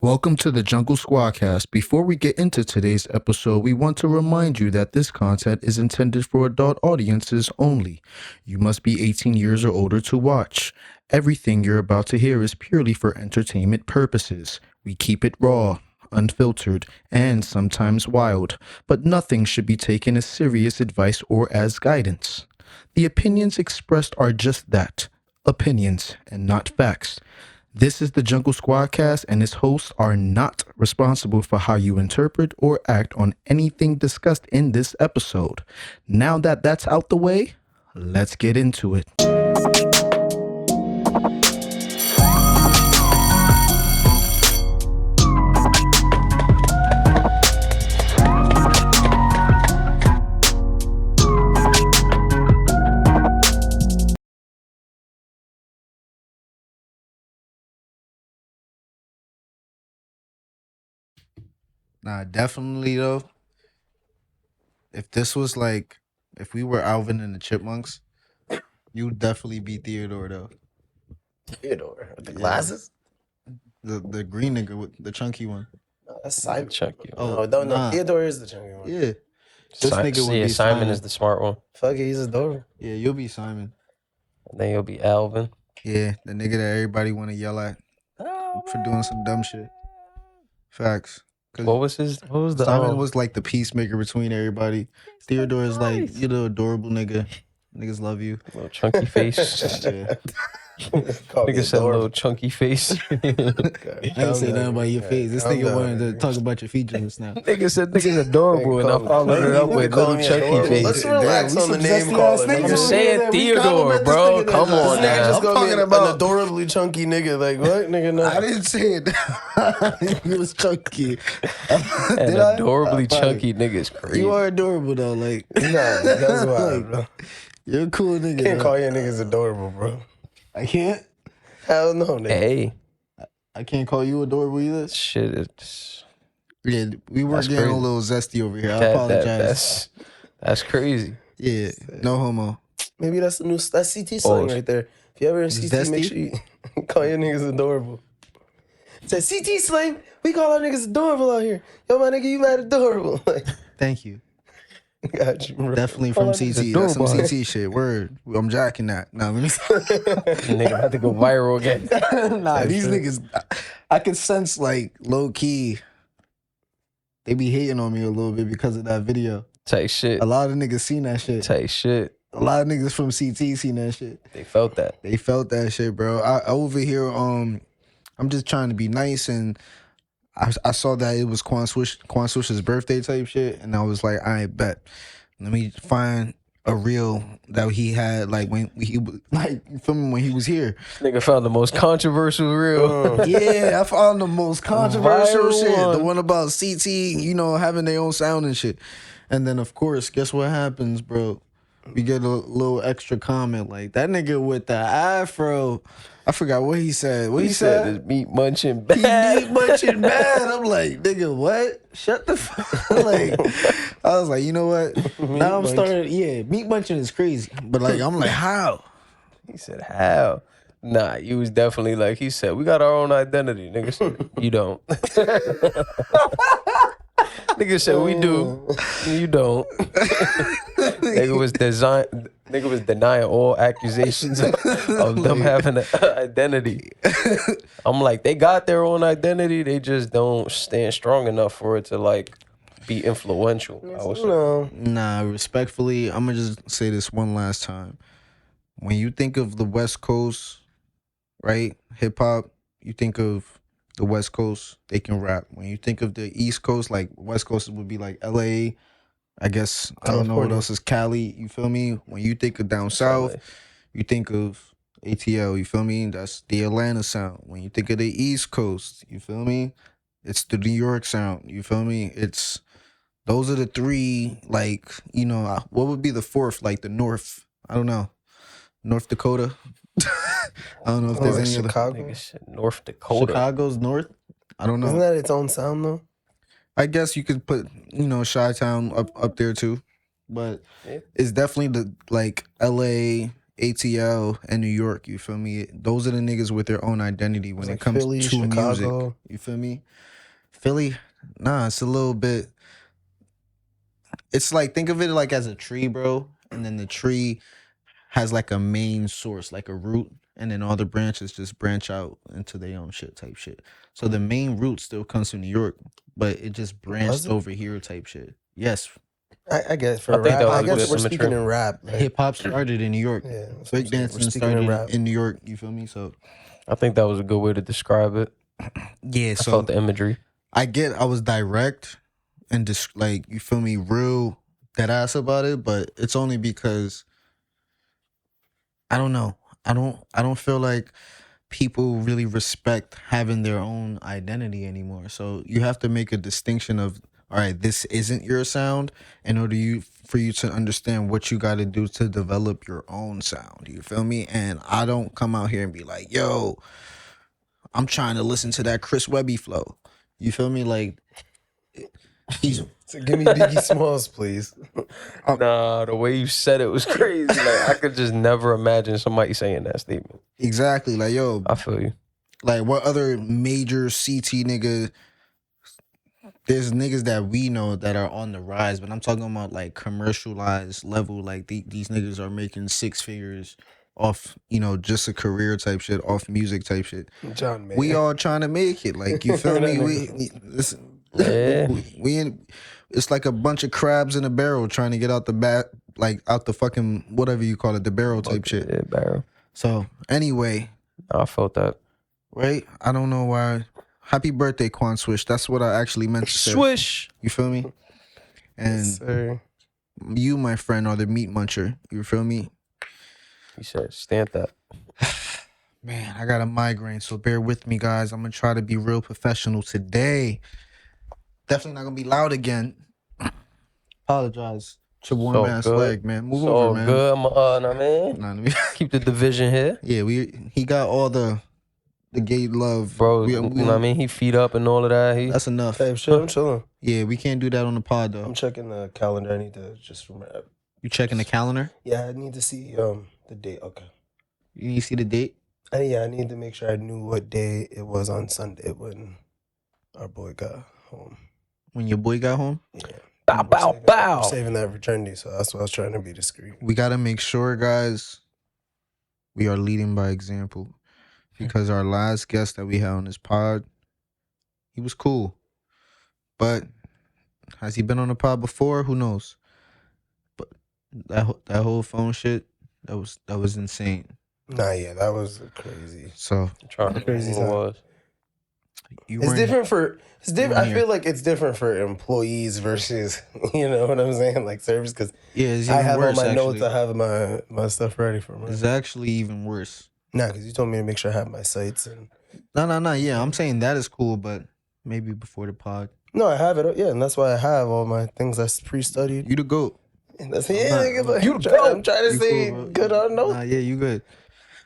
Welcome to the Jungle Squadcast. Before we get into today's episode, we want to remind you that this content is intended for adult audiences only. You must be 18 years or older to watch. Everything you're about to hear is purely for entertainment purposes. We keep it raw, unfiltered, and sometimes wild, but nothing should be taken as serious advice or as guidance. The opinions expressed are just that, opinions and not facts. This is the Jungle Squadcast, and its hosts are not responsible for how you interpret or act on anything discussed in this episode. Now that that's out the way, let's get into it. Nah, definitely though. If this was like, if we were Alvin and the Chipmunks, you'd definitely be Theodore though. Theodore with the glasses? The green nigga with the chunky one. No, that's Simon. Chunky. Oh, no. Theodore is the chunky one. Yeah. This nigga would be Simon is the smart one. Fuck it, he's adorable. Yeah, you'll be Simon. And then you'll be Alvin. Yeah, the nigga that everybody want to yell at for doing some dumb shit. Facts. What was the Simon was like the peacemaker between everybody. Theodore is like, you the adorable nigga. Niggas love you. little chunky face. Yeah. Nigga said little chunky face. I ain't say nothing about your face. This nigga wanted to talk about your features now. Nigga said nigga's adorable, and I followed it up with little chunky face. Let's relax on the name calling. You're saying Theodore, bro. Come on now. Just talking about an adorably chunky nigga. Like what, nigga? No. I didn't say it. He was chunky. An adorably chunky nigga is crazy. You are adorable though. Like, Nah, that's wild, bro. You're a cool nigga. Can't call your niggas adorable, bro. I can't. Hell no, nigga. Hey, I can't call you adorable either. shit, it's Yeah, we were getting crazy. a little zesty over here. I apologize. That's crazy. Yeah, no homo. Maybe that's the new CT slang right there. If you ever in CT, Zesty? make sure you call your niggas adorable. It said CT slang. We call our niggas adorable out here. Yo, my nigga, you mad adorable? Like, Thank you. got you, bro. Definitely from CT. That's some CT shit. Word. I'm jacking that. Nah, let me. Nigga about to go viral again. Nah, these niggas. I can sense like low key. They be hating on me a little bit because of that video. Type shit. A lot of niggas seen that shit. Type shit. A lot of niggas from CT seen that shit. They felt that. They felt that shit, bro. I over here, I'm just trying to be nice, and I saw that it was Qwuan Swish's birthday type shit, and I was like, I bet. Let me find a reel that he had, like when he was like, you feel me, when he was here. Nigga found the most controversial reel. Yeah, I found the most controversial Viral shit. one. The one about CT, you know, having their own sound and shit. And then of course, guess what happens, bro? We get a little extra comment like that nigga with the afro. I forgot what he said. What he said? This meat munching bad. Meat munching bad. I'm like, nigga, what? Shut the fuck. Like, I was like, you know what? Now I'm starting. Yeah, meat munching is crazy. But like, I'm like, how? He said, how? Nah, you was definitely like, he said, we got our own identity. Nigga said, you don't. Nigga said, we do. You don't. Nigga was denying all accusations of them having an identity. I'm like, they got their own identity. They just don't stand strong enough for it to like be influential. I would say. No. Nah, respectfully, I'm gonna just say this one last time. When you think of the West Coast, right, hip hop, you think of the West Coast, they can rap. When you think of the East Coast, like West Coast would be like LA, I guess, I don't know what else is Cali, you feel me? When you think of down south, you think of ATL, you feel me? That's the Atlanta sound. When you think of the East Coast, you feel me? It's the New York sound, you feel me? Those are the three, like, you know, what would be the fourth? Like the North, I don't know. North Dakota. I don't know if there's any other. Chicago. Nigga said North Dakota. Chicago's North? I don't know. Isn't that its own sound though? I guess you could put, you know, Chi-Town up there too. But it's definitely the like LA, ATL, and New York. You feel me? Those are the niggas with their own identity when It's it like comes Philly, to music. Chicago. You feel me? Philly, nah, it's a little bit. It's like, think of it like as a tree, bro, and then the tree has like a main source, like a root, and then all the branches just branch out into their own shit type shit. So the main root still comes from New York, but it just branched it? over here type shit. Yes, I guess for I think rap. that was I a good guess we're symmetry. speaking in rap. Right? hip hop started in New York. Yeah, that's what I'm Break saying. We're dancing speaking in rap. started in New York. You feel me? So I think that was a good way to describe it. yeah, I so felt the imagery. I was direct and just like, you feel me, real dead ass about it, but it's only because I don't know. I don't feel like people really respect having their own identity anymore. So you have to make a distinction of, all right, this isn't your sound in order for you to understand what you got to do to develop your own sound. You feel me? And I don't come out here and be like, yo, I'm trying to listen to that Chris Webby flow. You feel me? Like, he's So give me Biggie Smalls, please. Nah, the way you said it was crazy. Like I could just never imagine somebody saying that statement. exactly like, yo, I feel you. like what other major CT nigga, there's niggas that we know that are on the rise, but I'm talking about like commercialized level. Like these niggas are making six figures off, you know, just a career type shit, off music type shit. John Mayer. We all trying to make it. Like, you feel me? Yeah. We in, it's like a bunch of crabs in a barrel trying to get out the back, like out the fucking whatever you call it, the barrel type shit. Yeah, barrel. So anyway, I felt that. right? I don't know why. Happy birthday, Qwuan Swish. That's what I actually meant to say. Swish. You feel me? And Yes, sir. you, my friend, are the meat muncher. You feel me? You said stamp that. Man, I got a migraine, so bear with me, guys. I'm gonna try to be real professional today. Definitely not gonna be loud again. Apologize. It's your warm ass good. leg, man. Move So over, man. good, nah, man. Nah, let me- Keep the division here. yeah, he got all the gay love, Bro, We- you know what I mean? He feet up and all of that. That's enough. Hey, shit, I'm chilling. Yeah, we can't do that on the pod though. I'm checking the calendar. I need to just remember. You checking the calendar? Yeah, I need to see the date. Okay. You need to see the date. Yeah, I need to make sure I knew what day it was on Sunday when our boy got home. When your boy got home, Yeah. Bow, bow, We're bow. saving that for trendy, so that's why I was trying to be discreet. we gotta make sure, guys, we are leading by example. Because our last guest that we had on this pod, he was cool. But has he been on the pod before? Who knows? But that whole phone shit, that was insane. Nah, yeah, that was crazy. So I'm trying to Crazy remember what it was. you It's weren't- different for. It's different. weren't I here. feel like it's different for employees versus, you know what I'm saying, like service. Because Yeah, it's I even have worse. all my Actually, notes. I have my stuff ready for me. it's actually even worse. Nah, because you told me to make sure I have my sites and. No. Yeah, I'm saying that is cool, but maybe before the pod. No, I have it. Yeah, and that's why I have all my things that's pre-studied. You the goat. And that's I'm yeah, not- nigga, but You I'm the trying, goat. I'm trying to You say cool, bro. good on notes. Nah, yeah, you good.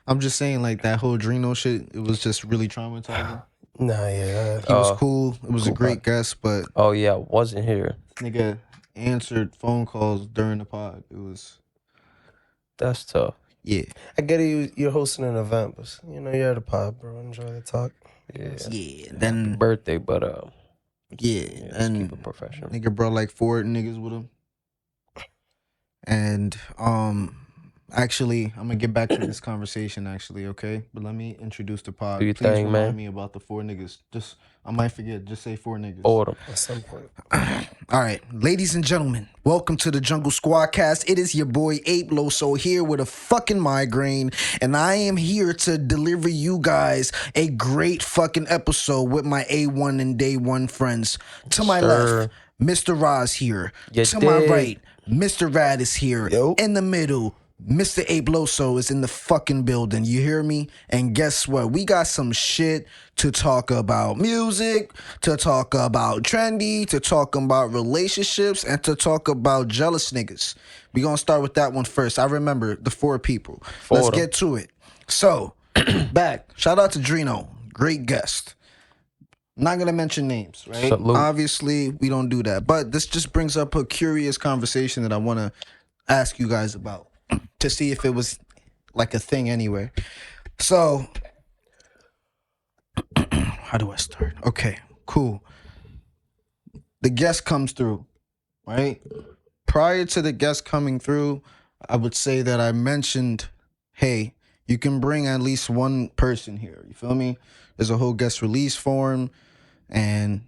I'm just saying, like, that whole Drino shit, it was just really traumatizing. Nah, yeah. He was cool. It was a cool great guest, but Oh, yeah, I wasn't here. nigga answered phone calls during the pod. It was, That's tough. yeah. I get it. You're hosting an event, but you know you're at a pod, bro. Enjoy the talk. Yeah. Yeah. Happy Then, birthday, but yeah. yeah, let's keep And it professional. nigga brought like 4 niggas with him. And, actually, I'm gonna get back to this conversation, actually, okay? But let me introduce the pod. Do your Please thing, remind man. me about the 4 niggas. Just, I might forget. Just say 4 niggas. Order. At some point. All right, ladies and gentlemen, welcome to the Jungle Squad Cast. It is your boy Ape Loso here with a fucking migraine, and I am here to deliver you guys a great fucking episode with my A1 and Day 1 friends. To my Sir. left, Mr. Rah's here. You To my dig. right, Mr. Rad is here. Yo. In the middle, Mr. Ape Loso is in the fucking building. You hear me? And guess what? We got some shit to talk about. Music, to talk about trendy, to talk about relationships, and to talk about jealous niggas. We gonna start with that one first. I remember the 4 people. Let's them. get to it. So, back. Shout out to Drino. Great guest. Not gonna mention names, right? Salute. Obviously, we don't do that. But this just brings up a curious conversation that I wanna ask you guys about to see if it was like a thing anyway. So how do I start? Okay, cool. The guest comes through, right? Prior to the guest coming through, I would say that I mentioned, hey, you can bring at least one person here. You feel me? There's a whole guest release form, and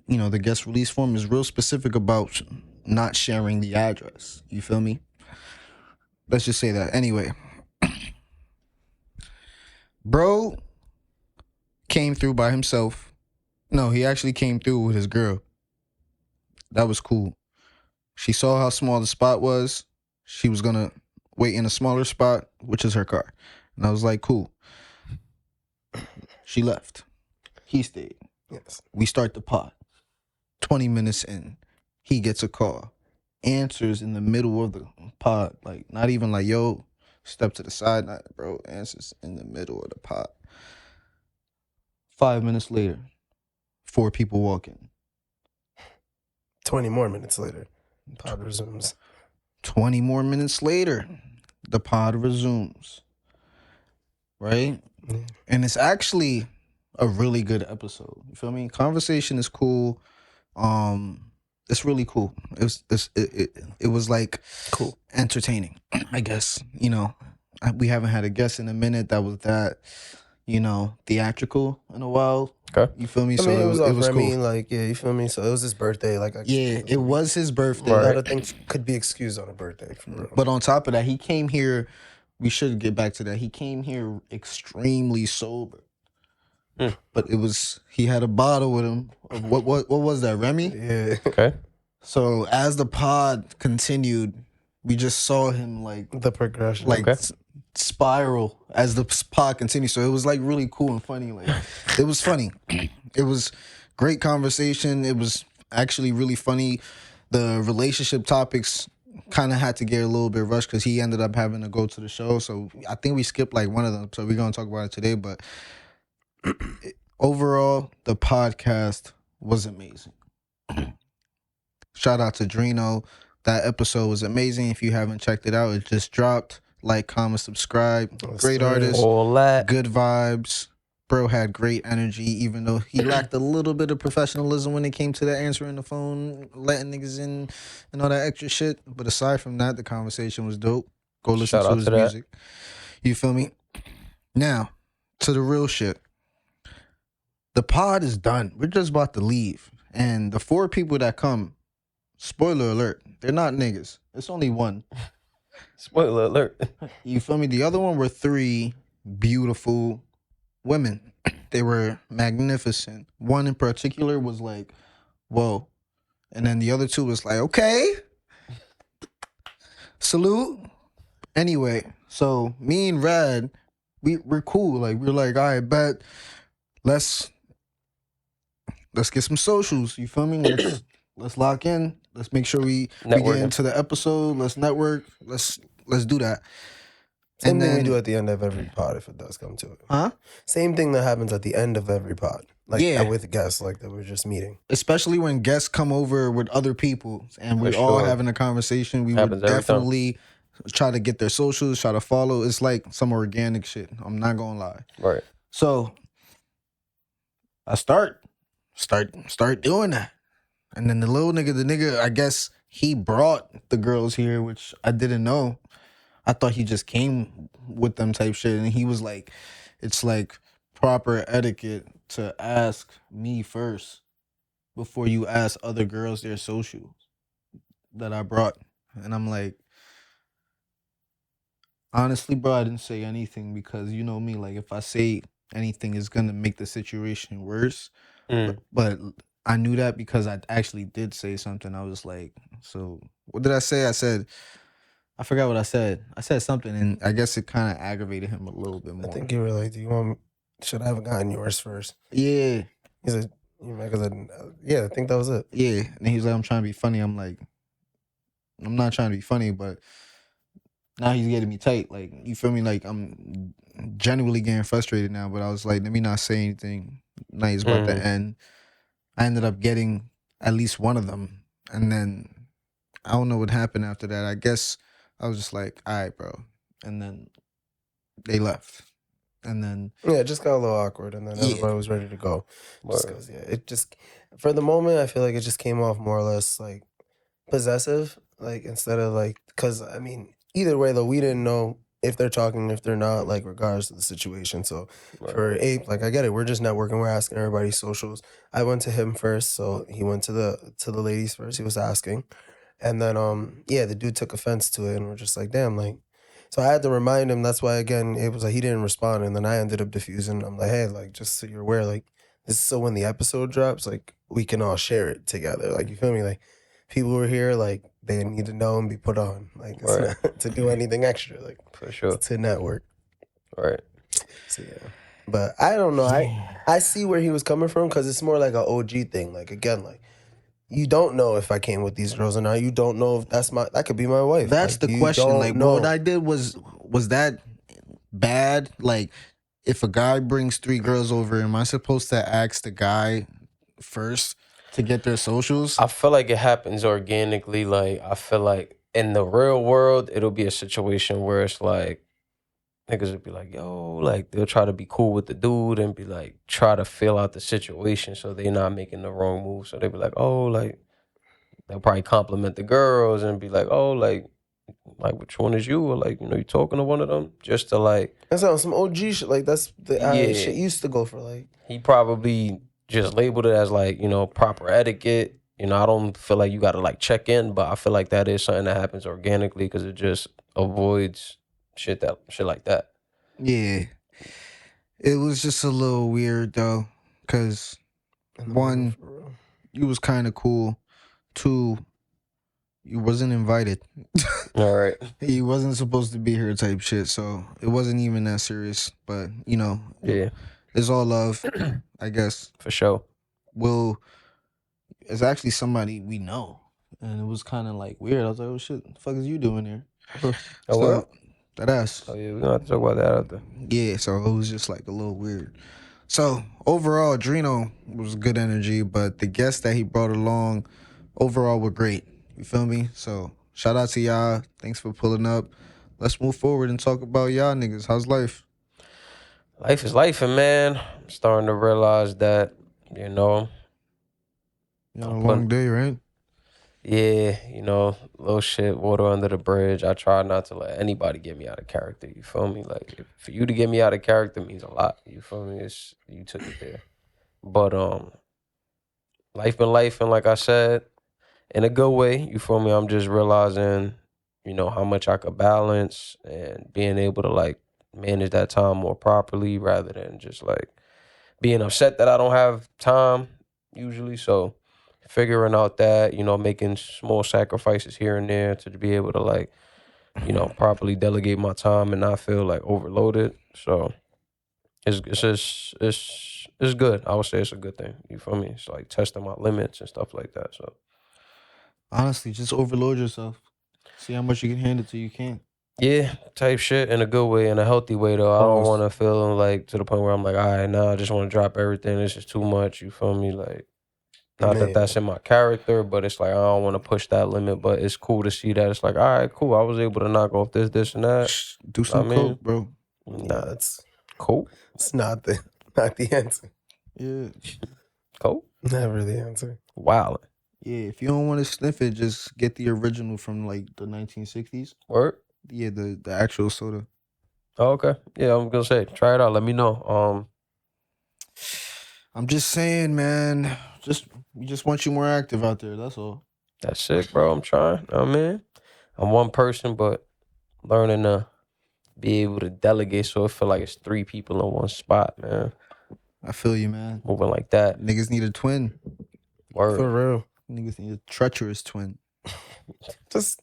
the guest release form is real specific about not sharing the address. You feel me? Let's just say that. Anyway, bro came through by himself. No, he actually came through with his girl. That was cool. She saw how small the spot was. She was gonna wait in a smaller spot, which is her car. And I was like, cool. She left. He stayed. Yes. We start the pod. 20 minutes in, he gets a call. Answers in the middle of the pod. Like, not even like, yo, step to the side. Not, bro, answers in the middle of the pod. 5 minutes later, 4 people walk in. 20 more minutes later, pod resumes. 20 more minutes later, the pod resumes. Right? Yeah. And it's actually a really good episode. You feel me? Conversation is cool. It's really cool. It was like Cool. entertaining, I guess. We haven't had a guest in a minute that was that, theatrical in a while. Okay. You feel me? I mean, it was off Remy, cool. like, yeah, you feel me? So it was his birthday. Like, Yeah, it was his birthday. A Right. lot of things could be excused on a birthday. For real. But on top of that, he came here. We should get back to that. He came here extremely sober. But he had a bottle with him. What was that, Remy? Yeah. Okay. So as the pod continued, we just saw him like The progression. Okay. spiral as the pod continued. So it was like really cool and funny. Like it was funny. It was great conversation. It was actually really funny. The relationship topics kind of had to get a little bit rushed because he ended up having to go to the show. So I think we skipped like one of them. So we're gonna talk about it today. But overall, the podcast was amazing. Shout out to Drino. That episode was amazing. If you haven't checked it out, it just dropped. Like, comment, subscribe. Yes, Great sir. artist. All that. Good vibes. Bro had great energy, even though he lacked a little bit of professionalism when it came to that answering the phone, letting niggas in, and all that extra shit. But aside from that, the conversation was dope. Go listen Shout to out his to that. music. You feel me? Now, to the real shit. The pod is done. We're just about to leave. And the 4 people that come, spoiler alert, they're not niggas. It's only one. Spoiler alert. You feel me? The other one were 3 beautiful women. They were magnificent. One in particular was like, whoa. And then the other 2 was like, okay. Salute. Anyway, so me and Rad, we're cool. Like, we're like, all right, bet. Let's get some socials. You feel me? Let's lock in. Let's make sure we get Networking. into the episode. Let's network. Let's do that. Same thing we do at the end of every pod if it does come to it. Huh? Same thing that happens at the end of every pod. Like Yeah. with guests, like that we're just meeting. Especially when guests come over with other people and we're For all sure. having a conversation. We Happens would every time. definitely try to get their socials, try to follow. It's like some organic shit. I'm not gonna lie. Right. So I start doing that. And then the nigga, I guess he brought the girls here, which I didn't know. I thought he just came with them type shit. And he was like, it's like proper etiquette to ask me first before you ask other girls their socials that I brought. And I'm like, honestly, bro, I didn't say anything because you know me, like if I say anything, it's gonna make the situation worse. But I knew that because I actually did say something. I was like, so what did I say? I forgot what I said. I said something, and I guess it kind of aggravated him a little bit more. I think you were like, "Do you want? Should I have gotten yours first?" Yeah, He said, "Yeah, I think that was it." yeah. And he was like, I'm trying to be funny. I'm like, I'm not trying to be funny, but now he's getting me tight. Like, you feel me? Like, I'm genuinely getting frustrated now, but I was like, let me not say anything. Night's about to end. I ended up getting at least one of them. And then I don't know what happened after that. I guess I was just like, all right, bro. And then they left. And then Yeah, it just got a little awkward, and then everybody was ready to go. Just Word. because, it just, for the moment, I feel like it just came off more or less like possessive, like instead of like, because I mean, either way though, we didn't know if they're talking, if they're not, like regardless of the situation. So Word. for Ape, like I get it, we're just networking, we're asking everybody's socials. I went to him first, so he went to the ladies first. He was asking, and then yeah, the dude took offense to it, and we're just like, damn, like. So I had to remind him. That's why again, it was like he didn't respond, and then I ended up diffusing. I'm like, hey, like just so you're aware, like this is so when the episode drops, like we can all share it together. Like you feel me? Like people who are here, like they need to know and be put on. Like it's Right. not to do anything extra. Like For sure. it's to network. Right. So yeah. But I don't know. I see where he was coming from because it's more like an OG thing. Like again, like you don't know if I came with these girls or not. You don't know if that could be my wife. that's Like, the you question. don't Like, know. what I did was that bad? Like, if a guy brings 3 girls over, am I supposed to ask the guy first to get their socials? I feel like it happens organically. Like, I feel like in the real world, it'll be a situation where it's like, niggas would be like, yo, like, they'll try to be cool with the dude and be like, try to fill out the situation so they're not making the wrong move. So they'll be like, oh, like, they'll probably compliment the girls and be like, oh, like, which one is you? Or like, you talking to one of them? Just to like, That's on some OG shit. Like that's the Yeah. shit used to go for. Like he probably just labeled it as like, proper etiquette. I don't feel like you got to like check in, but I feel like that is something that happens organically because it just avoids shit like that. Yeah. It was just a little weird though, because one, for real. you was kind of cool. 2, you wasn't invited. All right. He wasn't supposed to be here type shit, so it wasn't even that serious. But, Yeah, it's all love, I guess. for sure. Will is actually somebody we know. And it was kind of like weird. I was like, oh shit, the fuck is you doing here? Oh, So, what? that ass. Oh, yeah, we're going to have to talk about that after. Yeah, so it was just like a little weird. So overall, Drino was good energy, but the guests that he brought along overall were great. You feel me? So shout out to y'all. Thanks for pulling up. Let's move forward and talk about y'all niggas. How's life? Life is life, and man, I'm starting to realize that, You know, a long day, right? yeah, little shit, water under the bridge. I try not to let anybody get me out of character. You feel me? Like for you to get me out of character means a lot. You feel me? It's you took it there. But life been life, and like I said, in a good way. You feel me? I'm just realizing, how much I could balance and being able to like manage that time more properly rather than just like being upset that I don't have time usually. So figuring out that, making small sacrifices here and there to be able to like, properly delegate my time and not feel like overloaded. So it's good. I would say it's a good thing. You feel me? It's like testing my limits and stuff like that. So Honestly, just overload yourself. See how much you can handle till you can't. yeah, type shit in a good way, in a healthy way though. I don't want to feel like to the point where I'm like, all right, now I just want to drop everything. This is too much. You feel me? Like, not that that's in my character, but it's like I don't want to push that limit. But it's cool to see that it's like, all right, cool. I was able to knock off this, and that. Do some coke, bro. Nah, it's cool. It's not the answer. Yeah. Cool. Never the answer. Wow. Yeah, if you don't want to sniff it, just get the original from like the 1960s. Word? Yeah, the actual soda. Oh, okay. Yeah, I'm gonna say, try it out. Let me know. I'm just saying, man. We just want you more active out there. That's all. That's sick, bro. I'm trying. I'm one person, but learning to be able to delegate so it feel like it's 3 people in one spot, man. I feel you, man. Moving like that. Niggas need a twin. Word. For real. Niggas need a treacherous twin. Just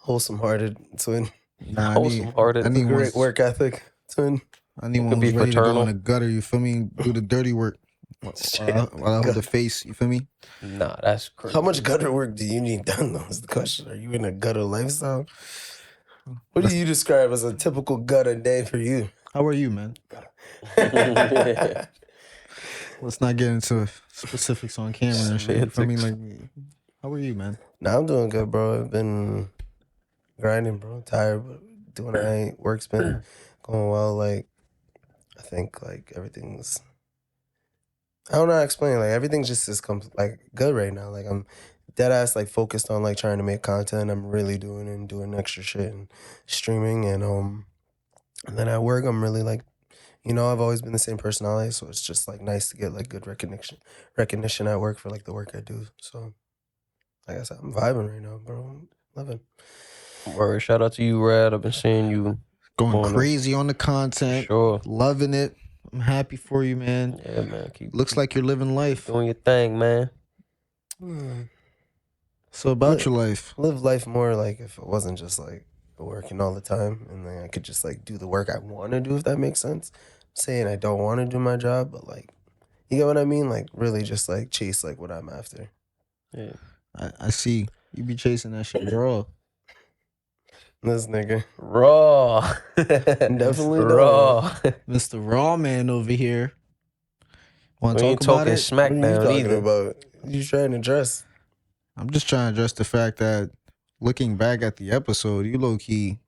wholesome hearted twin. Nah, Wholesome hearted. I need Great work ethic twin. I need It one could be who's ready to go fraternal. in the gutter. You feel me? Do the dirty work. While I hold the face. You feel me? Nah, that's crazy. How much gutter work do you need done though is the question. Are you in a gutter lifestyle? What do you describe as a typical gutter day for you? How are you, man? Let's not get into specifics on camera and shit. You feel me? Like, how are you, man? Nah, I'm doing good, bro. I've been grinding, bro. Tired, but doing all right. Work's been going well. Like, I think like everything's. I don't know how to explain. Like everything's just like good right now. Like I'm dead ass like focused on like trying to make content. I'm really doing extra shit and streaming and then at work I'm really like, I've always been the same personality, so it's just like nice to get like good recognition at work for like the work I do. So like I said, I'm vibing right now, bro. I'm loving. Word, shout out to you, Rad. I've been seeing you Going crazy on the content. Sure. Loving it. I'm happy for you, man. Yeah, man. Looks like you're living life. Doing your thing, man. So about your life. Live life more like if it wasn't just like working all the time and then I could just like do the work I want to do, if that makes sense. I'm saying I don't want to do my job, but like, you get what I mean? Like really just like chase like what I'm after. Yeah. I see. You be chasing that shit raw. This nigga. Raw. Definitely raw. Mr. Raw Man over here. Want We to ain't talk about talking it? smackdown What are you talking either. about? You trying to address? I'm just trying to address the fact that looking back at the episode, we low key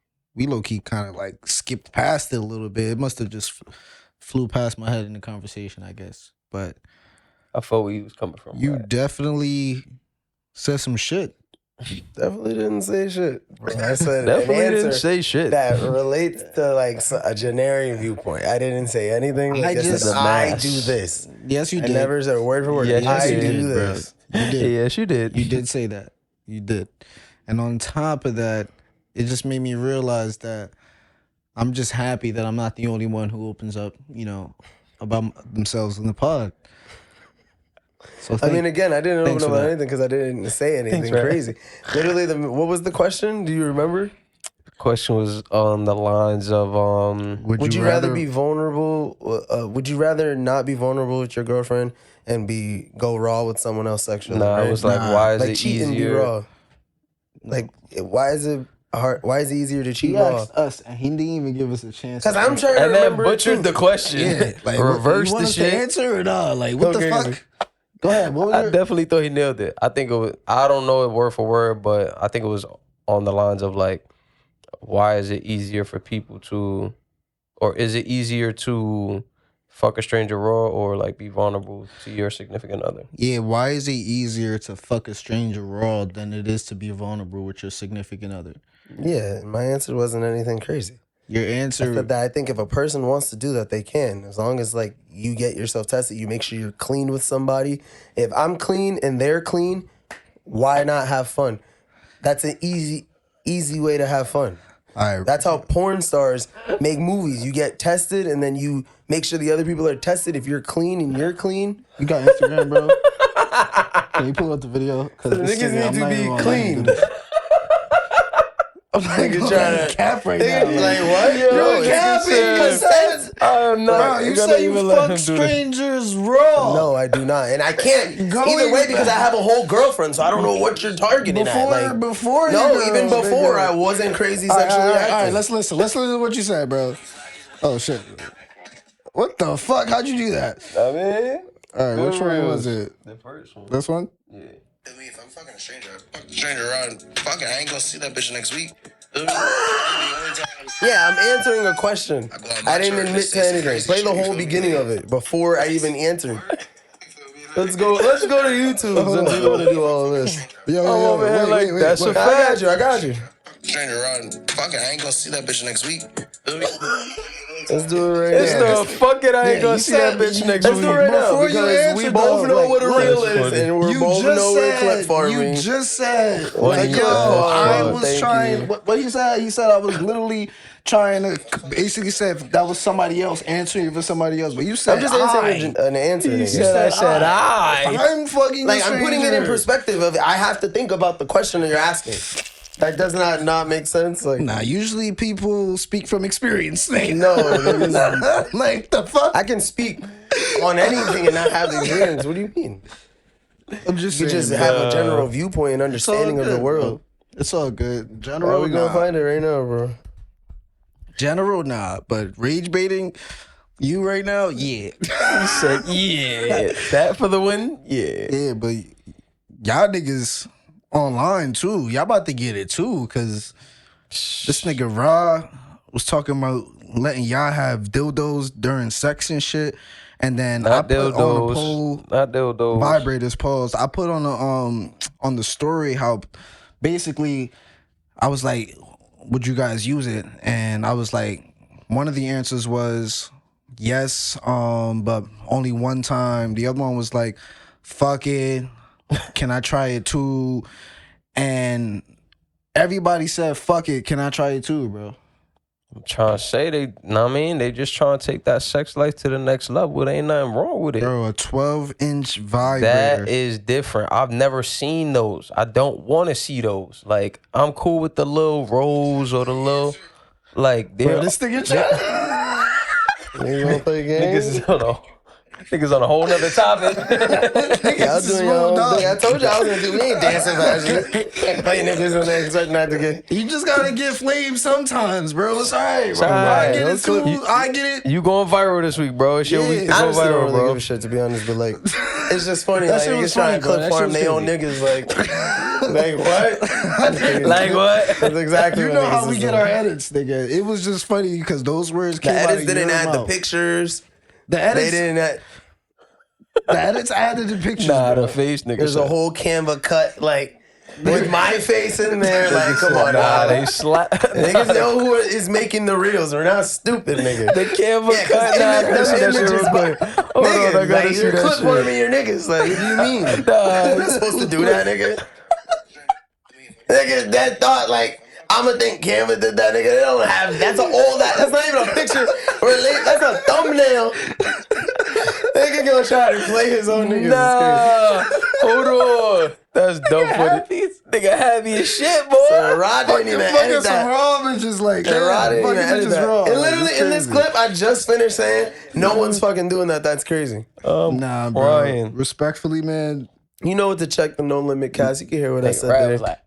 kind of like skipped past it a little bit. It must have just flew past my head in the conversation, I guess. But I felt where he was coming from. you Right? definitely said some shit. Definitely didn't say shit. Bro. I said Definitely an answer didn't say shit. that relates to like a generic viewpoint. I didn't say anything. Like, I just just- I mash. do this. Yes, you I did. never said word for word. Yes, you I did, do bro. this. You did. Yes, you did. You did say that. You did. And on top of that, it just made me realize that I'm just happy that I'm not the only one who opens up, about themselves in the pod. So I mean, again, I didn't thanks open for up that. anything because I didn't say anything Thanks, man. crazy. Literally, what was the question? Do you remember? Question was on the lines of Would you rather be vulnerable? Would you rather not be vulnerable with your girlfriend and go raw with someone else sexually? Nah, right? it was like, Nah. why is like it cheat and be easier? raw. Like, why is it hard? Why is it easier to cheat He raw? asked us, and he didn't even give us a chance. Because I'm trying to And then remember it butchered too. the question. Yeah, like Reverse you want the us to shit. answer or not? Like, what Okay. the fuck? Go ahead. What was I your... definitely thought he nailed it. I think it was, I don't know it word for word, but I think it was on the lines of like, why is it easier for people to, or is it easier to fuck a stranger raw or like be vulnerable to your significant other? Yeah, why is it easier to fuck a stranger raw than it is to be vulnerable with your significant other? Yeah, my answer wasn't anything crazy. Your I answer... said that I think if a person wants to do that, they can. As long as like you get yourself tested, you make sure you're clean with somebody. If I'm clean and they're clean, why not have fun? That's an easy way to have fun. All right. That's how porn stars make movies. You get tested and then you make sure the other people are tested. If you're clean and you're clean, You got Instagram, bro? Can you pull up the video? Because the niggas need to be clean. I'm like, you're trying to cap right Like now. what? You're it's capping consent. I am not. Bro, you say you fuck strangers raw. No, I do not, and I can't Go either way in because I have a whole girlfriend, so I don't know what you're targeting at. Before No, you even girl, before nigga. I wasn't crazy All sexually right, active. all right, let's listen. Let's listen to what you said, bro. Oh shit. What the fuck? How'd you do that? I mean, All right, which one was it? the first one. This one? Yeah. I mean, if I'm fucking a stranger, fuck the stranger around. Fuck it, I ain't gonna see that bitch next week. Yeah, I'm answering a question. I didn't admit to anything. Play the whole beginning of it before I even answered. Let's go to YouTube since you want to do all of this. Yo, I'm over here like, that's a I fact. got you. Stranger around. Fuck it, I ain't gonna see that bitch next week. Let's do it right It's now. the fuck it. I ain't Yeah, gonna you see that said- bitch next Let's week. do it right now Before you because we answer, both though, know like, what a look, real that's is, funny. and we both know we're clip farming. You just said. What Like, you yo, said. I Oh, was thank trying. you. What he said? He said I was literally trying to basically said that was somebody else answering for somebody else. But you said I'm just answering an answer. You nigga. said I said I. I'm fucking Like a I'm putting it in stranger. perspective of I have to think about the question that you're asking. That does not make sense. Like Nah, usually people speak from experience. Like, no, niggas, like the fuck. I can speak on anything and not have the experience. What do you mean? I'm just You saying, just man. have a general viewpoint and It's all understanding of the good, world. bro. It's all good. Bro, General, we gonna nah. find it right now, bro. General, nah. But rage baiting, you right now, yeah. You said, yeah. That for the win? Yeah. Yeah, but y'all niggas online too. Y'all about to get it too, cause this nigga Rahh was talking about letting y'all have dildos during sex and shit. And then Not I put dildos. on a poll, Not dildos. vibrators pause. I put on the story how basically I was like, would you guys use it? And I was like, one of the answers was yes, but only one time. The other one was like, fuck it. Can I try it too? And everybody said, fuck it. Can I try it too, bro? I'm trying to say they just trying to take that sex life to the next level. There ain't nothing wrong with it. Bro, a 12-inch vibrator. That is different. I've never seen those. I don't want to see those. Like, I'm cool with the little rolls or the little, like, Bro, this nigga You wanna play games? Niggas on a whole nother topic. Y'all doing your own thing. I told you I was gonna do. We ain't dancing fast. Play niggas when they expect not to get. You just gotta get flamed sometimes, bro. It's alright, bro. alright. I get it too. I get it. You going viral this week, bro. It's your week to go Honestly, don't viral, really bro. give a shit, to be honest, but like, it's just funny. That Like, shit niggas was trying funny, to bro. clip That shit farm was their own crazy. niggas, like what? Like what? That's exactly You what know niggas how we is get doing. our edits, nigga. It was just funny because those words The came out edits of didn't your add the mouth. pictures. The They edits, didn't add. the edits added the pictures. Nah, bro. the face nigga. There's a whole Canva cut, like, with my face in there. Like, come on, Nah, now. they slap. Niggas know who is making the reels. We're not stupid, nigga. The Canva Yeah, 'cause cut. Nah, I gotta see that shit real quick. Hold on, I Niggas, gotta like, see you're that clip one of shit. me, your niggas. Like, what do you mean? Nah, You're not supposed to do that, nigga. Nigga, that thought, like, I'ma think Canva did that, nigga. They don't have, that's all that. That's not even a picture. That's a thumbnail. Nigga gonna try to play his own niggas. Nah, hold on. That's dumb footage. Nigga happy as shit, boy. So Rod didn't even Fucking edit some that. raw bitches like And Rod didn't even fucking edit bitches that. raw. And Like, literally it's in this crazy. clip, I just finished saying, no one's fucking doing that. That's crazy. Nah, bro. Crying. Respectfully, man. You know what to check the No Limit cast. You can hear what I said Right, there. was like,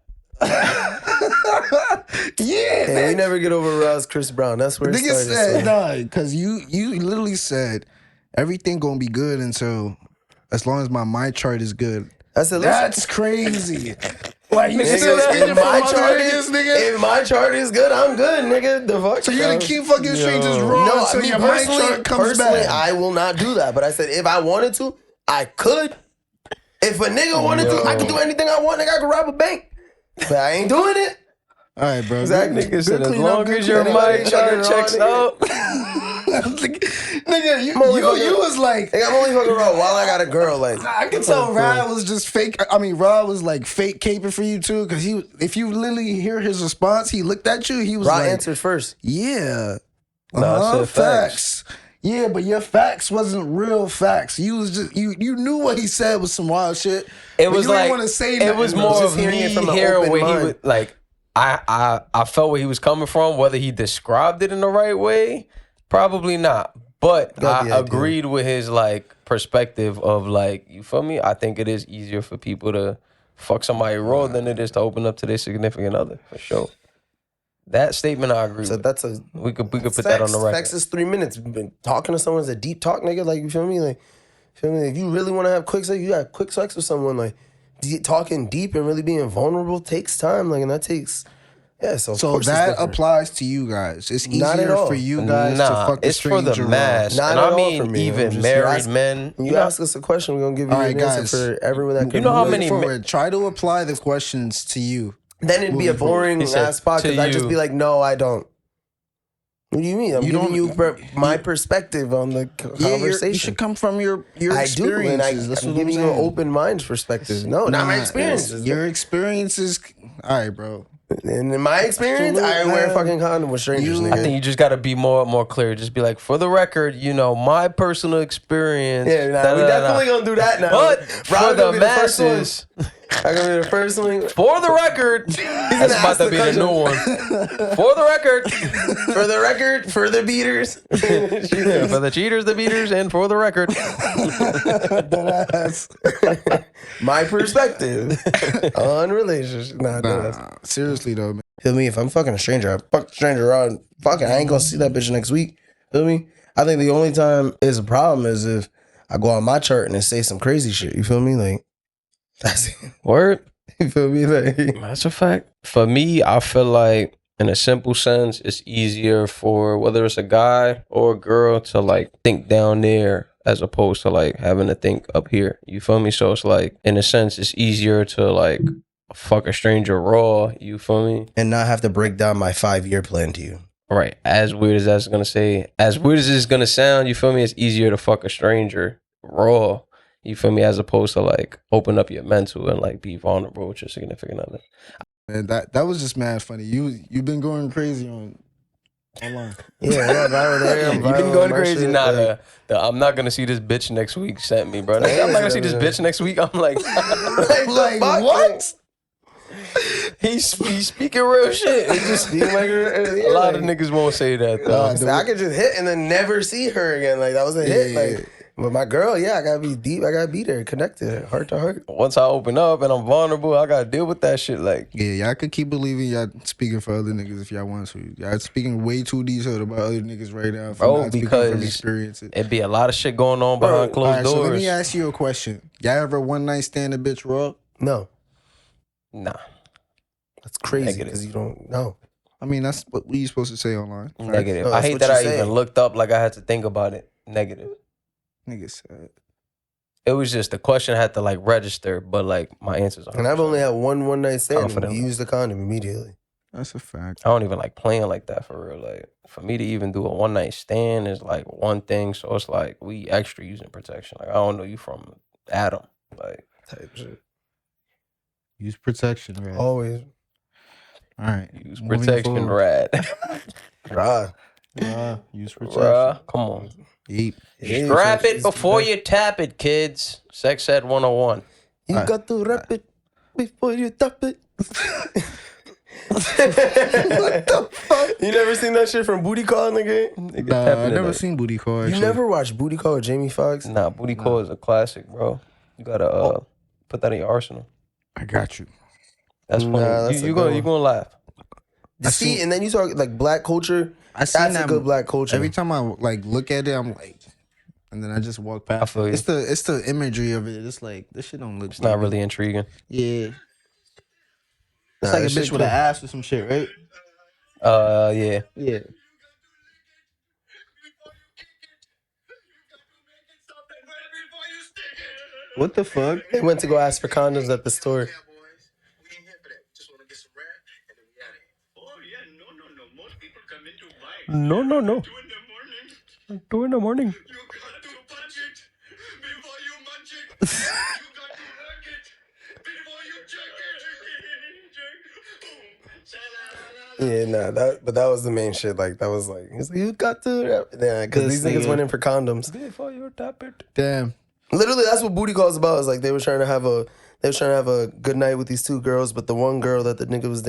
Yeah, Hey, we never get over Rod's Chris Brown. That's where it nigga started. said, so. nah, because you literally said everything gonna be good until as long as my chart is good. I said, listen, That's crazy. Like you nigga, still stealing if from my other chart niggas, is, nigga. if my chart is good, I'm good, nigga. The fuck? So you're gonna keep fucking strangers raw No, until I mean, your mind chart comes personally, back. I will not do that. But I said, if I wanted to, I could. If a nigga wanted to, I could do anything I want. Nigga, I could rob a bank. But I ain't doing it. All right, bro. Exactly. nigga said, as clean long up, good as your clean up. mind chart Nigga, checks out. Nigga, you fucking- was like, Nigga, I'm only fucking raw while I got a girl. Like, I can tell Rod was just fake. I mean, Rod was like fake caping for you too, because he, if you literally hear his response, he looked at you. He was Rod like, answered first. "Yeah, Nah, I said facts. Yeah, but your facts wasn't real facts. You was just you knew what he said was some wild shit. It but was you didn't like want to say it nothing, was bro. more Just of hearing me it from an hearing open where he mind. would like. I felt where he was coming from. Whether he described it in the right way, probably not. But Got the I idea. agreed with his like perspective of like, you feel me? I think it is easier for people to fuck somebody raw than it is to open up to their significant other, for sure. That statement I agree So with. that's a We could put that on the record. Sex is 3 minutes. Been talking to someone's a deep talk, nigga. Like, you feel me? Like, feel me? If you really want to have quick sex, you got quick sex with someone. Like, talking deep and really being vulnerable takes time. Like, and that takes, yeah. So, of So course it's that different. applies to you guys. It's Not at easier all. for you guys to Nah, fuck a it's for stranger the raw. mass. Not And at I all mean, for me. I'm even just- married men. You ask us a question, we're gonna give you All right, an guys. answer for everyone that can. You know how Moving many forward, try to apply the questions to you. Then it'd be a boring He said, ass spot to because I'd just you. be like, no, I don't. What do you mean? I'm You giving don't- you my perspective on the Yeah, conversation. you should come from your I do, and experiences. That's I'm what giving you an saying. open mind perspective. No, not my experiences. Your experiences. All right, bro. And in my experience, I wear a fucking condom with strangers, You- nigga. I think you just got to be more clear. Just be like, for the record, you know, my personal experience. yeah, nah, da, we da, da, definitely da. gonna do that now. But Rob for gonna the be first one. masses, I'm gonna be the first one. for the record, that's about ask to the be the new one. For the record, For the record, for the beaters. yeah, for the cheaters, the beaters, and for the record, My perspective on relationships. Nah. Seriously though, man. Feel me? If I'm fucking a stranger, I fuck the stranger around. Fucking, I ain't gonna see that bitch next week. Feel me? I think the only time is a problem is if I go on my chart and it say some crazy shit. You feel me? Like, that's it. word. You feel me? Like, That's a fact. For me, I feel like in a simple sense, it's easier for whether it's a guy or a girl to like think down there as opposed to like having to think up here. You feel me? So it's like, in a sense, it's easier to like fuck a stranger raw. You feel me? And not have to break down my 5-year plan to you. Right. As weird as that's gonna say, as weird as it's gonna sound, you feel me? It's easier to fuck a stranger raw. You feel me? As opposed to like open up your mental and like be vulnerable with your significant other. Man, that was just mad funny. You've been going crazy online. Yeah, viral there. You've been going crazy. Nah, I'm not gonna see this bitch next week sent me, bro. I'm not gonna see this bitch next week. I'm like, like what? He's speaking real shit. It just a lot of niggas won't say that though. I could just hit and then never see her again. Like that was a hit. Like, but my girl, I gotta be deep. I gotta be there, connected, heart to heart. Once I open up and I'm vulnerable, I gotta deal with that shit. Like, yeah, y'all could keep believing y'all speaking for other niggas if y'all want to. Y'all speaking way too detailed about other niggas right now. Bro, because it'd be a lot of shit going on behind closed doors. So let me ask you a question. Y'all ever one night stand a bitch raw? No. Nah. That's crazy because you don't know. I mean, that's what we supposed to say online. Negative. I hate that I even looked up like I had to think about it. Negative. Niggas said. It was just the question had to like register, but like my answers are. And I've only had one night stand. Confident. We used the condom immediately. That's a fact. I don't even like playing like that for real. Like for me to even do a one night stand is like one thing. So it's like we extra using protection. Like I don't know you from Adam. Like Type shit. Use protection, right? Always. All right. Use protection, rad. Rahh. Use protection. Rahh, come on. Yeep. Strap it before you tap it, kids. Sex Ed 101. You got to wrap it before you tap it. What the fuck? You never seen that shit from Booty Call, nigga? Nah, I never seen Booty Call. Actually. You never watched Booty Call with Jamie Foxx? Nah, Booty Call is a classic, bro. You gotta put that in your arsenal. I got you. That's funny. Nah, that's you gonna laugh. See, and then you talk like black culture. That's a good black culture. Every time I like look at it, I'm like, and then I just walk past. I feel you. It's the imagery of it. It's like this shit don't look. It's not really intriguing. Yeah. It's like a bitch with an ass or some shit, right? Yeah. Yeah. What the fuck? They went to go ask for condoms at the store. No. 2 in the morning. Yeah, nah, that was the main shit. Like that was like, he's like, you got to, yeah, because these niggas went in for condoms. Before you tap it. Damn. Literally, that's what Booty Call is about. Is like they were trying to have a good night with these two girls, but the one girl that the nigga was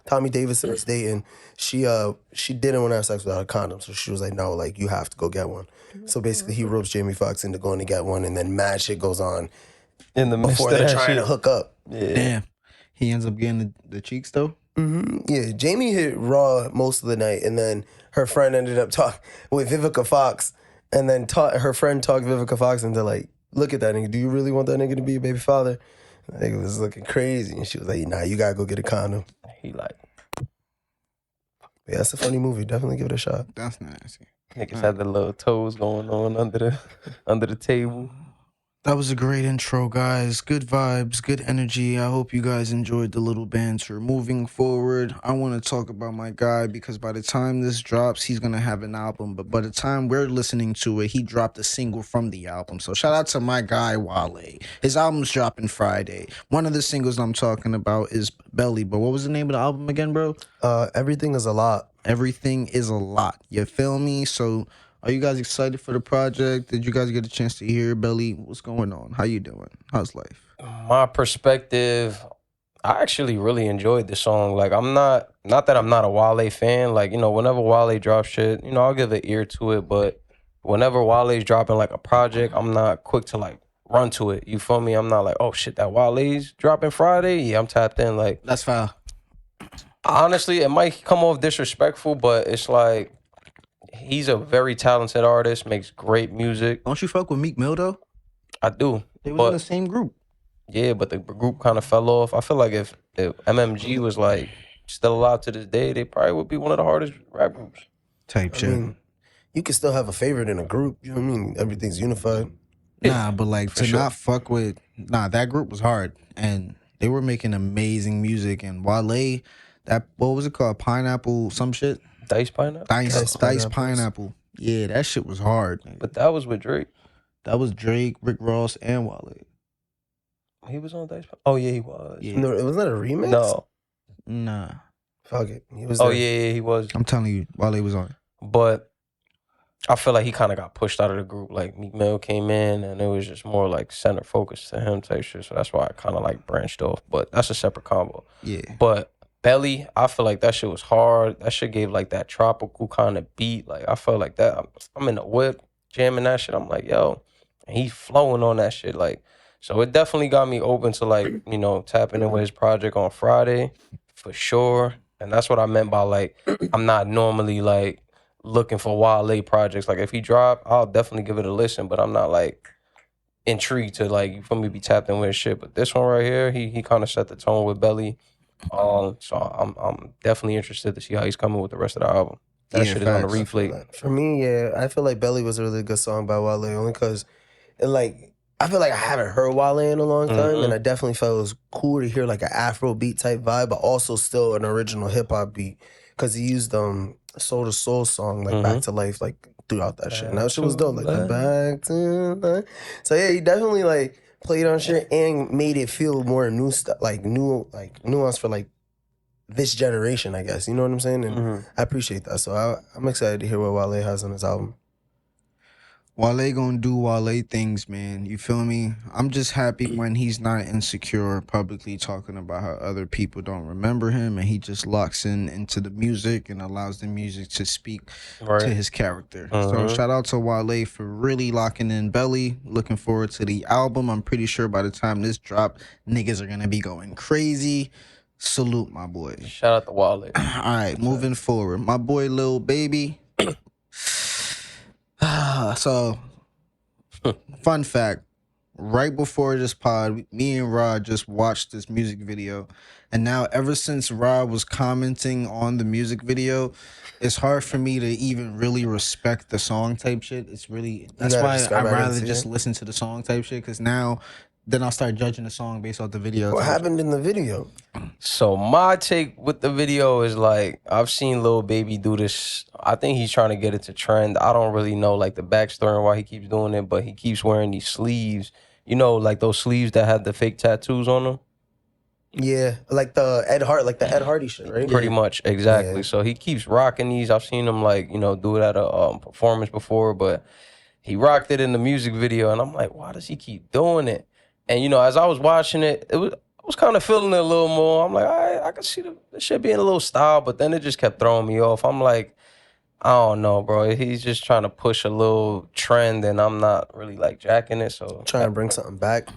Tommy Davidson was dating, she didn't want to have sex without a condom, so she was like, no, like you have to go get one. So basically, he ropes Jamie Foxx into going to get one, and then mad shit goes on in the before they're trying to hook up. Yeah. Damn. He ends up getting the cheeks though. Mm-hmm. Yeah, Jamie hit raw most of the night, and then her friend ended up talking with Vivica Fox, and then her friend talked Vivica Fox into like, look at that nigga. Do you really want that nigga to be your baby father? That nigga was looking crazy, and she was like, nah, you gotta go get a condom. He like, yeah, that's a funny movie. Definitely give it a shot. That's nasty. niggas had the little toes going on under the table. That was a great intro, guys. Good vibes, good energy. I hope you guys enjoyed the little banter. Moving forward, I want to talk about my guy because by the time this drops, he's going to have an album. But by the time we're listening to it, he dropped a single from the album. So shout out to my guy, Wale. His album's dropping Friday. One of the singles I'm talking about is Belly. But what was the name of the album again, bro? Everything is a lot. Everything is a lot. You feel me? So are you guys excited for the project? Did you guys get a chance to hear Belly? What's going on? How you doing? How's life? My perspective, I actually really enjoyed the song. Like, I'm not that I'm not a Wale fan. Like, you know, whenever Wale drops shit, you know, I'll give an ear to it. But whenever Wale's dropping like a project, I'm not quick to like run to it. You feel me? I'm not like, oh shit, that Wale's dropping Friday. Yeah, I'm tapped in. Like, That's foul. honestly, it might come off disrespectful, but it's like, he's a very talented artist, makes great music. Don't you fuck with Meek Mill though? I do. They were But in the same group. yeah, but the group kind of fell off. I feel like if MMG was like still alive to this day, they probably would be one of the hardest rap groups. Type I shit. mean, you can still have a favorite in a group. You know what I mean? Everything's unified. Nah, but like for to sure. not fuck with that group was hard, and they were making amazing music. And Wale, that what was it called? Pineapple, some shit. Dice Pineapple? Dice Pineapples. pineapple. Yeah, that shit was hard. But that was with Drake. That was Drake, Rick Ross, and Wale. He was on Dice Pineapple? Oh, yeah, he was. Yeah, No, it wasn't that a remix? No. nah. Fuck it. He was Oh, there. yeah, he was. I'm telling you, Wale was on it. But I feel like he kind of got pushed out of the group. Like Meek Mill came in and it was just more like center focus to him type shit. So that's why I kind of like branched off. But that's a separate combo. Yeah, But Belly, I feel like that shit was hard. That shit gave like that tropical kind of beat. Like I felt like that. I'm in the whip jamming that shit. I'm like, yo, and he flowing on that shit. Like, so it definitely got me open to like, you know, tapping in with his project on Friday for sure. And that's what I meant by like, I'm not normally like looking for Wale projects. Like if he drop, I'll definitely give it a listen, but I'm not like intrigued to like, you feel me, be tapped in with his shit. But this one right here, he kind of set the tone with Belly. So I'm definitely interested to see how he's coming with the rest of the album. That Yeah, shit is on the facts. replay. For me, yeah, I feel like Belly was a really good song by Wale, only because it like I feel like I haven't heard Wale in a long time, and I definitely felt it was cool to hear like an Afro beat type vibe, but also still an original hip hop beat, because he used Soul to Soul song like Back to Life like throughout that shit, and that shit was dope, like the Back to Life. So yeah, he definitely like played on shit and made it feel more new stuff, like nuance for like this generation, I guess. You know what I'm saying? And I appreciate that. So I'm excited to hear what Wale has on his album. Wale gonna do Wale things, man. You feel me? I'm just happy when he's not insecure publicly talking about how other people don't remember him, and he just locks into the music and allows the music to speak to his character. So shout out to Wale for really locking in Belly. Looking forward to the album. I'm pretty sure by the time this drop, niggas are gonna be going crazy. Salute, my boy. Shout out to Wale. All right, moving forward. My boy Lil Baby. So, fun fact, right before this pod, me and Rahh just watched this music video. And now ever since Rahh was commenting on the music video, it's hard for me to even really respect the song type shit. It's really, that's why I'd rather just listen to the song type shit, because then I'll start judging the song based off the video. What happened in the video? So my take with the video is like, I've seen Lil Baby do this. I think he's trying to get it to trend. I don't really know like the backstory and why he keeps doing it, but he keeps wearing these sleeves. You know, like those sleeves that had the fake tattoos on them? Yeah, like the Ed Hardy shit, right? Pretty much, exactly. Yeah. So he keeps rocking these. I've seen him like, you know, do it at a performance before, but he rocked it in the music video, and I'm like, why does he keep doing it? And you know, as I was watching it, I was kind of feeling it a little more. I'm like, all right, I can see the shit being a little style, but then it just kept throwing me off. I'm like, I don't know, bro. He's just trying to push a little trend, and I'm not really like jacking it. So Trying to bring something back.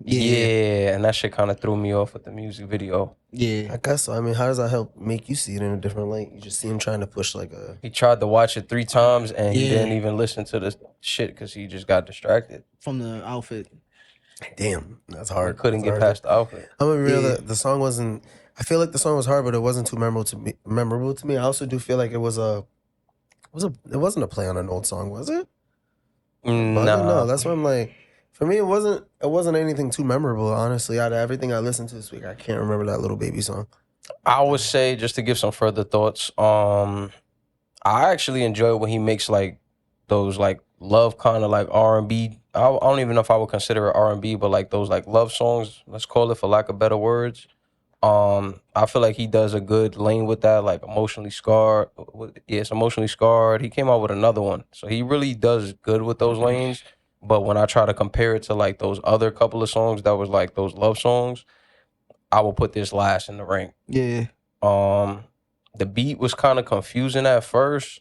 yeah, and that shit kind of threw me off with the music video. Yeah. I guess so. I mean, how does that help make you see it in a different light? You just see him trying to push like a... He tried to watch it 3 times, and he Yeah. didn't even listen to the shit because he just got distracted. From the outfit. Damn, that's He hard. couldn't That's get hard. past the outfit. I'm gonna be real. Yeah. The song wasn't... I feel like the song was hard, but it wasn't too memorable to me. I also do feel like it wasn't a play on an old song, was it? No, that's what I'm like. For me, it wasn't anything too memorable, honestly. Out of everything I listened to this week, I can't remember that Lil Baby song. I would say, just to give some further thoughts, I actually enjoy when he makes like those like love kind of like R&B. I don't even know if I would consider it R&B, but like those like love songs, let's call it, for lack of better words. I feel like he does a good lane with that, like Emotionally Scarred. Yeah, it's Emotionally Scarred. He came out with another one. So he really does good with those lanes. But when I try to compare it to like those other couple of songs that was like those love songs, I will put this last in the rank. Yeah. The beat was kind of confusing at first.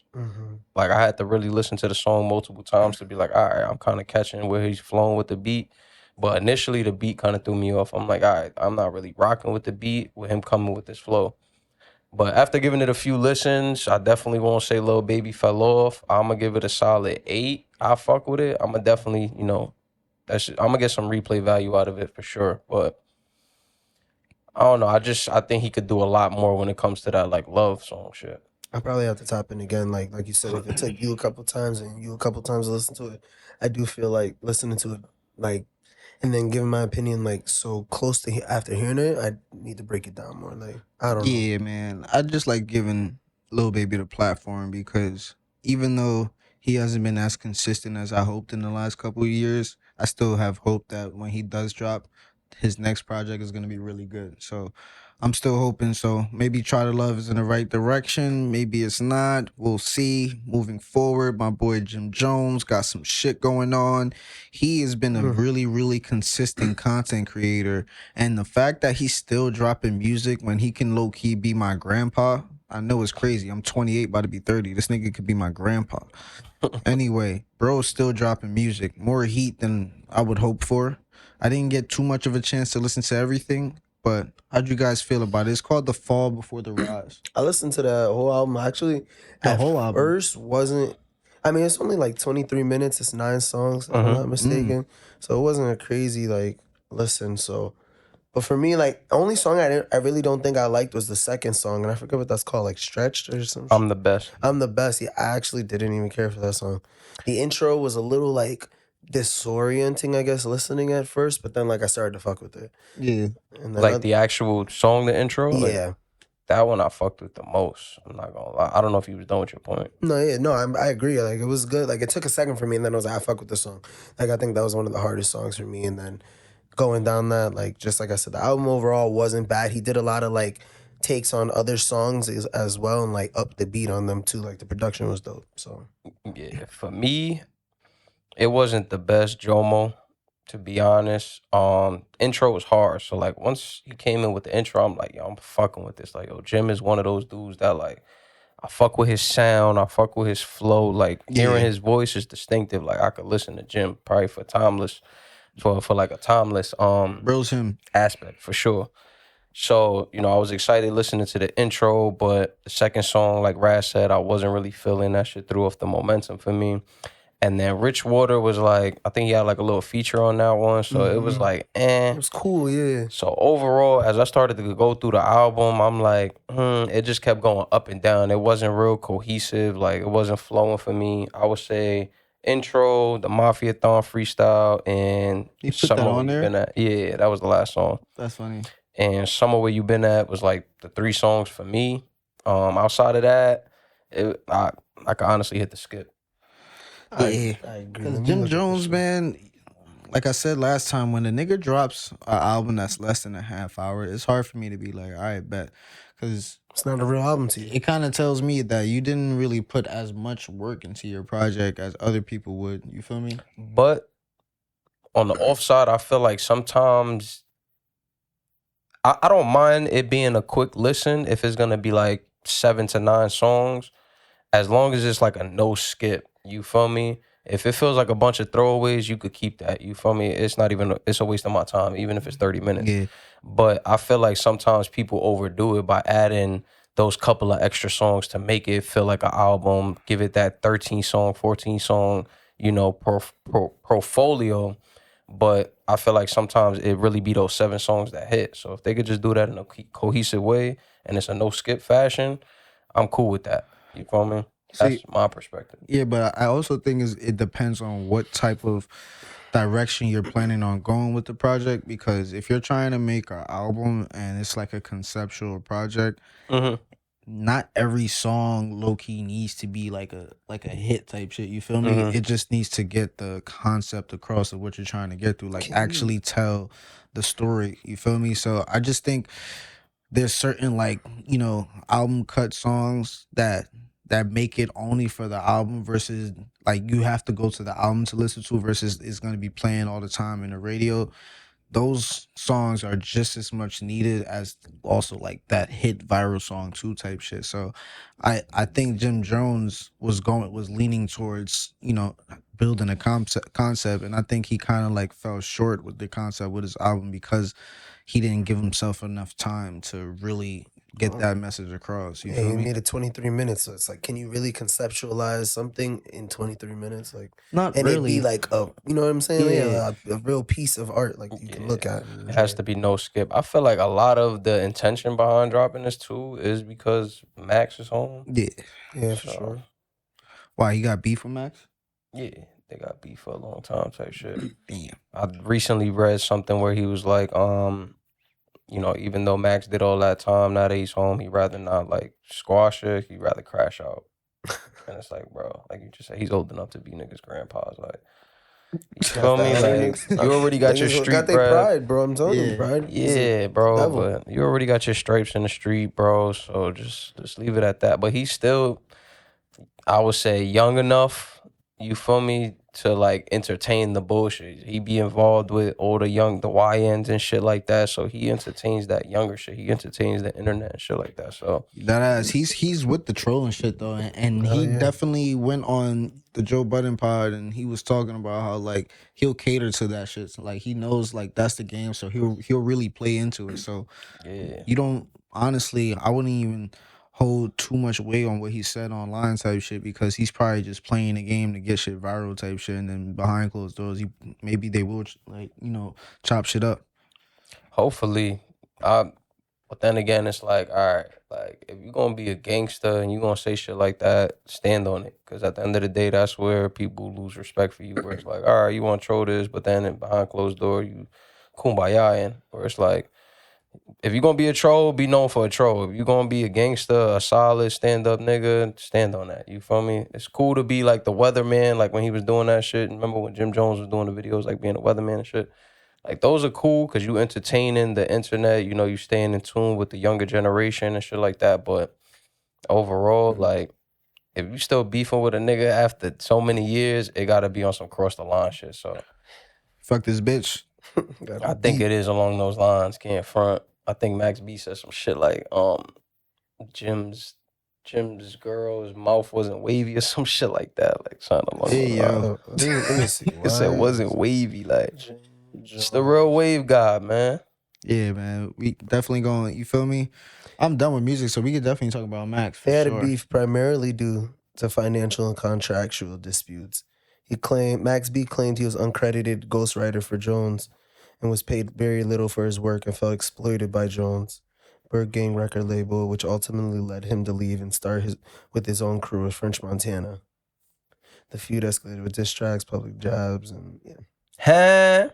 Like I had to really listen to the song multiple times to be like, all right, I'm kind of catching where he's flowing with the beat. But initially the beat kind of threw me off. I'm like, all right, I'm not really rocking with the beat with him coming with this flow. But after giving it a few listens, I definitely won't say Lil Baby fell off. I'm going to give it a solid 8. I fuck with it. I'm going to definitely, you know, I'm going to get some replay value out of it for sure. But I don't know. I think he could do a lot more when it comes to that like love song shit. I probably have to tap in again. Like you said, if it took you a couple times and you a couple times to listen to it, I do feel like listening to it, like, and then giving my opinion like so close to after hearing it, I need to break it down more. Like I don't know. Yeah, man. I just like giving Lil Baby the platform because even though he hasn't been as consistent as I hoped in the last couple of years, I still have hope that when he does drop, his next project is gonna be really good. So I'm still hoping. So maybe Try to Love is in the right direction. Maybe it's not. We'll see. Moving forward, my boy Jim Jones got some shit going on. He has been a really, really consistent content creator. And the fact that he's still dropping music when he can low key be my grandpa, I know it's crazy. I'm 28, about to be 30. This nigga could be my grandpa. Anyway, bro's still dropping music. More heat than I would hope for. I didn't get too much of a chance to listen to everything, but how'd you guys feel about it? It's called The Fall Before the Rise. I listened to that whole album. Actually, The at whole album? first wasn't. I mean, it's only like 23 minutes. It's 9 songs, if I'm not mistaken. So it wasn't a crazy like listen. So, but for me, like only song I really don't think I liked was the second song, and I forget what that's called, like Stretched or something. I'm the best. I'm the best. Yeah, I actually didn't even care for that song. The intro was a little like disorienting, I guess, listening at first, but then like I started to fuck with it. Yeah. And then Like the actual song, the intro. Like, yeah. that one I fucked with the most. I'm not gonna lie. I don't know if you was done with your point. No, I agree. Like it was good. Like it took a second for me, and then I was like, I fuck with this song. Like I think that was one of the hardest songs for me. And then going down that, like just like I said, the album overall wasn't bad. He did a lot of like takes on other songs as well, and like up the beat on them too. Like the production was dope. So Yeah, for me, it wasn't the best Jomo, to be honest. Intro was hard. So like once he came in with the intro, I'm like, yo, I'm fucking with this. Like, yo, Jim is one of those dudes that like I fuck with his sound, I fuck with his flow. Like hearing his voice is distinctive. Like I could listen to Jim probably for like a timeless Bro's him. aspect for sure. So, I was excited listening to the intro, but the second song, like Rahh said, I wasn't really feeling that shit threw off the momentum for me. And then Rich Water was like, I think he had like a little feature on that one. So it was like, it was cool, yeah. So overall, as I started to go through the album, I'm like, it just kept going up and down. It wasn't real cohesive. Like it wasn't flowing for me. I would say intro, the Mafia Thon freestyle, and You put that Summer on Where You there? Been At. Yeah, that was the last song. That's funny. And Summer Where You Been At was like the 3 songs for me. Outside of that, I could honestly hit the skip. Yeah. I agree. Because Let me Jim look at Jones, this. man, like I said last time, when the nigga drops an album that's less than a half hour, it's hard for me to be like, all right, bet. Because It's not a real album to you. it kind of tells me that you didn't really put as much work into your project as other people would. You feel me? But on the offside, I feel like sometimes I don't mind it being a quick listen if it's gonna be like 7 to 9 songs, as long as it's like a no skip. You feel me? If it feels like a bunch of throwaways, you could keep that. You feel me? It's not even it's a waste of my time, even if it's 30 minutes. Yeah. But I feel like sometimes people overdo it by adding those couple of extra songs to make it feel like an album, give it that 13 song, 14 song, portfolio. But I feel like sometimes it really be those 7 songs that hit. So if they could just do that in a cohesive way and it's a no skip fashion, I'm cool with that. You feel me? That's See, my perspective. Yeah, but I also think it depends on what type of direction you're planning on going with the project. Because if you're trying to make an album and it's like a conceptual project, not every song low key needs to be like a hit type shit. You feel me? It just needs to get the concept across of what you're trying to get through. Like actually tell the story. You feel me? So I just think there's certain like album cut songs that make it only for the album versus like you have to go to the album to listen to versus it's going to be playing all the time in the radio. Those songs are just as much needed as also like that hit viral song too type shit. So I think Jim Jones was leaning towards building a concept, and I think he kind of like fell short with the concept with his album because he didn't give himself enough time to really get that message across. You Yeah, feel he me? made it 23 minutes, so it's like, can you really conceptualize something in 23 minutes? Like, Not and really. it be like a, you know what I'm saying? Yeah. A real piece of art, like you can look at. And It has to be no skip. I feel like a lot of the intention behind dropping this too is because Max is home. Yeah. Yeah, for So, sure. Why, he got beef with Max? Yeah, they got beef for a long time type shit. Damn. I recently read something where he was like, you know, even though Max did all that time, now that he's home, he'd rather not like squash it, he'd rather crash out. And it's like, bro, like you just said, he's old enough to be niggas' grandpas. Like, you feel me? Like, you already got your Niggas street got their bread. pride, bro. I'm telling Yeah. you, pride. is a Yeah, bro, level. but you already got your stripes in the street, bro. So just leave it at that. But he's still, I would say, young enough. You feel me? To like entertain the bullshit. He be involved with all the YNs and shit like that. So he entertains that younger shit. He entertains the internet and shit like that. So That ass, he's with the trolling shit though, and he definitely went on the Joe Budden pod and he was talking about how like he'll cater to that shit. So, like he knows like that's the game, so he'll really play into it. So yeah, you don't honestly, I wouldn't even hold too much weight on what he said online type shit because he's probably just playing the game to get shit viral type shit, and then behind closed doors, maybe they will like chop shit up. hopefully. But then again, it's like, all right, like if you're gonna be a gangster and you're gonna say shit like that, stand on it. Because at the end of the day, that's where people lose respect for you. Where it's like, all right, you want to troll this, but then behind closed door, you kumbaya. Where it's like, if you're gonna be a troll, be known for a troll. If you're gonna be a gangster, a solid stand-up nigga, stand on that. You feel me? It's cool to be like the weatherman, like when he was doing that shit. Remember when Jim Jones was doing the videos, like being a weatherman and shit? Like those are cool because you entertaining the internet, you know, you staying in tune with the younger generation and shit like that. But overall, like if you still beefing with a nigga after so many years, it gotta be on some cross the line shit. So Fuck this bitch. I think it is along those lines. Can't front. I think Max B said some shit like Jim's girl's mouth wasn't wavy or some shit like that. Like something along Hey, those lines. yo. Let me see. It said wasn't wavy. Like just the real wave guy, man. Yeah, man. We definitely going, you feel me? I'm done with music, so we could definitely talk about Max for They had sure. a beef primarily due to financial and contractual disputes. Max B claimed he was uncredited ghostwriter for Jones and was paid very little for his work and felt exploited by Jones, Bird Gang record label, which ultimately led him to leave and start with his own crew of French Montana. The feud escalated with diss tracks, public jabs, and yeah. Huh?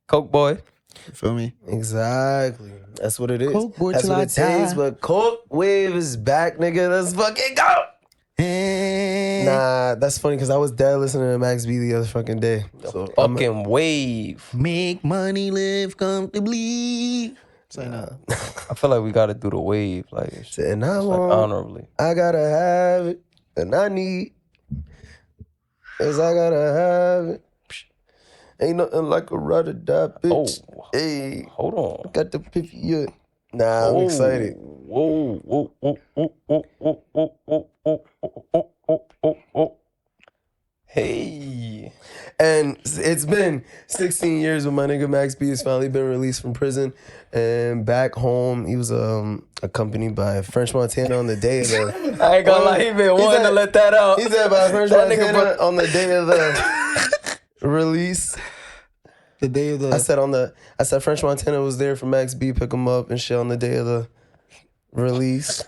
Coke boy. You feel me? Exactly. That's what it is. Coke boy That's till what I it takes, die. but Coke Wave is back, nigga. Let's fucking go! Nah, that's funny because I was dead listening to Max B the other fucking day. So Fucking wave. Make money, live comfortably. Say nah. I feel like we gotta do the wave. Like it's And I like want, honorably. I gotta have it, and I need, is I gotta have it. Ain't nothing like a ride or die, bitch. Oh, Hey, hold on. got the piffy yet. Nah, I'm excited. Whoa, whoa, whoa, whoa, whoa, whoa, whoa, whoa, whoa, whoa, whoa, whoa, whoa. Hey. And it's been 16 years when my nigga Max B has finally been released from prison. And back home, he was accompanied by French Montana on the day of the... I ain't gonna lie, he been wanting to let that out. He said by French That nigga Montana on the day of the release. The day of the... I said French Montana was there for Max B, pick him up and shit on the day of the release.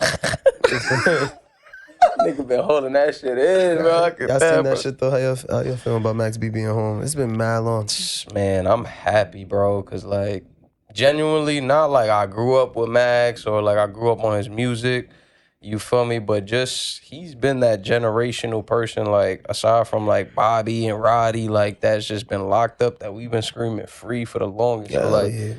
Nigga been holding that shit in, bro. I can Y'all tell, seen bro. that shit though? How y'all feeling about Max B being home? It's been mad long. Man, I'm happy, bro, because, like, genuinely, not like I grew up with Max or, like, I grew up on his music, you feel me? But just, he's been that generational person, like, aside from, like, Bobby and Roddy, like, that's just been locked up that we've been screaming free for the longest. So, like, yeah.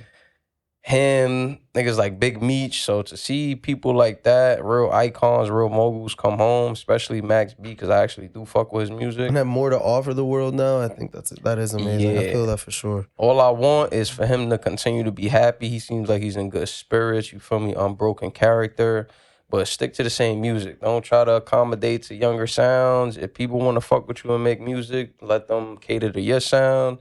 him, niggas like Big Meech. So to see people like that, real icons, real moguls come home, especially Max B, because I actually do fuck with his music. And have more to offer the world now. I think that is amazing. I Yeah. feel that for sure. All I want is for him to continue to be happy. He seems like he's in good spirits. You feel me? Unbroken character. But stick to the same music. Don't try to accommodate to younger sounds. If people want to fuck with you and make music, let them cater to your sound.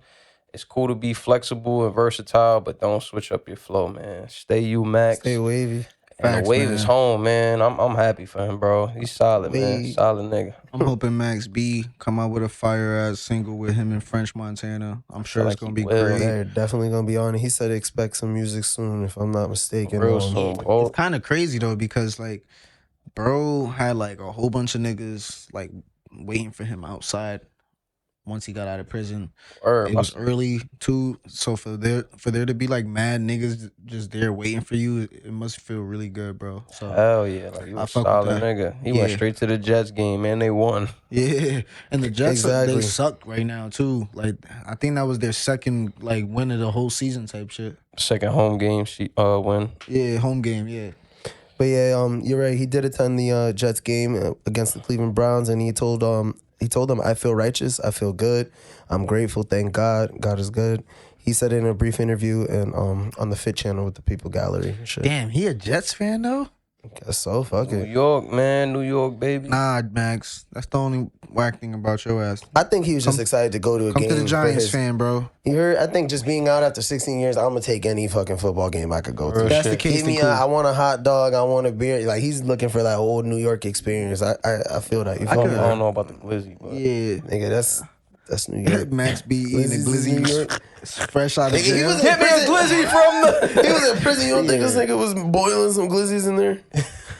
It's cool to be flexible and versatile, but don't switch up your flow, man. Stay you, Max. Stay wavy. And Facts, the wave man. is home, man. I'm happy for him, bro. He's solid, man. Wait. Solid nigga. I'm hoping Max B come out with a fire ass single with him and French Montana. I'm sure like it's gonna he be will. great. They're definitely gonna be on it. He said expect some music soon, if I'm not mistaken. Real soon, bro. It's kind of crazy though because like, bro had like a whole bunch of niggas like waiting for him outside once he got out of prison. It was early too, so for there to be like mad niggas just there waiting for you, it must feel really good, bro. So Hell yeah, like he I was fuck with solid that. nigga. He went Yeah. straight to the Jets game, man. They won. yeah, and the Jets they Exactly. suck right now too. Like I think that was their second like win of the whole season type shit. Second home game, win. Yeah, home game. Yeah, But yeah, you're right. He did attend the Jets game against the Cleveland Browns, and he told them, I feel righteous, I feel good, I'm grateful, thank God, God is good. He said it in a brief interview and on the Fit channel with the People Gallery and shit. damn, he a Jets fan though. Guess so, fuck New it. York, man. New York, baby. Nah, Max, that's the only whack thing about your ass. I think he was just excited to go to a Come game. to the for Giants his- fan, bro. You heard? I think just being out after 16 years, I'm gonna take any fucking football game I could go to. Real That's the shit. case. Give me then cool. I want a hot dog. I want a beer. Like he's looking for that old New York experience. I feel that. You feel I me? don't know about the Glizzy, but Yeah. Nigga, that's New York. Max B eating a Glizzy's in New glizzy York. fresh out of Nigga, he jail. was in Get me a prison. Glizzy from the. He was in prison. You don't think this nigga was boiling some glizzies in there?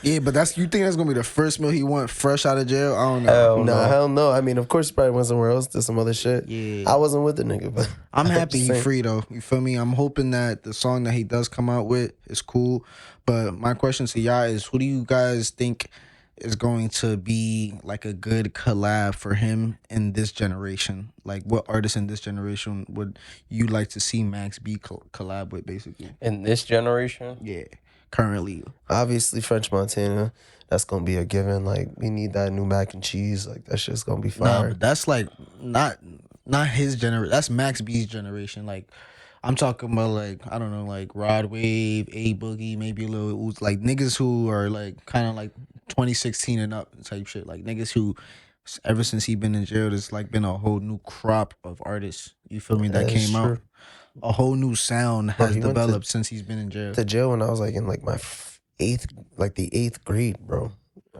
Yeah, but you think that's gonna be the first meal he want fresh out of jail? I don't know. Hell Nah, no. hell no. I mean, of course, he probably went somewhere else, did some other shit. Yeah. I wasn't with the nigga, but I'm happy just he's saying. free though. You feel me? I'm hoping that the song that he does come out with is cool. But my question to y'all is, who do you guys think is going to be like a good collab for him in this generation? Like, what artist in this generation would you like to see Max B collab with, basically? In this generation, Yeah, currently. obviously French Montana. That's gonna be a given. Like we need that new mac and cheese. Like that shit's gonna be Nah, fire. but that's like not his generation. That's Max B's generation. Like, I'm talking about like, I don't know, like Rod Wave, A Boogie, maybe a little Uzi, like niggas who are like kind of like 2016 and up type shit. Like niggas who ever since he been in jail, there's like been a whole new crop of artists. You feel me? That That is came out. true. A whole new sound Bro, has he went to- developed since he's been in jail. To jail when I was like in like my the eighth grade, bro.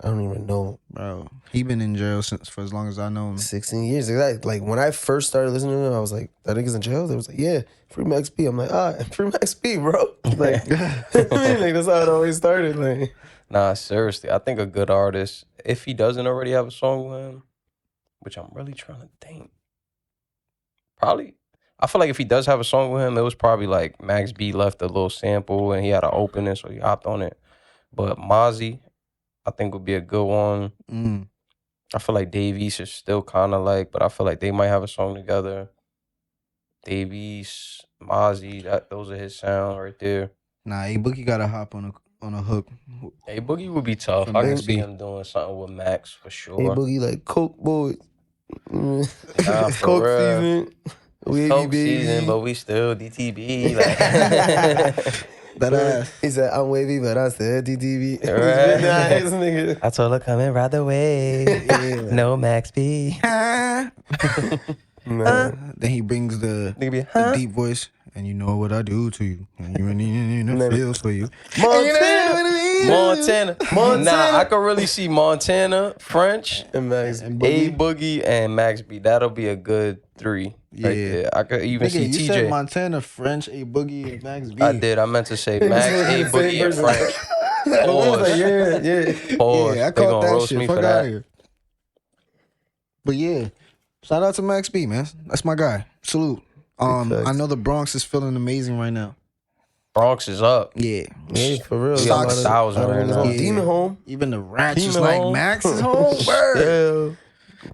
I don't even know. Bro, he been in jail since for as long as I know him. 16 years. Exactly. Like when I first started listening to him, I was like, that nigga's in jail? They was like, yeah, free Max B. I'm like, free Max B, bro. Like, like that's how it always started. Like, nah, seriously. I think a good artist, if he doesn't already have a song with him, which I'm really trying to think, probably. I feel like if he does have a song with him, it was probably like Max B left a little sample and he had an opening, so he hopped on it. But Mozzie, I think would be a good one. Mm. I feel like Dave East is still kind of like, but I feel like they might have a song together. Dave East, Mozzie, those are his sound right there. Nah, A Boogie gotta hop on a hook. Hey, Boogie would be tough. For I can Max see B. him doing something with Max for sure. hey, Boogie, like, Coke boy. Nah, for Coke real. season. Wavy Coke baby. season, but we still DTB. Like. That ass. He said, I'm wavy, but I said DTV. Right. Nice, nigga. I told her come and ride the wave. No Max B. Nah. Then he brings the Nigga be, the deep voice, and you know what I do to you, and you Never. feels for you. Montana. Montana. Nah, I could really see Montana, French, And Max. And A Boogie, and Max B. That'll be a good 3. Right Yeah. there. I could even Nigga, see you TJ. said Montana, French, A Boogie, and Max B. I did. I meant to say Max, A Same Boogie, and person. French. Like, Pause. yeah. Pause. Yeah, I They caught gonna that roast shit. me Fuck for out that. of here. But yeah, shout out to Max B, man. That's my guy. Salute. facts. I know the Bronx is feeling amazing right now. Bronx is up. Yeah. Yeah, for real. Stocks- Got a lot of- 1,000 lot of right niggas now. home. Yeah. Demon home. Even the rats is Demon like, home. Max is home. Word. Yeah.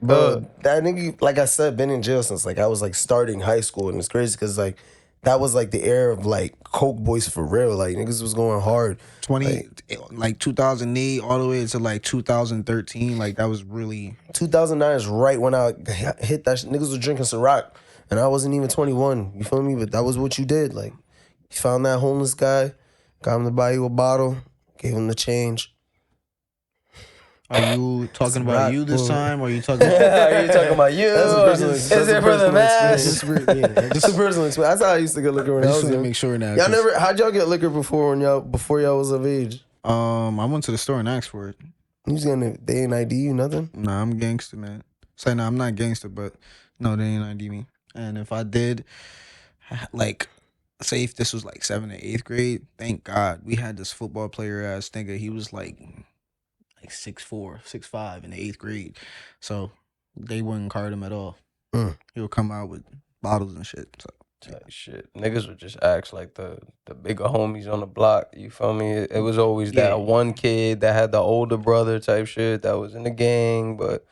But that nigga, like I said, been in jail since like I was like starting high school, and it's crazy because like that was like the era of like Coke boys for real. Like niggas was going hard. 2008 all the way to like 2013. Like that was really 2009 is right when I hit that shit. Niggas was drinking Ciroc, and I wasn't even 21. You feel me? But that was what you did. Like you found that homeless guy, got him to buy you a bottle, gave him the change. Are you talking about rock, you this boy. time? Or are you talking Are you talking about you? That's a personal- Is that's a it for the personal mass? experience. Just a personal experience. That's how I used to get liquor when I I just was want to young. make sure that Y'all never? How'd y'all get liquor before y'all was of age? I went to the store and asked for it. They ain't ID you nothing. Nah, I'm gangster, man. Say no, I'm not gangster, but no, they ain't ID me. And if I did, like, say if this was like 7th or 8th grade, thank God we had this football player ass nigga. He was like 6'4", 6'5" in the 8th grade, so they wouldn't card him at all. He would come out with bottles and shit. So. Type shit. Niggas would just ask like the bigger homies on the block. You feel me? It was always that one kid that had the older brother type shit that was in the gang, but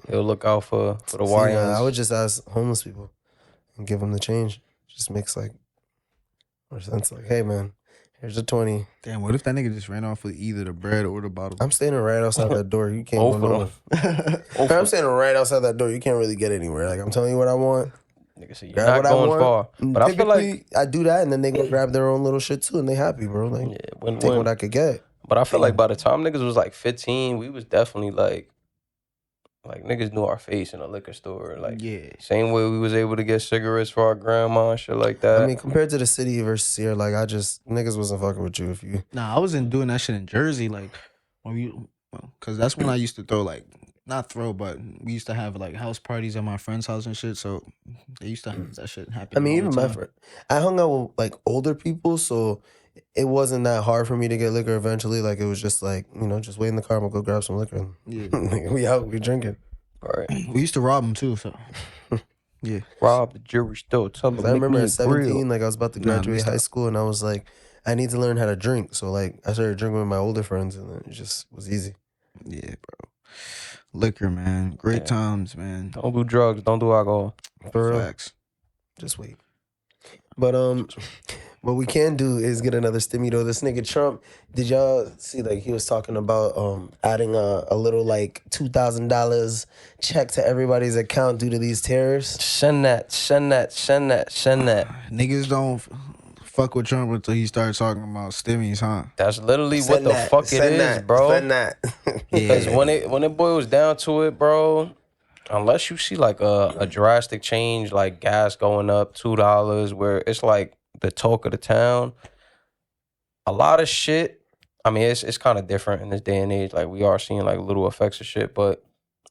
he'll look out for the YNs. I would just ask homeless people and give them the change. Just makes like more sense. Like, hey man, here's a 20. Damn, what if that nigga just ran off with either the bread or the bottle? I'm standing right outside that door. You can't go nowhere. I'm standing right outside that door. You can't really get anywhere. Like, I'm telling you what I want. Nigga say you're not going far. But I feel like I do that and then they go grab their own little shit too and they happy, bro. Like, take what I could get. But I feel like by the time niggas was like 15, we was definitely like niggas knew our face in a liquor store. Like, same way we was able to get cigarettes for our grandma and shit like that. I mean, compared to the city versus here, like, niggas wasn't fucking with you if you. Nah, I wasn't doing that shit in Jersey. Like, because that's when I used to throw, like, not throw, but we used to have like house parties at my friend's house and shit. So they used to have that shit happen. I mean, even my friend, I hung out with like older people, so it wasn't that hard for me to get liquor eventually. Like, it was just like, just wait in the car, we'll go grab some liquor. Yeah. we out, we drinking. All right. We used to rob them too, so. Yeah. Rob the jewelry store. I remember at 17, like I was about to graduate high school and I was like, I need to learn how to drink. So like I started drinking with my older friends and it just was easy. Yeah, bro. Liquor, man. Great times, man. Don't do drugs. Don't do alcohol. For real. Facts. Just wait. But what we can do is get another stimmy though. This nigga Trump, did y'all see like he was talking about adding a little like $2,000 check to everybody's account due to these tariffs? Send that. Niggas don't fuck with Trump until he starts talking about stimmies, huh? That's literally what the fuck it is, bro. Send that. Because when it boils down to it, bro, unless you see like a drastic change, like gas going up $2, where it's like the talk of the town, a lot of shit. I mean, it's kind of different in this day and age. Like, we are seeing like little effects of shit, but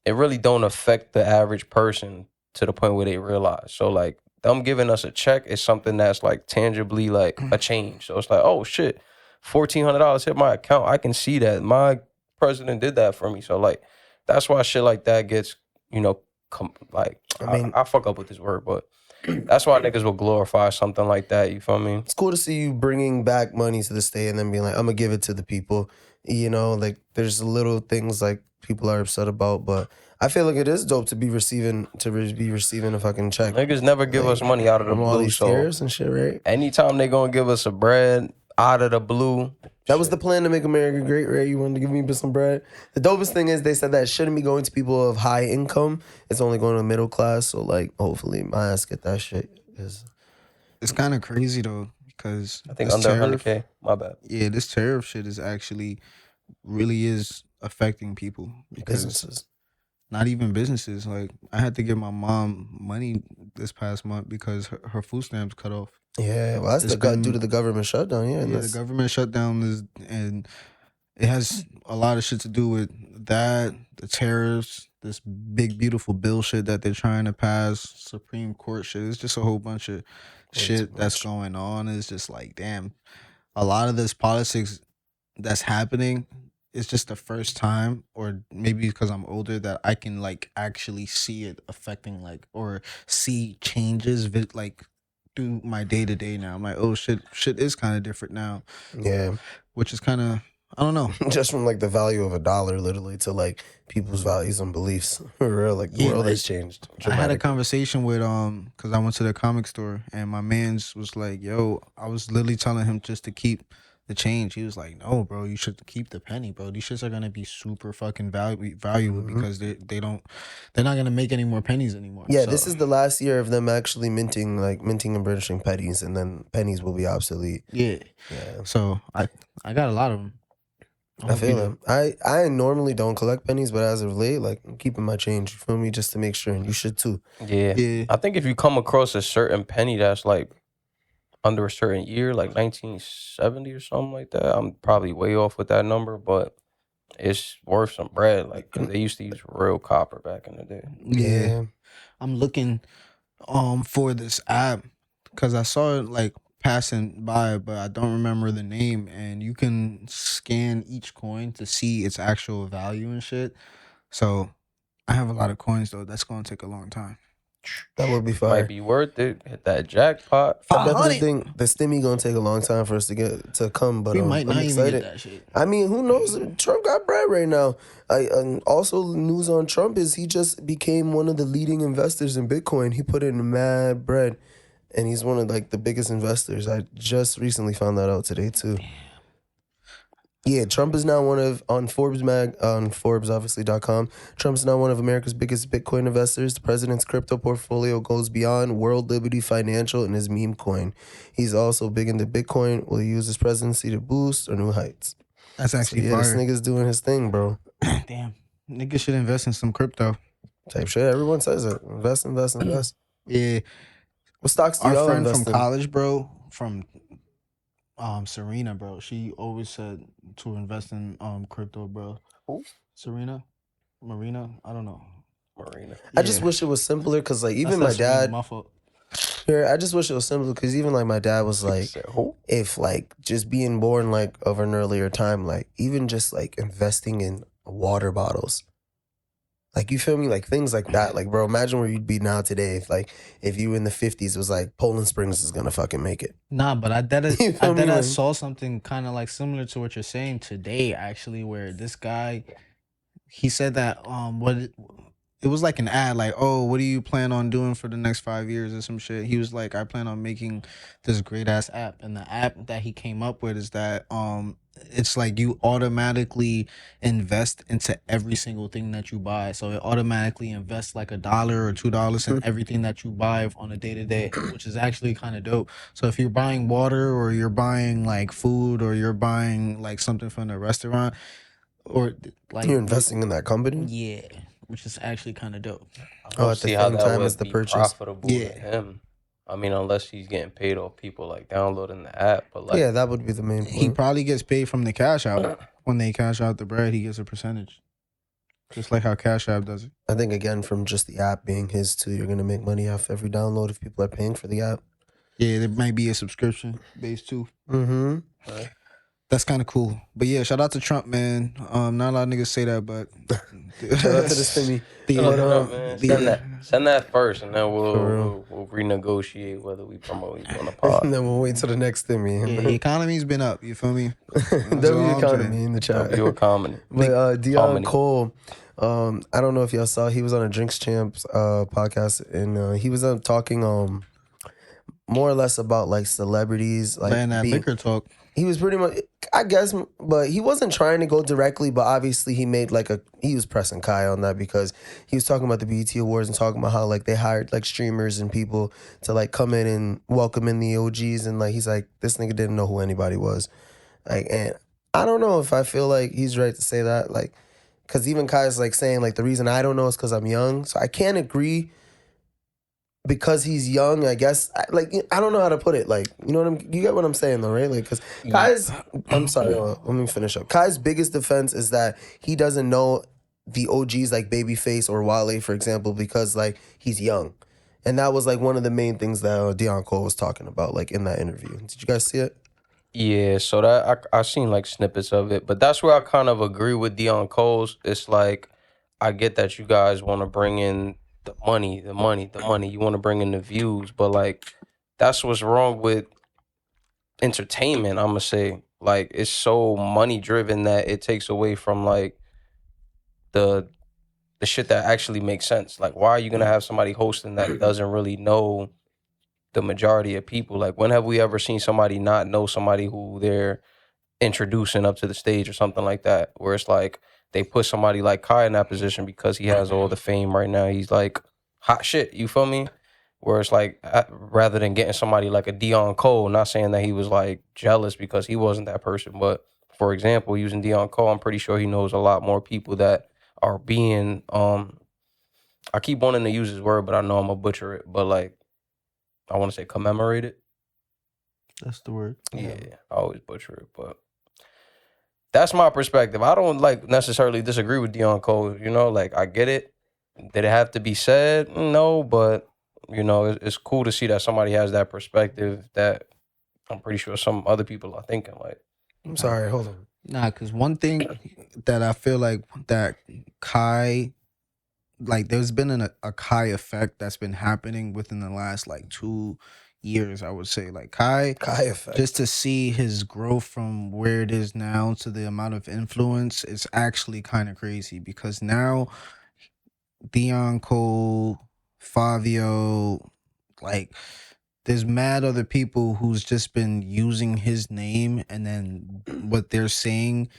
it really don't affect the average person to the point where they realize. So like, them giving us a check is something that's like tangibly like a change. So it's like, oh shit, $1,400 hit my account. I can see that my president did that for me. So like, that's why shit like that gets, I fuck up with this word, but that's why niggas will glorify something like that. You feel me? It's cool to see you bringing back money to the state and then being like, I'm gonna give it to the people. Like there's little things like people are upset about, but I feel like it is dope to be receiving a fucking check. Niggas never give us money out of the blue. All these tears and shit, right? Anytime they gonna give us a bread out of the blue. That was the plan to make America great, right? You wanted to give me some bread. The dopest thing is they said that it shouldn't be going to people of high income. It's only going to the middle class. So like, hopefully my ass get that shit. It's kind of crazy though, because I think under 100K. My bad. Yeah, this tariff shit is actually really is affecting people. Businesses. Not even businesses. Like, I had to give my mom money this past month because her food stamps cut off. Yeah, well, that's due to the government shutdown. Yeah, the government shutdown and it has a lot of shit to do with that, the tariffs, this big beautiful bill shit that they're trying to pass, Supreme Court shit. It's just a whole bunch of shit that's going on. It's just like, damn, a lot of this politics that's happening. It's just the first time, or maybe because I'm older, that I can like actually see it affecting like, or see changes like through my day to day now. I'm like, oh shit is kind of different now. Yeah, which is kind of, I don't know. Just from like the value of $1 literally to like people's values and beliefs. For real, like the world has changed. I had a conversation with because I went to the comic store and my man's was like, yo, I was literally telling him just to keep the change. He was like, no, bro, you should keep the penny, bro. These shits are gonna be super fucking valuable because they're not gonna make any more pennies anymore. Yeah, so this is the last year of them actually minting and Britishing pennies, and then pennies will be obsolete. Yeah. So I got a lot of them. I feel them. I normally don't collect pennies, but as of late, like, I'm keeping my change. You feel me? Just to make sure, and you should too. Yeah. I think if you come across a certain penny that's like under a certain year, like 1970 or something like that. I'm probably way off with that number, but it's worth some bread. Like, 'cause they used to use real copper back in the day. Yeah. I'm looking for this app because I saw it like passing by, but I don't remember the name. And you can scan each coin to see its actual value and shit. So I have a lot of coins though. That's gonna take a long time. That would be Might fire. be worth it. Hit that jackpot. I definitely 500. think the stimmy gonna take a long time for us to come, but We might I'm not even excited. get that shit. I mean, who knows? Trump got bread right now. And also, news on Trump is he just became one of the leading investors in Bitcoin. He put in mad bread, and he's one of like the biggest investors. I just recently found that out today too. Yeah, Trump is now one of on Forbes on Forbes obviously.com. Trump's now one of America's biggest Bitcoin investors. The president's crypto portfolio goes beyond World Liberty Financial and his meme coin. He's also big into Bitcoin. Will he use his presidency to boost or new heights? That's So actually yeah, this fire. nigga's doing his thing, bro. Damn. Niggas should invest in some crypto. Type shit. Everyone says it. Invest, invest, invest. Yeah. What stocks do Our y'all friend invest from in? college, bro, from Serena, bro. She always said to invest in crypto, bro. Who? Serena? Marina? I don't know. Marina. I just wish it was simpler because like even That's my Serena, dad. my fault. Here, I just wish it was simpler because even like my dad was like, Said who? if like just being born like of an earlier time, like even just like investing in water bottles. Like you feel me? Like things like that. Like bro, imagine where you'd be now today if you in the 50s, it was like Poland Springs is gonna fucking make it. Nah, but I You feel me? Like- saw something kind of like similar to what you're saying today, actually, where this guy, he said that it was like an ad, like, oh, what do you plan on doing for the next 5 years or some shit? He was like, I plan on making this great ass app, and the app that he came up with is that it's like you automatically invest into every single thing that you buy. So it automatically invests like $1 or $2 in everything that you buy on a day to day, which is actually kind of dope. So if you're buying water or you're buying like food or you're buying like something from the restaurant or like You're investing in that company? yeah, which is actually kind of dope. I Oh, don't at the see how same that time would as the be purchase. profitable Yeah. to him. I mean, unless he's getting paid off people like downloading the app, but like Yeah, that would be the main He point. probably gets paid from the cash out. When they cash out the bread, he gets a percentage. Just like how Cash App does it. I think again from just the app being his too, you're gonna make money off every download if people are paying for the app. Yeah, there might be a subscription based too. Mm-hmm. That's kind of cool. But yeah, shout out to Trump, man. Not a lot of niggas say that, but Shout out to the stimmy. Shut But, up, man. Send that first, and then For real. we'll renegotiate whether we promote you on the pod. and then we'll wait till the next stimmy. yeah, the economy's been up. You feel me? W all I'm economy saying. in the chat. W economy. But Deon Harmony. Cole, I don't know if y'all saw, he was on a Drinks Champs podcast, and he was talking more or less about like celebrities, like Man, that being- liquor talk. He was pretty much, I guess, but he wasn't trying to go directly, but obviously he made he was pressing Kai on that because he was talking about the BET Awards and talking about how like they hired like streamers and people to like come in and welcome in the OGs, and like he's like, this nigga didn't know who anybody was. Like, and I don't know if I feel like he's right to say that, like, because even Kai's like saying like the reason I don't know is because I'm young, so I can't agree. Because he's young, I guess. I don't know how to put it. Like, you know what you get what I'm saying, though, right? Like, because Kai's. I'm sorry. Let me finish up. Kai's biggest defense is that he doesn't know the OGs like Babyface or Wale, for example, because like he's young, and that was like one of the main things that Deon Cole was talking about, like in that interview. Did you guys see it? Yeah, so that I seen like snippets of it, but that's where I kind of agree with Deon Cole's. It's like I get that you guys want to bring in the money. You want to bring in the views, but like that's what's wrong with entertainment. I'm gonna say like it's so money driven that it takes away from like the shit that actually makes sense. Like, why are you gonna have somebody hosting that doesn't really know the majority of people? Like, when have we ever seen somebody not know somebody who they're introducing up to the stage or something like that? Where it's like they put somebody like Kai in that position because he has all the fame right now. He's like hot shit. You feel me? Where it's like rather than getting somebody like a Deon Cole, not saying that he was like jealous because he wasn't that person, but for example, using Deon Cole, I'm pretty sure he knows a lot more people that are being I keep wanting to use his word, but I know I'm gonna butcher it. But like I want to say commemorated. That's the word. Yeah, I always butcher it, but that's my perspective. I don't like necessarily disagree with Deon Cole. You know, like I get it. Did it have to be said? No, but you know, it's cool to see that somebody has that perspective that I'm pretty sure some other people are thinking like. I'm sorry, hold on. Nah, because one thing that I feel like that Kai, like there's been a Kai effect that's been happening within the last like 2 years, I would say. Like Kai effect. just to see his growth from where it is now to the amount of influence is actually kind of crazy because now Deon Cole, Fabio, like there's mad other people who's just been using his name and then what they're saying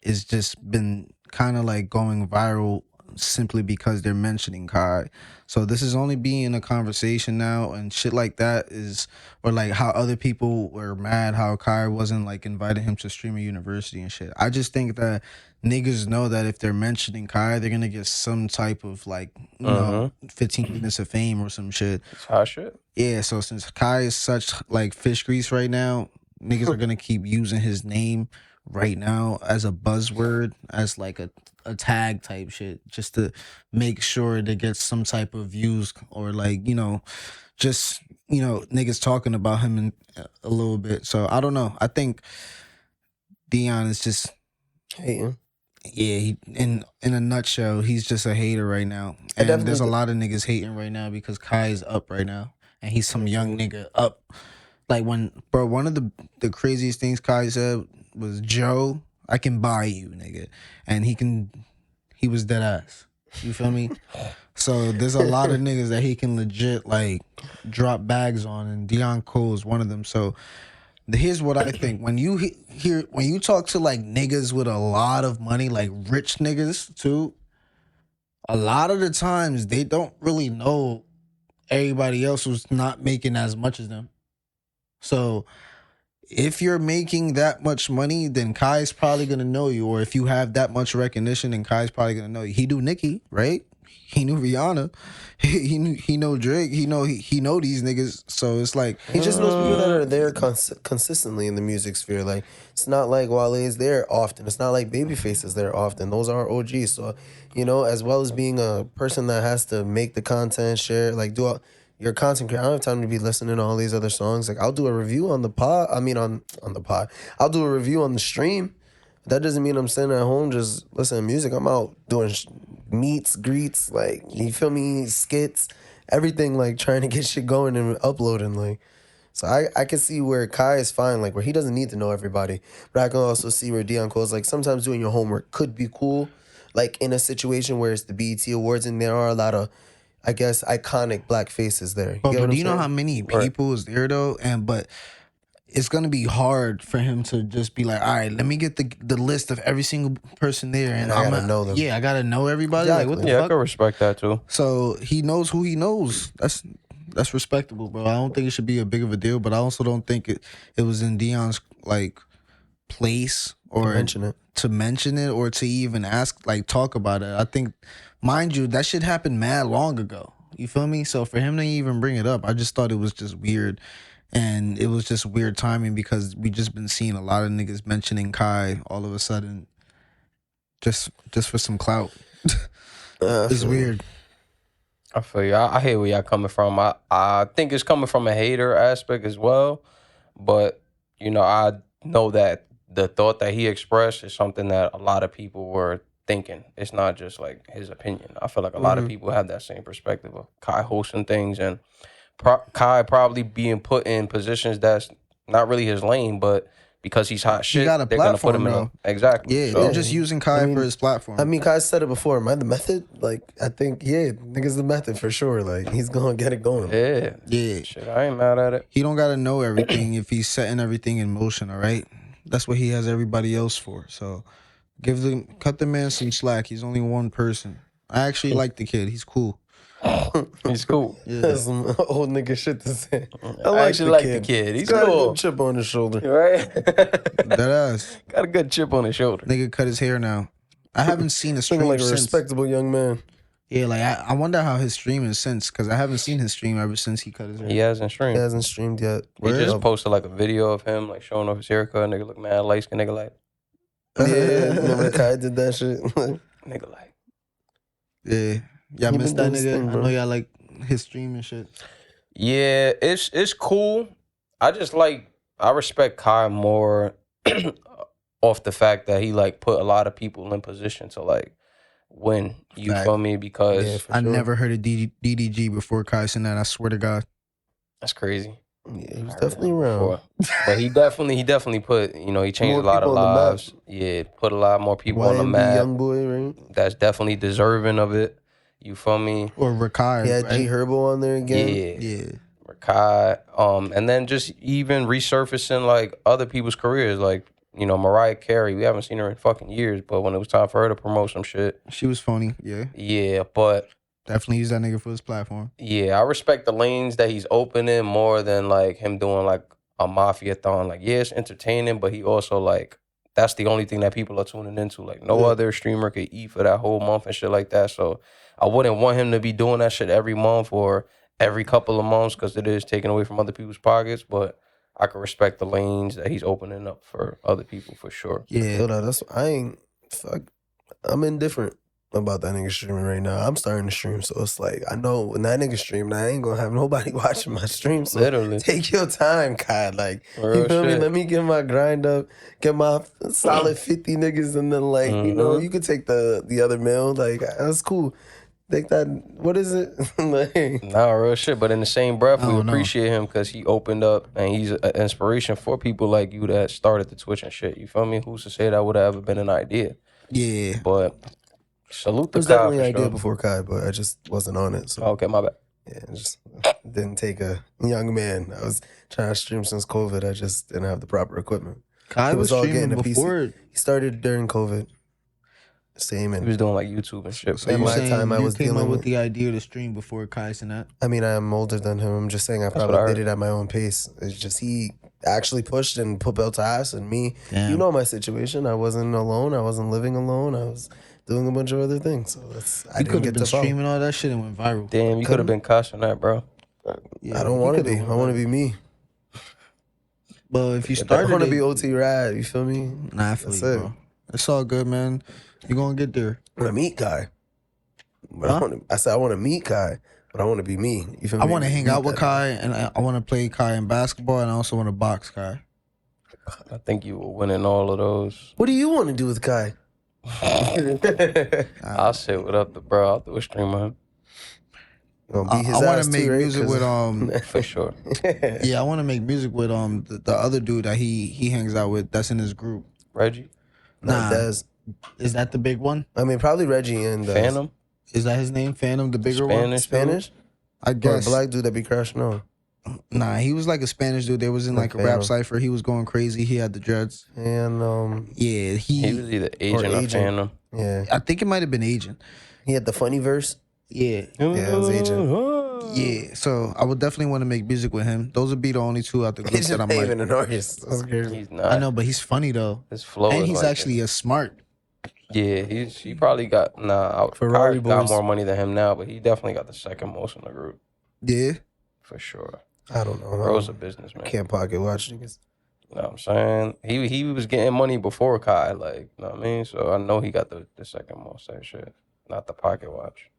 is just been kind of like going viral simply because they're mentioning Kai. So this is only being a conversation now and shit like that is, or like how other people were mad how Kai wasn't like inviting him to Streamer University and shit. I just think that niggas know that if they're mentioning Kai, they're gonna get some type of like, you know, 15 minutes of fame or some shit. It's hot shit. Yeah, so since Kai is such like fish grease right now, niggas are gonna keep using his name right now as a buzzword, as like a tag type shit, just to make sure they get some type of views or like, you know, just, you know, niggas talking about him in a little bit. So I don't know. I think Deon is just Hating. yeah, he, in a nutshell, he's just a hater right now. And there's a lot of niggas hating right now because Kai's up right now. And he's some young nigga up. Like when, bro, one of the craziest things Kai said was, Joe, I can buy you, nigga. And he was dead ass. You feel me? So there's a lot of niggas that he can legit like drop bags on, and Deon Cole is one of them. So here's what I think. When you when you talk to like niggas with a lot of money, like rich niggas too, a lot of the times they don't really know everybody else who's not making as much as them. So if you're making that much money, then Kai's probably gonna know you. Or if you have that much recognition, then Kai's probably gonna know you. He knew Nicki, right? He knew Rihanna. He know Drake. He know these niggas. So it's like He just knows people that are there consistently in the music sphere. Like it's not like Wale is there often. It's not like Babyface is there often. Those are OGs. So you know, as well as being a person that has to make the content, share, like do all your content creator. I don't have time to be listening to all these other songs. Like I'll do a review on the pod. I mean on the pod. I'll do a review on the stream. That doesn't mean I'm sitting at home just listening to music. I'm out doing meets, greets, like, you feel me, skits, everything, like trying to get shit going and uploading. Like, so I can see where Kai is fine, like where he doesn't need to know everybody. But I can also see where Deon Cole is like, sometimes doing your homework could be cool. Like in a situation where it's the BET Awards and there are a lot of, I guess, iconic black faces there. But do you know how many people is there though? But it's gonna be hard for him to just be like, all right, let me get the list of every single person there, and I gotta know them. Yeah, I gotta know everybody. Exactly. Like, what the Yeah, I fuck? can respect that too. So he knows who he knows. That's respectable, bro. I don't think it should be a big of a deal, but I also don't think it was in Deon's like place or to mention it or to even ask, like, talk about it. I think, mind you, that shit happened mad long ago. You feel me? So for him to even bring it up, I just thought it was just weird. And it was just weird timing because we just been seeing a lot of niggas mentioning Kai all of a sudden just for some clout. It's weird. I feel you. I hear where y'all coming from. I think it's coming from a hater aspect as well. But, you know, I know that the thought that he expressed is something that a lot of people were thinking. It's not just like his opinion. I feel like a lot of people have that same perspective of Kai hosting things and Kai probably being put in positions that's not really his lane, but because he's hot shit, got a they're gonna put him platform, in exactly. Yeah, So, they're just using Kai for his platform. I mean, Kai said it before. Am I the method? Like, I think, yeah, nigga's the method for sure. Like, he's gonna get it going. Yeah. Shit, I ain't mad at it. He don't gotta know everything if he's setting everything in motion, all right? That's what he has everybody else for. So cut the man some slack. He's only one person. I actually like the kid. He's cool. He's cool. That's some old nigga shit to say. I actually like the kid. He's got a cool. good chip on his shoulder. Right? That ass. Got a good chip on his shoulder. Nigga cut his hair now. I haven't seen a Looking stream like a since. respectable young man. Yeah, like I wonder how his stream is since, because I haven't seen his stream ever since he cut his hair. He hasn't He streamed. hasn't streamed yet. He Word? just posted like a video of him like showing off his haircut. Nigga look mad light skin. Nigga like, Yeah, remember Kai did that shit? nigga like. Yeah, y'all He missed been that doing his nigga. thing, I bro. know y'all like his stream and shit. Yeah, it's cool. I respect Kai more off the fact that he like put a lot of people in position to like win. You Fact. feel me? Because Yeah, for I sure. never heard of DDG before Kai saying that. I swear to God. that's crazy. Yeah, he was I heard definitely that around. before. But he definitely put, he changed More a lot of people on the map. lives. Yeah, put a lot more people on the YMB map. young boy, right? That's definitely deserving of it. You feel me? Or Rakai, He had right? G Herbo on there again. Yeah. Yeah. Rakai. And then just even resurfacing like other people's careers, like, Mariah Carey. We haven't seen her in fucking years, but when it was time for her to promote some shit, She was phony. Yeah. yeah, but Definitely use that nigga for his platform. yeah, I respect the lanes that he's opening more than like him doing like a mafia-thon. Like, yeah, it's entertaining, but he also like, that's the only thing that people are tuning into. Like, no Yeah. other streamer could eat for that whole month and shit like that. So I wouldn't want him to be doing that shit every month or every couple of months because it is taken away from other people's pockets. But I can respect the lanes that he's opening up for other people for sure. Yeah. Yo, that's I'm indifferent about that nigga streaming right now. I'm starting to stream, so it's like I know when that nigga streaming, I ain't gonna have nobody watching my stream. So Literally. take your time, Kai. Like Real you feel me? shit. Let me get my grind up, get my solid 50 niggas, and then like Mhm. you could take the other mill. Like that's cool. Take that. What is it? Like, Nah, real shit. But in the same breath, I we don't know. appreciate him because he opened up and he's an inspiration for people like you that started the Twitch and shit. You feel me? Who's to say that would have ever been an idea? Yeah. But salute it the was Kai definitely for an idea sure. before Kai, but I just wasn't on it. So Okay, my bad. yeah, it just didn't take a young man. I was trying to stream since COVID. I just didn't have the proper equipment. Kai It was was all streaming getting a PC. before. He started during COVID. Same He and was doing like YouTube and shit. So At you my saying time, I you was came up dealing with with- the idea to stream before Kai saying that? I mean, I am older than him. I'm just saying I what I probably did heard. it at my own pace. It's just he actually pushed and put belt to ass, and me. Damn. You know my situation. I wasn't alone. I wasn't living alone. I was doing a bunch of other things. So I You didn't could get have been to follow. streaming all that shit and went viral. Damn, you could have been cussing that, bro. Yeah, I don't you want to coulda be. went I want to viral. be me. But if you I started want to it- be OT Rad. You feel me? Nah, I feel That's you, it. bro. It's all good, man. You're gonna get there. I want to meet Kai. But Huh? I said I want to meet Kai, but I want to be me. You feel I me? want to hang Meet out with that Kai, and I want to play Kai in basketball, and I also want to box Kai. I think you were winning all of those. What do you want to do with Kai? I'll sit with up the bro. I'll do a stream on him Gonna I beat his want ass to make too, right? music 'Cause- with for sure. yeah, I want to make music with the other dude that he hangs out with. That's in his group. Reggie, Nah, Nah. Dez. Is that the big one? I mean, probably Reggie and Phantom, Is that his name? Phantom, the bigger one. Spanish, Spanish I or a guess. black dude that be crashing on. Nah, he was like a Spanish dude. They was in like a Okay, rap no. cipher. He was going crazy. He had the dreads. And Yeah, He was either agent or agent. Phantom. yeah, I think it might have been Agent. he had the funny verse. Yeah. Yeah, it was Agent. Yeah, so I would definitely want to make music with him. Those would be the only two out the group He's that just I'm not like. even an artist. That's crazy. He's not. I know, but he's funny though, His flow and is he's like actually a smart. Yeah, he probably got Ferrari Kai got boys. more money than him now, but he definitely got the second most in the group Yeah, for sure. I don't know. Bro's a businessman. Can't pocket watch niggas. You know what I'm saying? He was getting money before Kai, like, you know what I mean? So I know he got the second most that shit, not the pocket watch.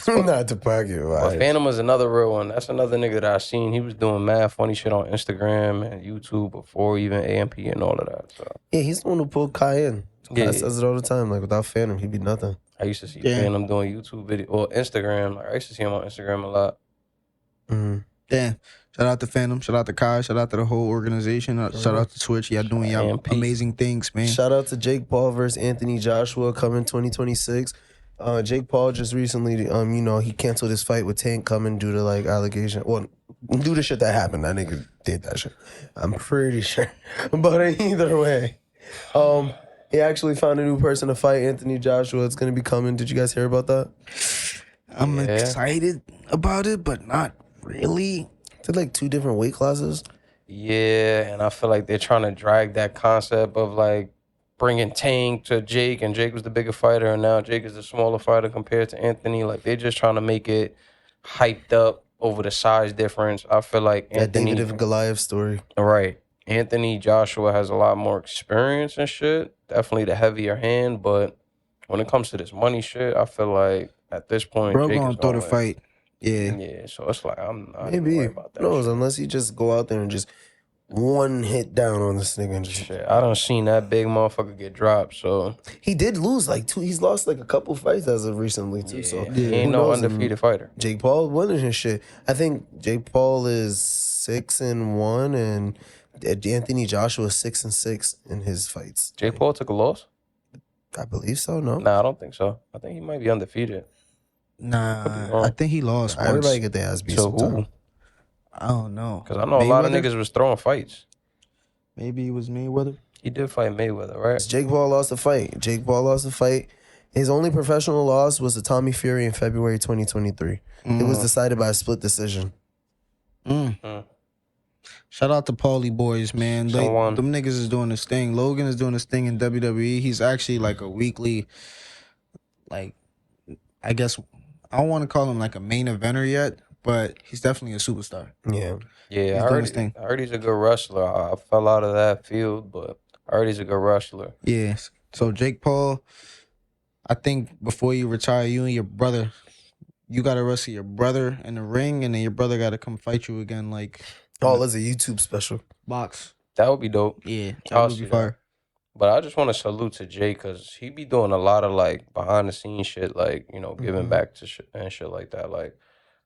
Not to pocket But watch. Phantom is another real one. That's another nigga that I seen. He was doing mad funny shit on Instagram and YouTube before even AMP and all of that. So Yeah, he's the one who pulled Kai in. Yeah. Kai says it all the time. Like without Phantom, he'd be nothing. I used to see Yeah. Phantom doing YouTube video or Instagram. Like I used to see him on Instagram a lot. Mm-hmm. damn. Shout out to Phantom. Shout out to Kai. Shout out to the whole organization. Shout out to Switch. Y'all doing y'all AMP. amazing things, man. Shout out to Jake Paul versus Anthony Joshua coming 2026. Jake Paul just recently, he canceled his fight with Tank coming due to like allegation. Well, due to shit that happened. That nigga did that shit. I'm pretty sure. But either way, he actually found a new person to fight Anthony Joshua. It's gonna be coming. Did you guys hear about that? I'm Yeah. excited about it, but not really. Did like 2 different weight classes. Yeah, and I feel like they're trying to drag that concept of like bringing Tank to Jake, and Jake was the bigger fighter, and now Jake is the smaller fighter compared to Anthony. Like, they're just trying to make it hyped up over the size difference. I feel like That Anthony, David and Goliath story. right? Anthony Joshua has a lot more experience and shit. Definitely the heavier hand, but when it comes to this money shit, I feel like at this point, Bro Jake gonna is throw gonna the win. fight. Yeah. Yeah, so it's like I'm not even Maybe. worried Who about that knows? shit. Unless you just go out there and just one hit down on this nigga and just Shit, I done seen that big motherfucker get dropped, so he did lose like two. He's lost like a couple fights as of recently too. So yeah, he who ain't no knows? undefeated fighter. Jake Paul winning his shit. I think Jake Paul is 6-1 and Anthony Joshua is 6-6 in his fights. Jake Paul took a loss? I believe so. No, Nah, I don't think so. I think he might be undefeated. Nah, wrong. I think he lost once. everybody get their ass beat To sometime. who? I don't know. Because I know a lot of Mayweather? niggas was throwing fights. Maybe it was Mayweather. He did fight Mayweather, right? Jake Paul lost the fight. Jake Paul lost the fight. His only professional loss was to Tommy Fury in February 2023. It was decided by a split decision. Shout out to Paulie boys, man. They, Someone- them niggas is doing this thing. Logan is doing this thing in WWE. He's actually like a weekly, like, I guess, I don't want to call him like a main eventer yet, but he's definitely a superstar. Yeah. Yeah, He's I doing his heard, thing. I heard he's a good wrestler. I fell out of that field, but I heard he's a good wrestler. Yes. So Jake Paul, I think before you retire, you and your brother, you gotta wrestle your brother in the ring, and then your brother gotta come fight you again, like Oh, that's a YouTube special. box. That would be dope. Yeah, I'll that would see be that. fire. But I just want to salute to Jay because he be doing a lot of like behind the scenes shit, like, you know, giving back to shit and shit like that. Like,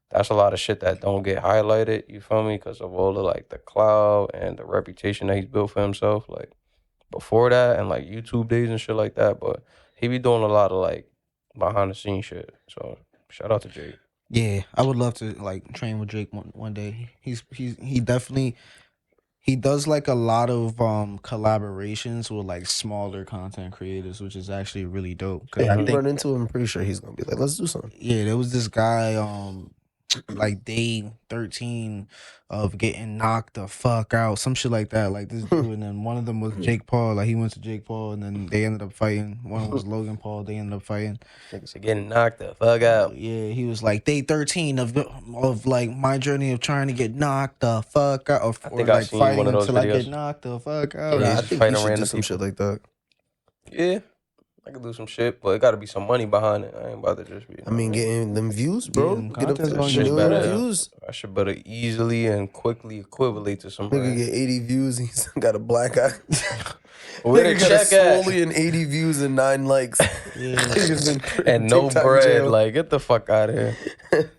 that's a lot of shit that don't get highlighted, you feel me? Because of all the like the clout and the reputation that he's built for himself. Like, before that and like YouTube days and shit like that. But he be doing a lot of like behind the scenes shit. So, shout out to Jay. Yeah, I would love to like train with Jake one day. He definitely he does like a lot of collaborations with like smaller content creators, which is actually really dope. Cause Yeah, I you think run into him, I'm pretty sure he's gonna be like, let's do something. yeah, there was this guy like day 13 of getting knocked the fuck out, some shit like that. Like this dude, and then one of them was Jake Paul. Like he went to Jake Paul, and then they ended up fighting. One was Logan Paul. They ended up fighting. Niggas are getting knocked the fuck out. Yeah, he was like day 13 of like my journey of trying to get knocked the fuck out, or think I've like seen fighting one of those until I videos. get knocked the fuck out. Yeah, I he's think fighting he should do random some shit people. like that. Yeah, I could do some shit, but it got to be some money behind it. I ain't about to just be. I mean, getting them views, bro. them Get up content's to gonna a get million better. views. I should better easily and quickly equivalate to some Nigga bread. get 80 views. He's got a black eye. Where Nigga the got a check at? Swoley and 80 views and 9 likes. Nigga's been And no TikTok bread. jail. Like, get the fuck out of here.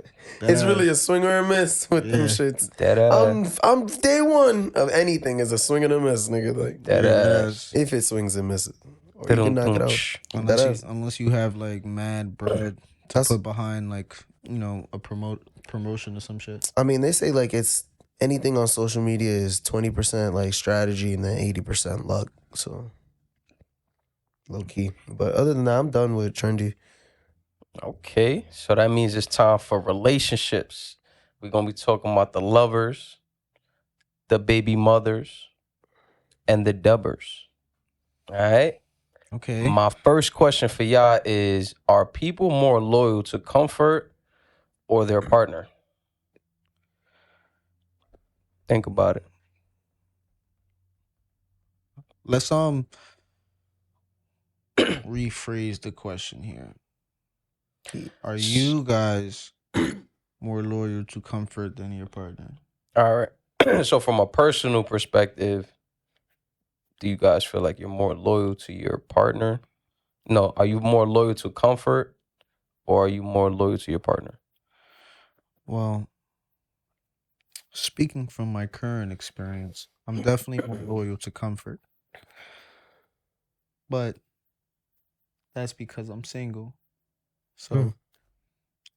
It's really a swing or a miss with them shits. Dead ass. I'm day one of anything is a swing and a miss, nigga. Like Dead ass. if it swings and misses, or you can knock it out. That ass. Unless you have like mad bread to That's- put behind like a promotion or some shit. I mean, they say like it's anything on social media is 20% like strategy and then 80% luck. So low key. But other than that, I'm done with trendy. Okay, so that means it's time for relationships. We're going to be talking about the lovers, the baby mothers, and the dubbers. All right? Okay. My first question for y'all is, are people more loyal to comfort or their partner? Think about it. Let's rephrase the question here. Are you guys more loyal to comfort than your partner? All right. So from a personal perspective, do you guys feel like you're more loyal to your partner? No, are you more loyal to comfort or are you more loyal to your partner? Well, speaking from my current experience, I'm definitely more loyal to comfort. But that's because I'm single. So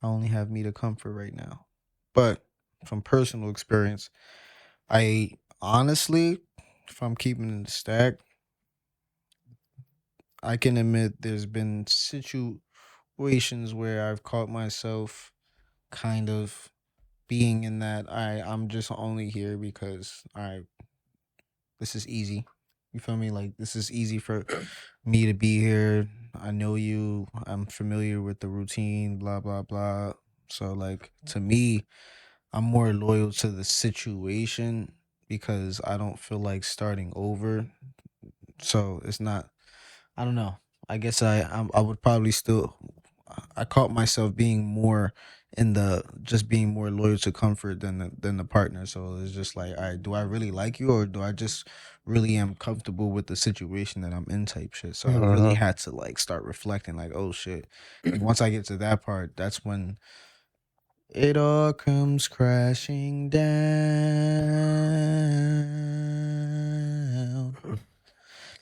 I only have me to comfort right now. But from personal experience, I honestly, if I'm keeping it in the stack, I can admit there's been situations where I've caught myself kind of being in that I'm just only here because this is easy. You feel me? Like this is easy for me to be here. I know you. I'm familiar with the routine. Blah blah blah. So like to me, I'm more loyal to the situation because I don't feel like starting over. So it's not. I don't know. I guess I would probably still. I caught myself being more in the just being more loyal to comfort than the partner. So it's just like, all right, do I really like you or do I just really am comfortable with the situation that I'm in type shit. So I really had to like start reflecting like, oh shit. And once I get to that part, that's when it all comes crashing down.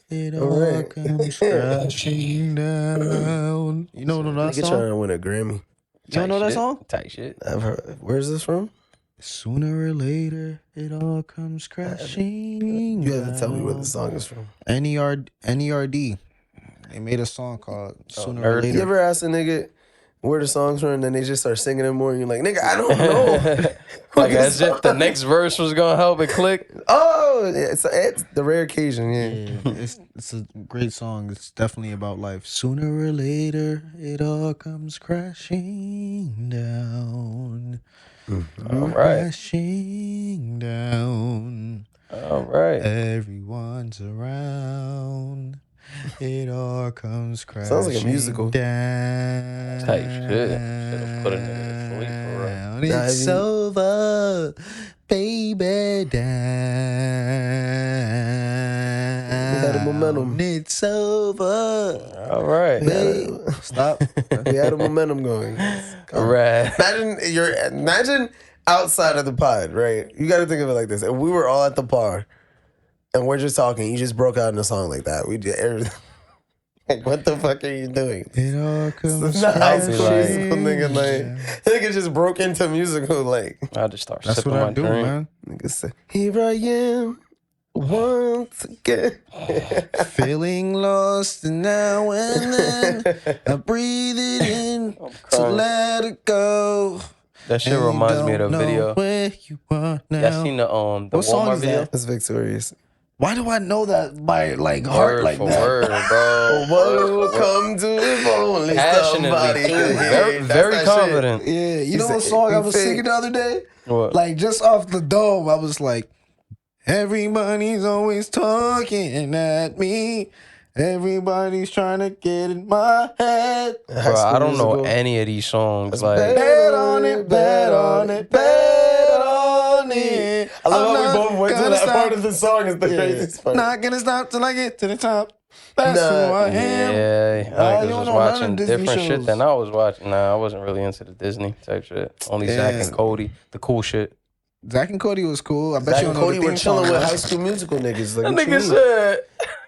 It all comes crashing down. You know that Nigga song? trying to win a Grammy. You don't know that song? Tight shit. I've heard. Where's this from? Sooner or later, it all comes crashing. You have to tell me where the song is from. NERD. They made a song called Sooner or Nerd. Later. You ever ask a nigga where the song's from, and then they just start singing it more, and you're like, nigga, I don't know. Like as if the next verse was gonna help it click. Oh, it's the rare occasion, yeah. Yeah, it's a great song. It's definitely about life. Sooner or later, it all comes crashing down. All right. Crashing down. All right. Everyone's around. It all comes crashing Sounds like a musical. down. Tight shit. Should've put a nigga to sleep for real. It's over, baby, down. We had a momentum. It's over. All right. Stop. We had a momentum going. All right. Imagine outside of the pod, right? You got to think of it like this. If we were all at the bar and we're just talking, you just broke out in a song like that. We did everything. Like, what the fuck are you doing? It all comes It's not high school crashing musical, nigga. Like, nigga just broke into musical. Like, I'll just start That's sipping what I my do, drink. man. nigga said, here I am once again. Feeling lost and now and then I breathe it in to crying. let it go. That shit And reminds me of don't the know video. where you are now. Y'all seen the What song Walmart is video? that? That's victorious. Why do I know that by like heart Word like for that? word, bro. What Word will for word. come to if only somebody Passionately, too. could hear Very, it. That's very that shit. confident. Yeah, you know said- what song I he was fake. singing the other day? What? Like just off the dome, I was like, everybody's always talking at me. Everybody's trying to get in my head. Bro, I don't know any of these songs. Like, Bet on it, bet on it, bet on it. I love I'm how we not both went to gonna that stop. part of the song. Is the craziest part. Not gonna stop till I get to the top. That's Nah. who I am. yeah, you niggas don't was know none of watching Disney different shit shows. than I was watching. Nah, I wasn't really into the Disney type shit. Only Zach Yeah. and Cody, the cool shit. Zach and Cody was cool. I bet Zach you and don't know Cody the were theme chilling song, with right? High School Musical niggas. Like, That what you nigga mean? said,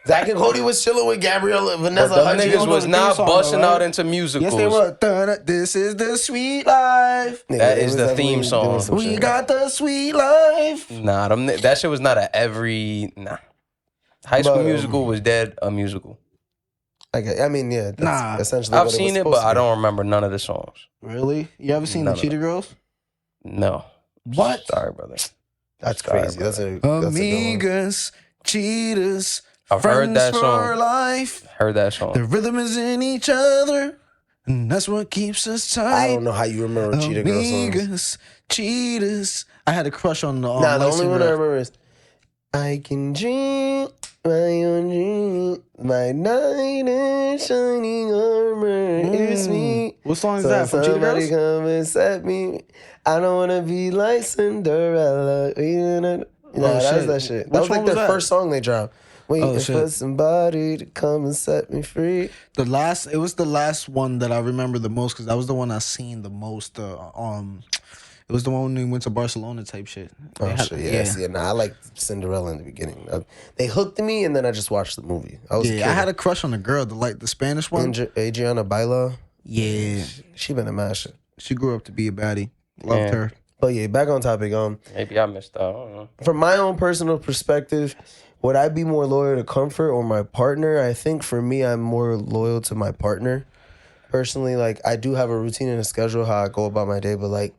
Zach and Cody was chilling with Gabrielle, Vanessa. but them Hudgens. niggas was the not theme song, busting though, out right? into musicals. Yes, they were. Dun-dun, this is the sweet life. Nigga, That they is was the definitely theme song. doing some We shit. got the sweet life. Nah, that shit was not a every. Nah, High School But, Musical was dead a musical. I mean, yeah, that's Nah. essentially I've what seen was it, supposed but to I be. don't remember none of the songs. Really? You ever seen None the of Cheetah Girls? No. What? Sorry, brother. That's Sorry, crazy. That's a good one. Amigas, cheetahs, I've friends heard that for song. life. Heard that song. The rhythm is in each other, and that's what keeps us tight. I don't know how you remember Cheetah Girl songs. Amigas, cheetahs. I had a crush on the Nah, the Light only one Singer. I remember is I can dream my own dream. My knight in shining armor is me. What song is So that from Cheetah somebody Girls? come and set me. I don't want to be like Cinderella. Nah, that's shit. that shit. Which That was one like was their that? first song they dropped. Waiting shit. for somebody to come and set me free. It was the last one that I remember the most because that was the one I seen the most. It was the one when we went to Barcelona type shit. They Oh had- shit, yeah. See, nah, I liked Cinderella in the beginning. They hooked me, and then I just watched the movie. I was a kid. Yeah, I had a crush on the girl, the Spanish one. Adriana Baila. Yeah, She been a mash. she grew up to be a baddie. Loved Yeah. her. But yeah, back on topic. Maybe I missed out. I don't know. From my own personal perspective, would I be more loyal to comfort or my partner? I think for me, I'm more loyal to my partner. Personally, like I do have a routine and a schedule how I go about my day, but like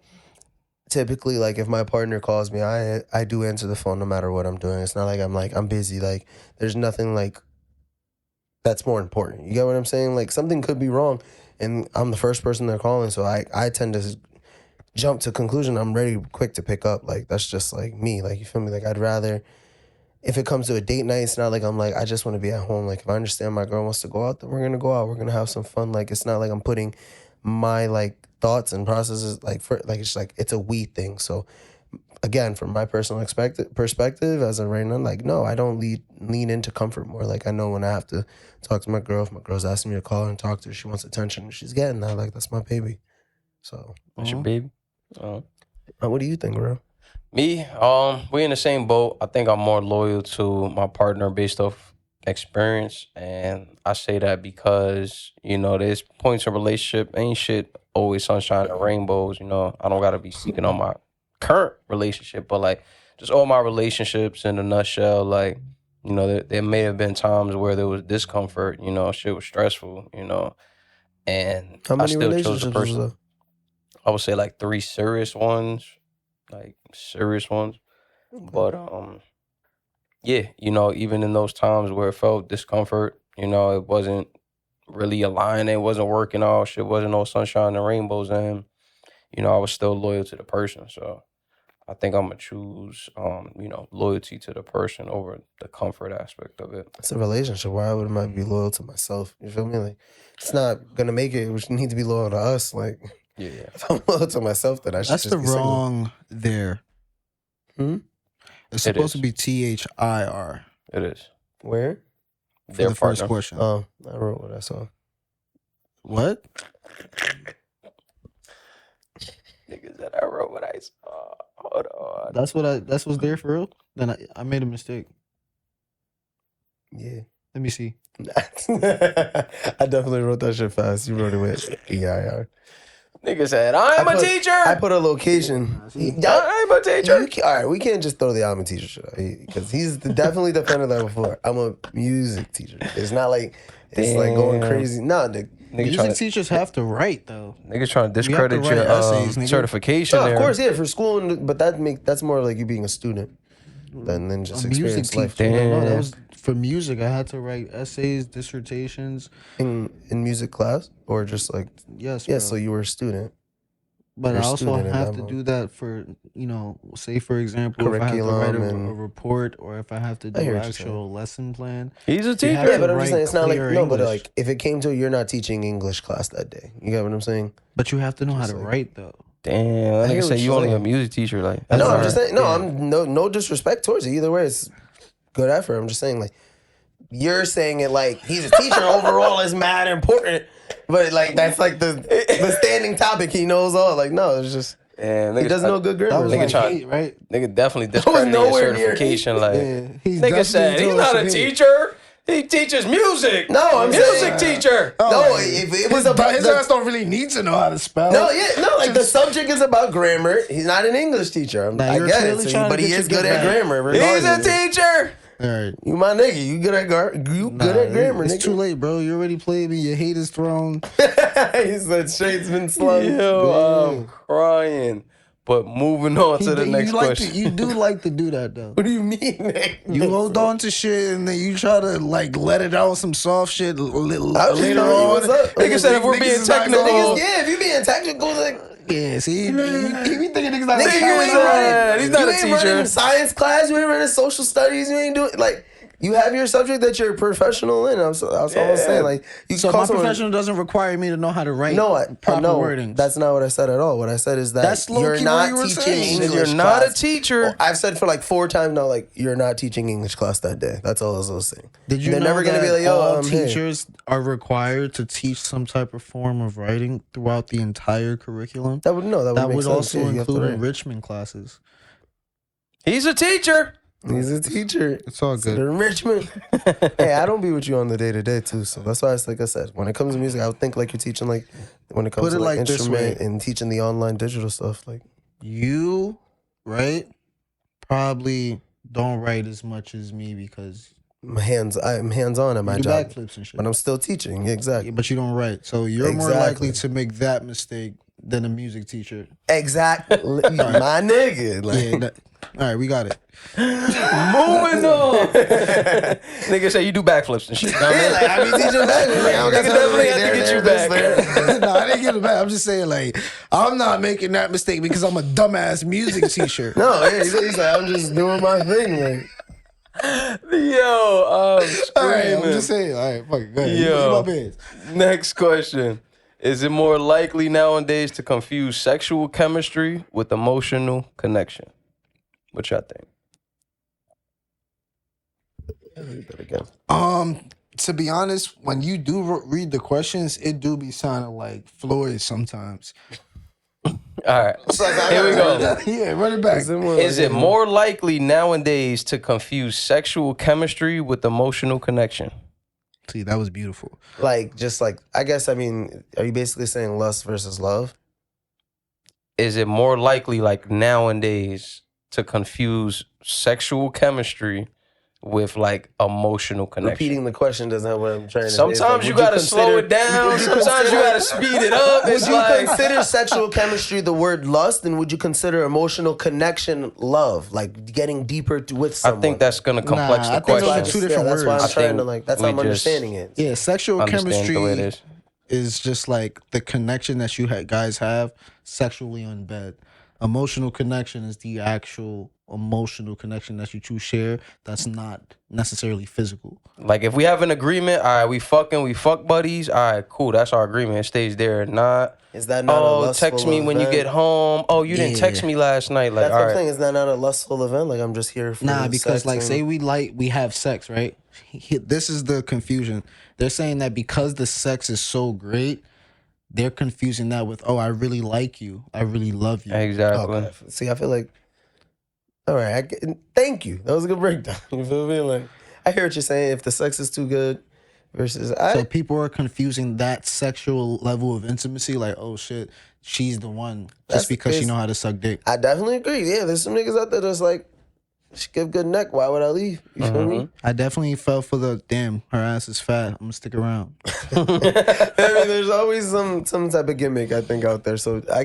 typically, like, if my partner calls me, I do answer the phone no matter what I'm doing. It's not like I'm busy. Like, there's nothing like that's more important. You get what I'm saying? Like, something could be wrong, and I'm the first person they're calling, so I tend to jump to conclusion. I'm ready quick to pick up. Like, that's just like me. Like, you feel me? Like, I'd rather, if it comes to a date night, it's not like I'm like, I just want to be at home. Like, if I understand my girl wants to go out, then we're gonna go out. We're gonna have some fun. Like, it's not like I'm putting my like thoughts and processes like for like it's like it's a we thing. So again, from my personal perspective, as of right now, like, no, I don't lean into comfort more. Like, I know when I have to talk to my girl, if my girl's asking me to call her and talk to her, she wants attention, she's getting that. Like, that's my baby. So That's your baby. what do you think, bro? Me, we in the same boat. I think I'm more loyal to my partner based off experience, and I say that because there's points in relationship. Ain't shit always sunshine and rainbows. I don't gotta be seeking on my current relationship, but like just all my relationships in a nutshell. Like there may have been times where there was discomfort. Shit was stressful. And How I many still chose the relationships was person. there? I would say like 3 serious ones, But yeah, even in those times where it felt discomfort, it wasn't really aligning, it wasn't working out, shit wasn't no sunshine and rainbows, and I was still loyal to the person. So I think I'm gonna choose, loyalty to the person over the comfort aspect of it. It's a relationship. Why would I be loyal to myself? You feel me? Like, it's not gonna make it. We need to be loyal to us. Like, Yeah. if I'm loyal to myself, then I should That's just the be single. wrong there. It's supposed to be THIR. It is. Where? For Their the first partner. question. Oh, I wrote what I saw. What? Niggas that I wrote what I saw. Hold on. That's what's there for real? Then I made a mistake. Yeah. Let me see. I definitely wrote that shit fast. You wrote it with EIR. Nigga said, I'm a teacher. I put a location. I'm a teacher. All right, we can't just throw the I'm a teacher shit out because he's definitely defended that before. I'm a music teacher. It's not like it's like going crazy. Nah, nigga. Music teachers have to write though. Niggas trying to We have to discredit write your essays, nigga. certification No, there. of course, yeah, for school, but that's more like you being a student than just A music experience life. teacher. No, that Damn. was for music. I had to write essays, dissertations. In music class or just like Yes. yeah. bro. So you were a student. But You're I a also student in have that to mode. do that for, say for example, if I have to write Curriculum a and- report or if I have to I do hear an what you're actual lesson plan. He's a You teacher. have Yeah, to but I'm just write saying it's not like clear no, but English. like if it came to it, you're not teaching English class that day. You get what I'm saying? But you have to know how to Just like- write though. Damn, I that hear nigga what said you you're only a saying. music teacher. Like, No, that's I'm hard. just saying. No, Yeah. I'm no disrespect towards it. Either way, it's good effort. I'm just saying like you're saying it like he's a teacher overall is mad important, but like that's like the standing topic. He knows all. Like no, it's just Damn, he nigga, does no good That grammar. was Nigga like try- hate, right? Nigga definitely was discredited your nowhere near certification. Like, Yeah, he's nigga said definitely he's told not us a to hate. teacher. He teaches music. No, I'm music saying teacher. no. If it was about his ass don't really need to know how to spell. no, yeah, no. Like the subject is about grammar. He's not an English teacher. Nah, I you're get it, clearly trying to but he get is your good get at back. grammar. He's a regardless. teacher. All right. You my nigga. You good at good at grammar. It's nigga. too late, bro. You already played me. Your hate is thrown. He said shade's been slung. Yo, I'm crying. But moving on to the next question. You do like to do that though. What do you mean, nigga? You hold on to shit and then you try to like let it out some soft shit I was later just telling you on. what's up. Nigga said if we're Niggas being is not technical. gonna- Yeah, if you being technical, like Yeah, see, he be thinking niggas not nigga, you ain't said running. he's not you a ain't teacher. running science class. You ain't running social studies. You ain't doing like you have your subject that you're a professional in. That's all I'm saying. Like you So call my someone. professional doesn't require me to know how to write No, I proper no, wordings. that's not what I said at all. What I said is that That's low-key you're what not you were teaching saying. English You're not a class. teacher. I've said for like 4 times now, like you're not teaching English class that day. That's all I was saying. Did you They're know never gonna that be like, yo, all hey. teachers are required to teach some type of form of writing throughout the entire curriculum? That would no. That would, That make would sense. also Yeah, you have to include write. enrichment classes. He's a teacher. He's a teacher. It's all So good. the enrichment. Hey, I don't be with you on the day to day too. So that's why it's like I said. When it comes to music, I would think like you're teaching like when it comes Put to it like like this instrument way. and teaching the online digital stuff. Like You, right, probably don't write as much as me because I'm hands on at my you do job, backflips and shit. but I'm still teaching. Yeah, exactly. But you don't write. So you're more Exactly. likely to make that mistake than a music teacher. Exactly, my nigga. Like, Yeah. All right, we got it. Moving on. Nigga say you do backflips and shit. You know what I mean? like, I be teaching back. Like, I don't got Nigga definitely have to get you back. No, I didn't get it back. I'm just saying, like, I'm not making that mistake because I'm a dumbass music teacher. No, yeah, he's like, I'm just doing my thing. Like, Yo, All right, I'm screaming. just saying. All right, fuck it. Go ahead. Yo. My bad. Next question. Is it more likely nowadays to confuse sexual chemistry with emotional connection? What y'all think? To be honest, when you do read the questions, it do be sounding like Floyd sometimes. All right, here we go. Yeah, run it back. Is it more likely nowadays to confuse sexual chemistry with emotional connection? See, that was beautiful. like, just like, I guess, I mean, are you basically saying lust versus love? Is it more likely, like nowadays, to confuse sexual chemistry with like emotional connection? Repeating the question doesn't have what I'm trying to say. Sometimes you gotta slow it down. Sometimes you gotta speed it up. Would It's you like consider sexual chemistry the word lust, and would you consider emotional connection love, like getting deeper with I someone? think that's gonna complex Nah, the I think those are question. two different that's why words. I'm I trying think to like. That's how we I'm just- understanding it. Yeah, sexual Understand the way it chemistry is. is just like the connection that you guys have sexually on bed. Emotional connection is the actual emotional connection that you two share that's not necessarily physical. Like if we have an agreement, all right, we fuck buddies, all right, cool, that's our agreement. It stays there. Not Is that not a oh, lustful text me when you event? get home. Oh, you didn't text Yeah. me last night. Like, That's all what I'm right. saying. Is that not a lustful event? Like, I'm just here for Nah, because sex like and- say we have sex, right? This is the confusion. They're saying that because the sex is so great, they're confusing that with, oh, I really like you. I really love you. Exactly. Okay. See, I feel like, all right. Thank you. That was a good breakdown. You feel me? Like, I hear what you're saying. If the sex is too good, versus So people are confusing that sexual level of intimacy, like, oh shit, she's the one, That's just because she crazy. know how to suck dick. I definitely agree. Yeah, there's some niggas out there that's like, she give good neck. Why would I leave? You feel me? I definitely fell for the damn. Her ass is fat. I'm gonna stick around. I mean, there's always some type of gimmick I think out there. So I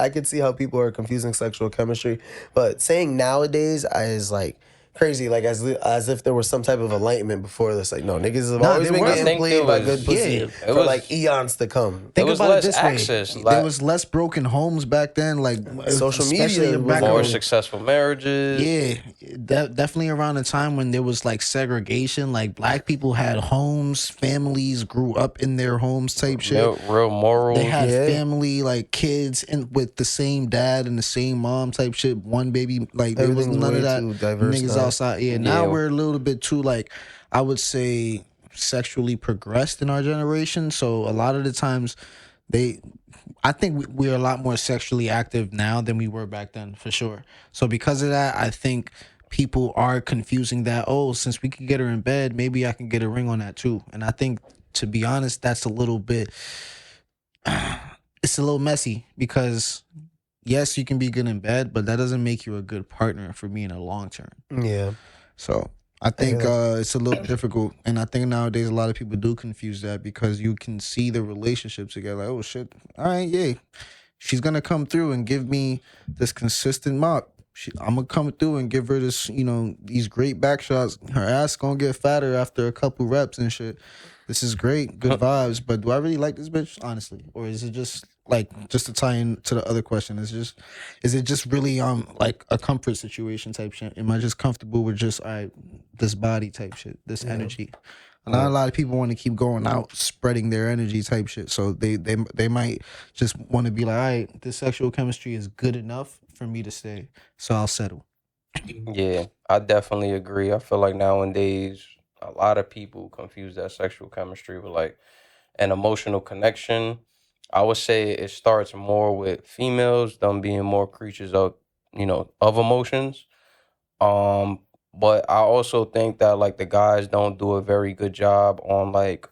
could see how people are confusing sexual chemistry, but saying nowadays is like crazy, like as if there was some type of enlightenment before this. Like, no, niggas have always there been was. getting I think played there by was- good pussy yeah, it for was- like eons to come. Think was about less it this access, way: like- there was less broken homes back then, like Social especially media in was back More in- successful marriages. Yeah, definitely around the time when there was like segregation, like black people had homes, families grew up in their homes type shit. Real moral. They had Yeah. family, like kids, and with the same dad and the same mom type shit. One baby, like there was Everything's none way of that. too diverse Niggas now. outside. Yeah, now Yeah. we're a little bit too like, I would say, sexually progressed in our generation. So a lot of the times, I think we're a lot more sexually active now than we were back then, for sure. So because of that, I think people are confusing that. Oh, since we can get her in bed, maybe I can get a ring on that too. And I think, to be honest, that's a little bit. It's a little messy because yes, you can be good in bed, but that doesn't make you a good partner for me in the long term. Yeah, So I think it's a little difficult, and I think nowadays a lot of people do confuse that because you can see the relationship together. Like, oh shit, all right, yeah, she's gonna come through and give me this consistent mop. I'm gonna come through and give her this, these great back shots. Her ass gonna get fatter after a couple reps and shit. This is great, good vibes. But do I really like this bitch, honestly, or is it just just to tie in to the other question? Is it just really like a comfort situation type shit? Am I just comfortable with just this body type shit, this energy? Not a lot of people want to keep going out spreading their energy type shit. So they might just want to be like, all right, this sexual chemistry is good enough for me to stay, so I'll settle. Yeah, I definitely agree. I feel like nowadays a lot of people confuse that sexual chemistry with like an emotional connection. I would say it starts more with females, them being more creatures of, of emotions. But I also think that like the guys don't do a very good job on like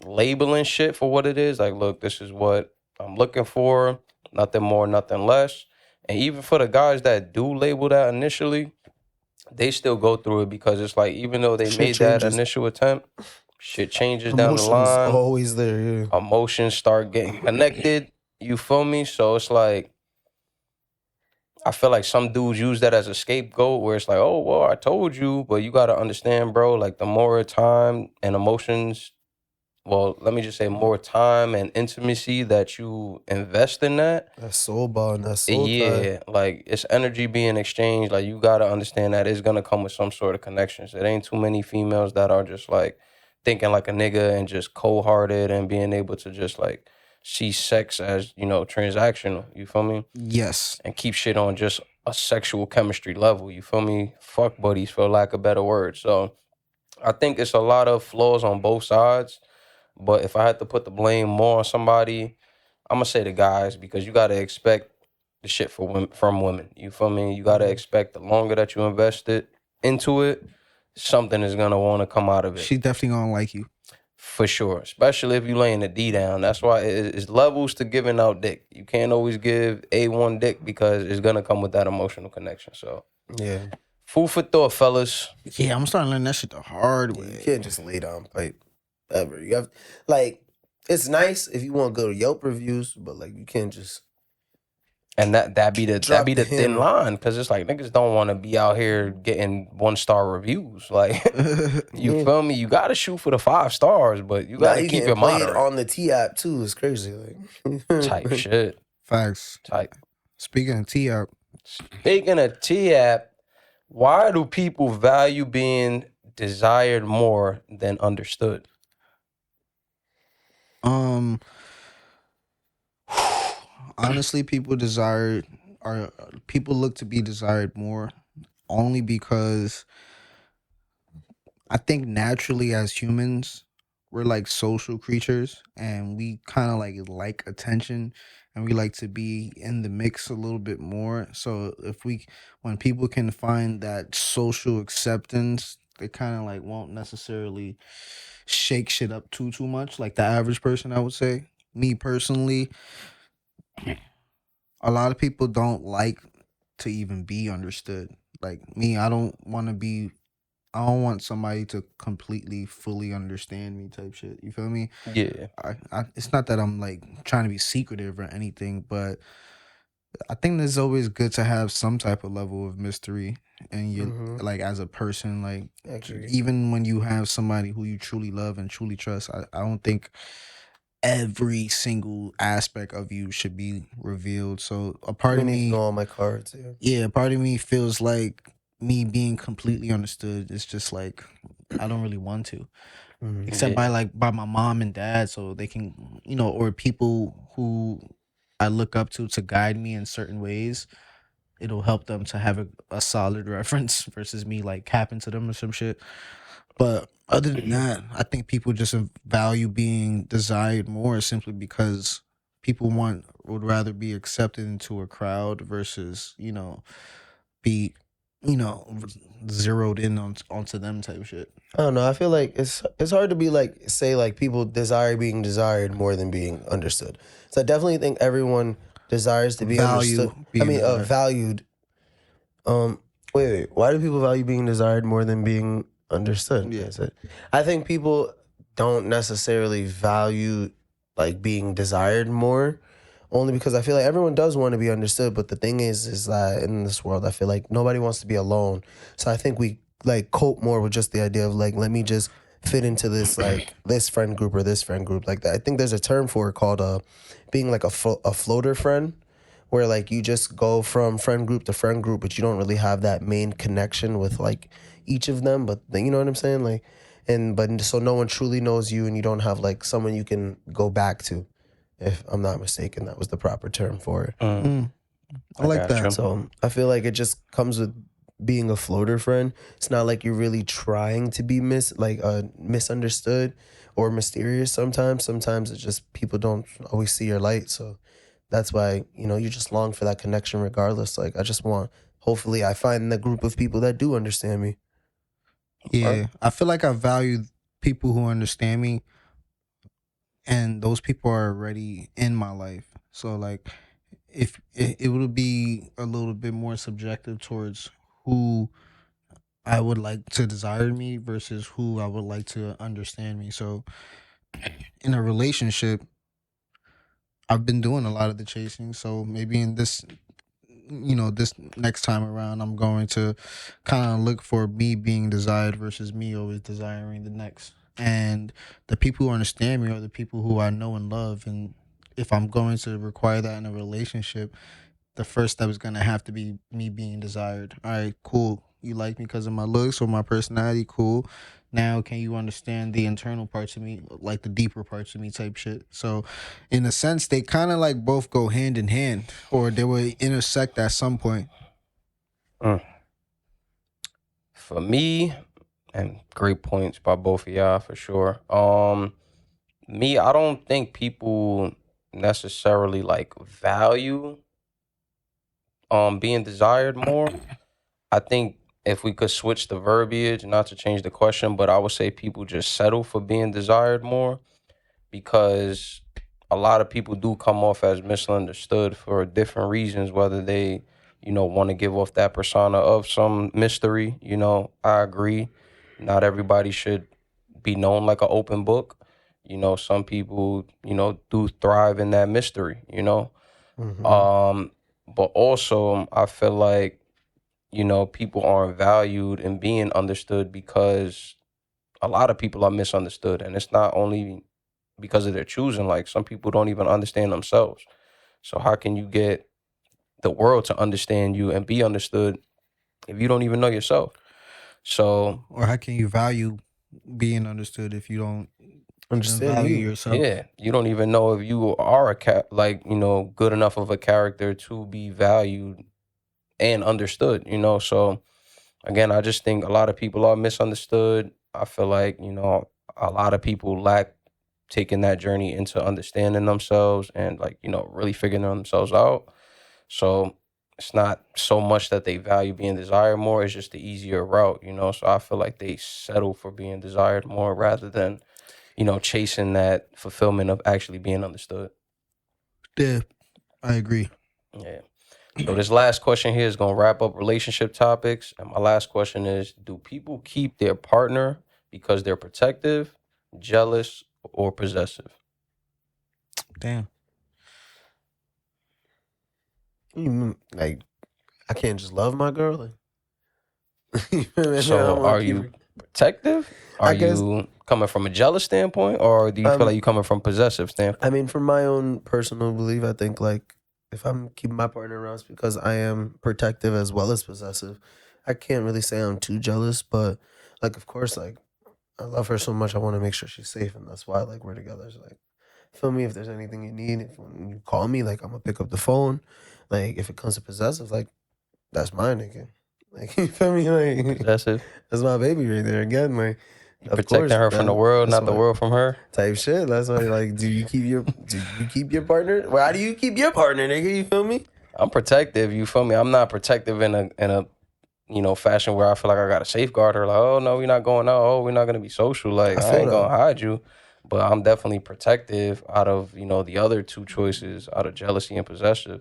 labeling shit for what it is. Like, look, this is what I'm looking for, nothing more, nothing less. And even for the guys that do label that initially, they still go through it because it's like, even though they Shit made that changes. initial attempt, shit changes down the emotions line. always there. Yeah. Emotions start getting connected. You feel me? So it's like, I feel like some dudes use that as a scapegoat where it's like, oh, well, I told you, but you got to understand, bro, like the more time and emotions, well, let me just say more time and intimacy that you invest in that. That soul bond, that soul tie. Yeah, like it's energy being exchanged. Like you got to understand that it's going to come with some sort of connections. It ain't too many females that are just like thinking like a nigga and just cold-hearted and being able to just like see sex as, you know, transactional. You feel me? Yes. And keep shit on just a sexual chemistry level. You feel me? Fuck buddies, for lack of better words. So I think it's a lot of flaws on both sides. But if I had to put the blame more on somebody, I'm gonna say the guys, because you gotta expect the shit for women, from women. You feel me? You gotta expect the longer that you invest it into it, something is gonna want to come out of it. She definitely gonna like you. For sure, especially if you laying the D down. That's why it's levels to giving out dick. You can't always give A1 dick because it's gonna come with that emotional connection. So Yeah. food for thought, fellas. Yeah, I'm starting to learn that shit the hard You way. can't just lay down pipe ever. You have, like, it's nice if you want to go to Yelp reviews, but like you can't just. And that be the Drop thin him. line, because it's like niggas don't want to be out here getting 1-star reviews. Like you feel me? You gotta shoot for the 5 stars, but you gotta keep it played moderate. on the T app too. It's crazy, like Type shit. Facts. Type. Speaking of T-App, Speaking of T-App, why do people value being desired more than understood? honestly, people look to be desired more only because I think naturally as humans, we're like social creatures and we kind of like attention and we like to be in the mix a little bit more. So when people can find that social acceptance, they kind of like won't necessarily shake shit up too much like the average person, I would say. Me personally, a lot of people don't like to even be understood. Like me, I don't want somebody to completely fully understand me type shit. You feel me? Yeah. It's not that I'm like trying to be secretive or anything, but I think it's always good to have some type of level of mystery and you like as a person, like Actually. even when you have somebody who you truly love and truly trust, I don't think every single aspect of you should be revealed. So a part of need to me, know all my cards. yeah, part of me feels like me being completely understood is just like I don't really want to, except Yeah. by my mom and dad, so they can, or people who I look up to guide me in certain ways. It'll help them to have a solid reference versus me like capping to them or some shit. But other than that, I think people just value being desired more simply because people would rather be accepted into a crowd versus, be, zeroed in onto them type shit. I don't know. I feel like it's hard to be like say like people desire being desired more than being understood. So I definitely think everyone desires to be understood. Valued. Wait. Why do people value being desired more than being understood? Yeah. I think people don't necessarily value like being desired more, only because I feel like everyone does want to be understood. But the thing is that in this world, I feel like nobody wants to be alone. So I think we like cope more with just the idea of like, let me just fit into this like this friend group or this friend group like that. I think there's a term for it called being like a floater friend, where like you just go from friend group to friend group, but you don't really have that main connection with like each of them. But you know what I'm saying? Like, but so no one truly knows you, and you don't have like someone you can go back to. If I'm not mistaken, that was the proper term for it. I like that. So I feel like it just comes with being a floater friend. It's not like you're really trying to be misunderstood or mysterious sometimes. Sometimes it's just people don't always see your light. So that's why, you just long for that connection regardless. Like hopefully I find the group of people that do understand me. Yeah. I feel like I value people who understand me, and those people are already in my life. So like if it would be a little bit more subjective towards who I would like to desire me versus who I would like to understand me. So in a relationship, I've been doing a lot of the chasing, so maybe in this, this next time around, I'm going to kind of look for me being desired versus me always desiring the next. And the people who understand me are the people who I know and love. And if I'm going to require that in a relationship, the first step is going to have to be me being desired. All right, cool. You like me because of my looks or my personality? Cool. Now, can you understand the internal parts of me, like the deeper parts of me type shit? So, in a sense, they kind of like both go hand in hand, or they will intersect at some point. For me, and great points by both of y'all for sure. Me, I don't think people necessarily like value being desired more. I think if we could switch the verbiage, not to change the question, but I would say people just settle for being desired more, because a lot of people do come off as misunderstood for different reasons, whether they, want to give off that persona of some mystery. I agree. Not everybody should be known like an open book. Some people, do thrive in that mystery. But also I feel like, people aren't valued and being understood because a lot of people are misunderstood. And it's not only because of their choosing. Like, some people don't even understand themselves. So how can you get the world to understand you and be understood if you don't even know yourself? So, Or how can you value being understood if you don't Understand value you. yourself? yeah, you don't even know if you are good enough of a character to be valued and understood. So again, I just think a lot of people are misunderstood. I feel like, a lot of people lack taking that journey into understanding themselves and really figuring themselves out. So it's not so much that they value being desired more, it's just the easier route. So I feel like they settle for being desired more rather than, chasing that fulfillment of actually being understood. Yeah, I agree. Yeah. So this last question here is gonna wrap up relationship topics. And my last question is, do people keep their partner because they're protective, jealous, or possessive? Damn. Like, I can't just love my girl. Like, you feel me? I So don't wanna are keep you her- protective? Are I guess- you coming from a jealous standpoint, or do you feel like you coming from possessive standpoint? I mean, from my own personal belief, I think like if I'm keeping my partner around, it's because I am protective as well as possessive. I can't really say I'm too jealous, but like, of course, like I love her so much, I want to make sure she's safe, and that's why like we're together. So, like, feel me? If there's anything you need, if when you call me, like I'm gonna pick up the phone. Like if it comes to possessive, like that's mine again. Like you feel me? Like Possessive. that's my baby right there again. Like You of protecting course, her from the world, that's not the why- world from her. type shit. That's why like do you keep your partner? Well, how do you keep your partner, nigga? You feel me? I'm protective, you feel me? I'm not protective in a fashion where I feel like I gotta safeguard her. Like, oh no, we're not going out. Oh, we're not gonna be social. Like, I I feel ain't that. gonna hide you. But I'm definitely protective out of, the other two choices, out of jealousy and possessive.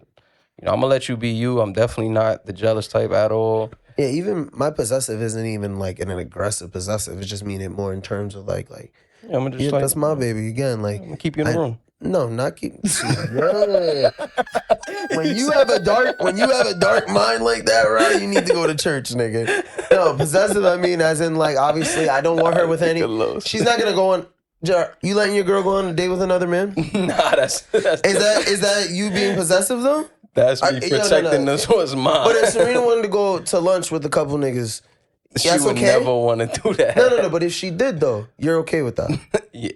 I'm gonna let you be you. I'm definitely not the jealous type at all. Yeah, even my possessive isn't even like an aggressive possessive. It's just mean it more in terms of like Yeah, I'm just yeah, like, that's my baby again. Like I'm gonna keep you in the room. no, not keep. Yeah. When you have a dark mind like that, right? You need to go to church, nigga. No, possessive. I mean, as in like obviously, I don't want her with any. She's not gonna go on. You letting your girl go on a date with another man? Nah, that's Is that you being possessive though? that's me no, protecting no. this was mine. But if Serena wanted to go to lunch with a couple niggas, she that's would okay? never want to do that. No. But if she did though, you're okay with that? Yeah.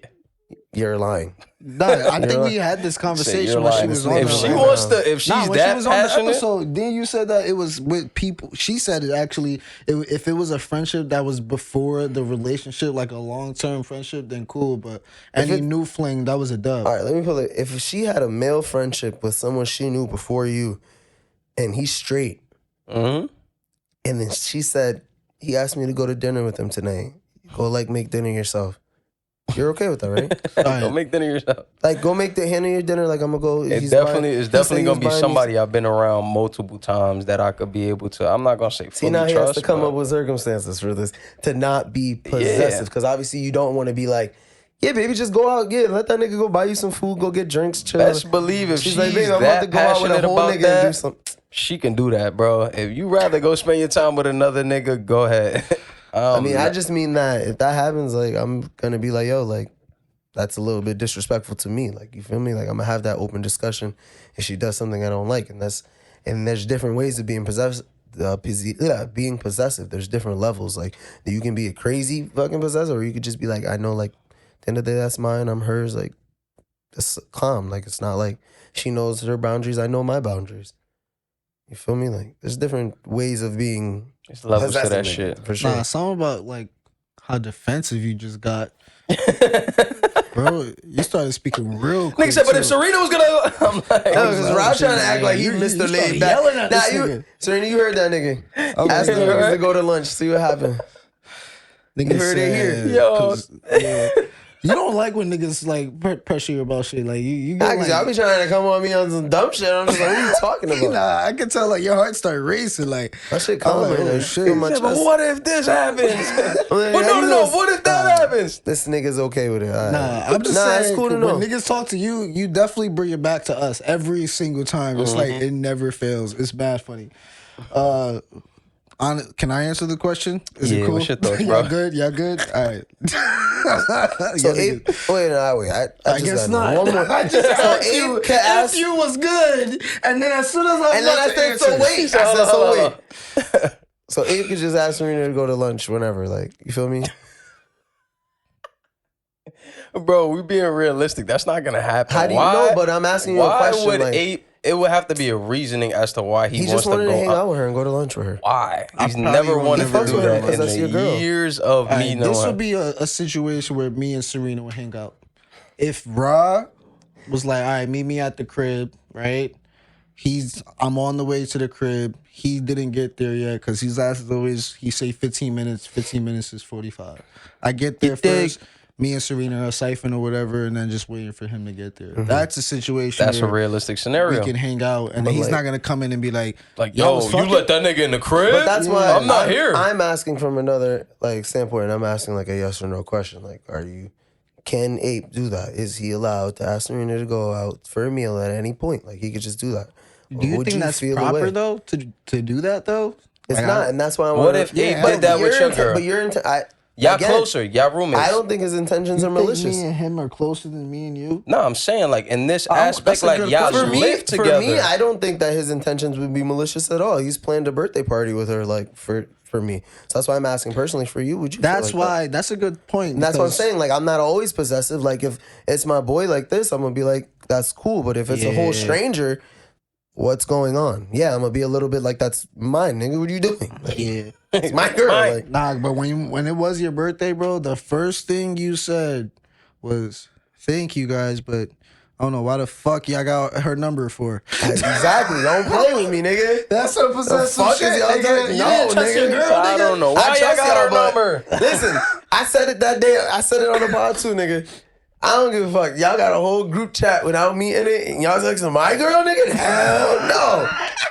You're lying. Nah, I think we had this Say conversation you're when she lying. was on If the she right wants now. to, if she's Nah, when that she was on the passionate, episode, then you said that it was with people. She said it actually. If it was a friendship that was before the relationship, like a long term friendship, then cool. But any new fling, that was a dub. All right, let me put it. If she had a male friendship with someone she knew before you, and he's straight, Mhm. and then she said he asked me to go to dinner with him tonight. Go like make dinner yourself. You're okay with that, right? Don't make dinner yourself. Like go make the handle your dinner. Like I'm gonna go. It's he's definitely buying- it's he said definitely he gonna was be buying somebody I've been around multiple times that I could be able to. I'm not gonna say fully See now he trust. has to come but up with circumstances for this to not be possessive because obviously you don't want to be like Yeah, baby, just go out. Yeah, let that nigga go buy you some food. Go get drinks, chill. Best believe if she's like, baby, I'm about that to go out with a passionate whole about nigga and that, do something. she can do that, bro. If you rather go spend your time with another nigga, go ahead. I mean, I just mean that if that happens, like, I'm gonna be like, yo, like, that's a little bit disrespectful to me. Like, you feel me? Like, I'm gonna have that open discussion if she does something I don't like, and there's different ways of being possessive. Being possessive, there's different levels. Like, you can be a crazy fucking possessive, or you could just be like, I know, like, at the end of the day, that's mine. I'm hers. Like, it's calm. Like, it's not like she knows her boundaries. I know my boundaries. You feel me? Like, there's different ways of being. It's levels to possessive, that shit. for sure. Nah, something about like how defensive you just got, bro. You started speaking real quick. Nigga said, but too. if Serena was gonna, I'm like, No, because Rahh trying to act like he You Mr. started Laid Back. yelling at Nah, this nigga. Serena, you heard that nigga. Okay, Ask the nah. niggas to go to lunch, see what happened. Niggas You heard it here. said, Yo. 'cause, yeah, you don't like when niggas like pressure you about shit. Like you Nah, get cause like, y'all be trying to come on me on some dumb shit. I'm just like, what are you talking about? nah, I can tell like your heart start racing. Like That shit I'm calm like, right oh, now. shit. Feel my yeah, but chest. what if this happens? Like, But how you no, know- what if that happens? This nigga's okay with it. All right. Nah, I'm just Nah, saying. it's cool to know. When niggas talk to you, you definitely bring it back to us every single time. It's like it never fails. It's bad funny. Can I answer the question? Is Yeah, it cool? what's your thoughts, bro? Y'all good? Y'all good? All right. So Y'all Abe, niggas- wait, no, wait. I I just guess got not. one more. I just asked Abe you can ask- if you was good, and then as soon as I And then I said, so wait. I said, so hold wait. So Abe could just ask Serena to go to lunch whenever. Like, you feel me? Bro, we being realistic. That's not gonna happen. How do you know? But I'm asking you a why question. would Like, Abe? It would have to be a reasoning as to why he he wants just to wanted go. to hang out with her and go to lunch with her. Why? He's probably never won't wanted never to do do that that because in that's your girl. the years of me knowing. This her. would be a situation where me and Serena would hang out. If Rahh was like, all right, meet me at the crib, right? I'm on the way to the crib. He didn't get there yet because he's always, he say 15 minutes. 15 minutes is 45. I get there first. Me and Serena are siphon or whatever, and then just waiting for him to get there. That's a situation. That's a where realistic scenario. we can hang out, and then he's not gonna come in and be like, Yo, was you fucking? let that nigga in the crib? But that's why I'm not here. I'm asking from another like standpoint. And I'm asking like a yes or no question. Like, can Ape do that? Is he allowed to ask Serena to go out for a meal at any point? Like, he could just do that. Do you think that's proper though to do that though? It's Like, not, and that's why I'm. What if Ape did that with your girl? But you're into. Y'all again, closer. Y'all roommates. I don't think his intentions are think malicious. me and him are closer than me and you? No, I'm saying like in this that's aspect, a like good y'all question. live together. For me, I don't think that his intentions would be malicious at all. He's planned a birthday party with her, like for me. So that's why I'm asking personally for you. Would you? That's feel like why. That's a good point. And that's what I'm because- saying. Like, I'm not always possessive. Like, if it's my boy like this, I'm gonna be like, that's cool. But if it's a whole Yeah. stranger, what's going on? Yeah, I'm gonna be a little bit like, that's mine, nigga. What are you doing? Like, Yeah. it's my girl. Mine. Like, Nah, but when it was your birthday, bro, the first thing you said was, "Thank you guys," but I don't know why the fuck y'all got her number for. exactly. Don't play with me, nigga. That's some The possessive fuck shit. is y'all nigga. talking? You No, didn't trust your nigga. girl, I nigga. don't know why y'all trust got y'all, her but number. Listen, I said it that day. I said it on the pod too, nigga. I don't give a fuck. Y'all got a whole group chat without me in it, and y'all texting my girl, nigga? Hell no.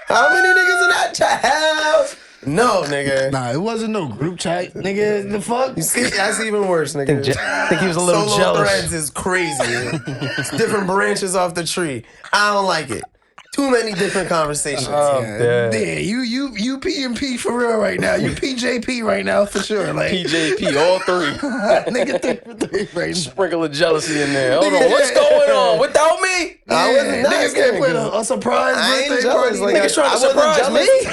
How many niggas in that chat? Hell no, nigga. Nah, it wasn't no group chat, nigga. The fuck? You see, that's even worse, nigga. I think he was a little Solo jealous. threads is crazy. It's different branches off the tree. I don't like it. Too many different conversations. Dead. Yeah, you P and P for real right now. You PJP right now for sure. Like PJP, all three. nigga 3 for 3 right now. Sprinkle of jealousy in there. Hold on, what's going on? Without me? I wasn't Niggas nice, can't nigga. play a surprise I ain't birthday jealous. party. Like, Niggas trying to I wasn't surprise jealous. me?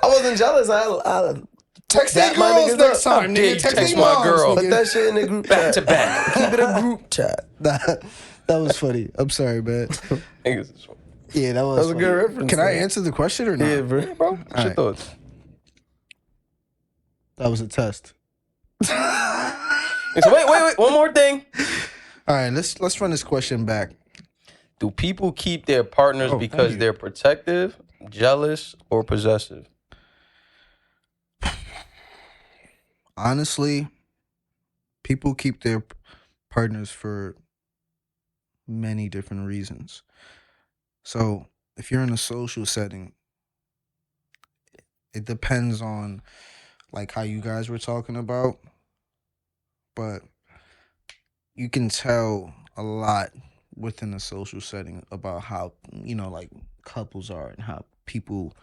I wasn't jealous. I Text that that my girls niggas next up. time, dare nigga. you Text text they my moms, girl? put nigga. that shit in the group Back chat. to back. Keep it a group chat. That was funny. I'm sorry, man. Niggas is- Yeah, that was. That was a funny. good reference. Can I man. answer the question or not? Yeah, bro. Bro, what's your Alright. thoughts? That was a test. So wait, one more thing. All right, let's run this question back. Do people keep their partners Oh, because thank you. they're protective, jealous, or possessive? Honestly, people keep their partners for many different reasons. So, if you're in a social setting, it depends on like how you guys were talking about. But you can tell a lot within a social setting about how, like couples are and how people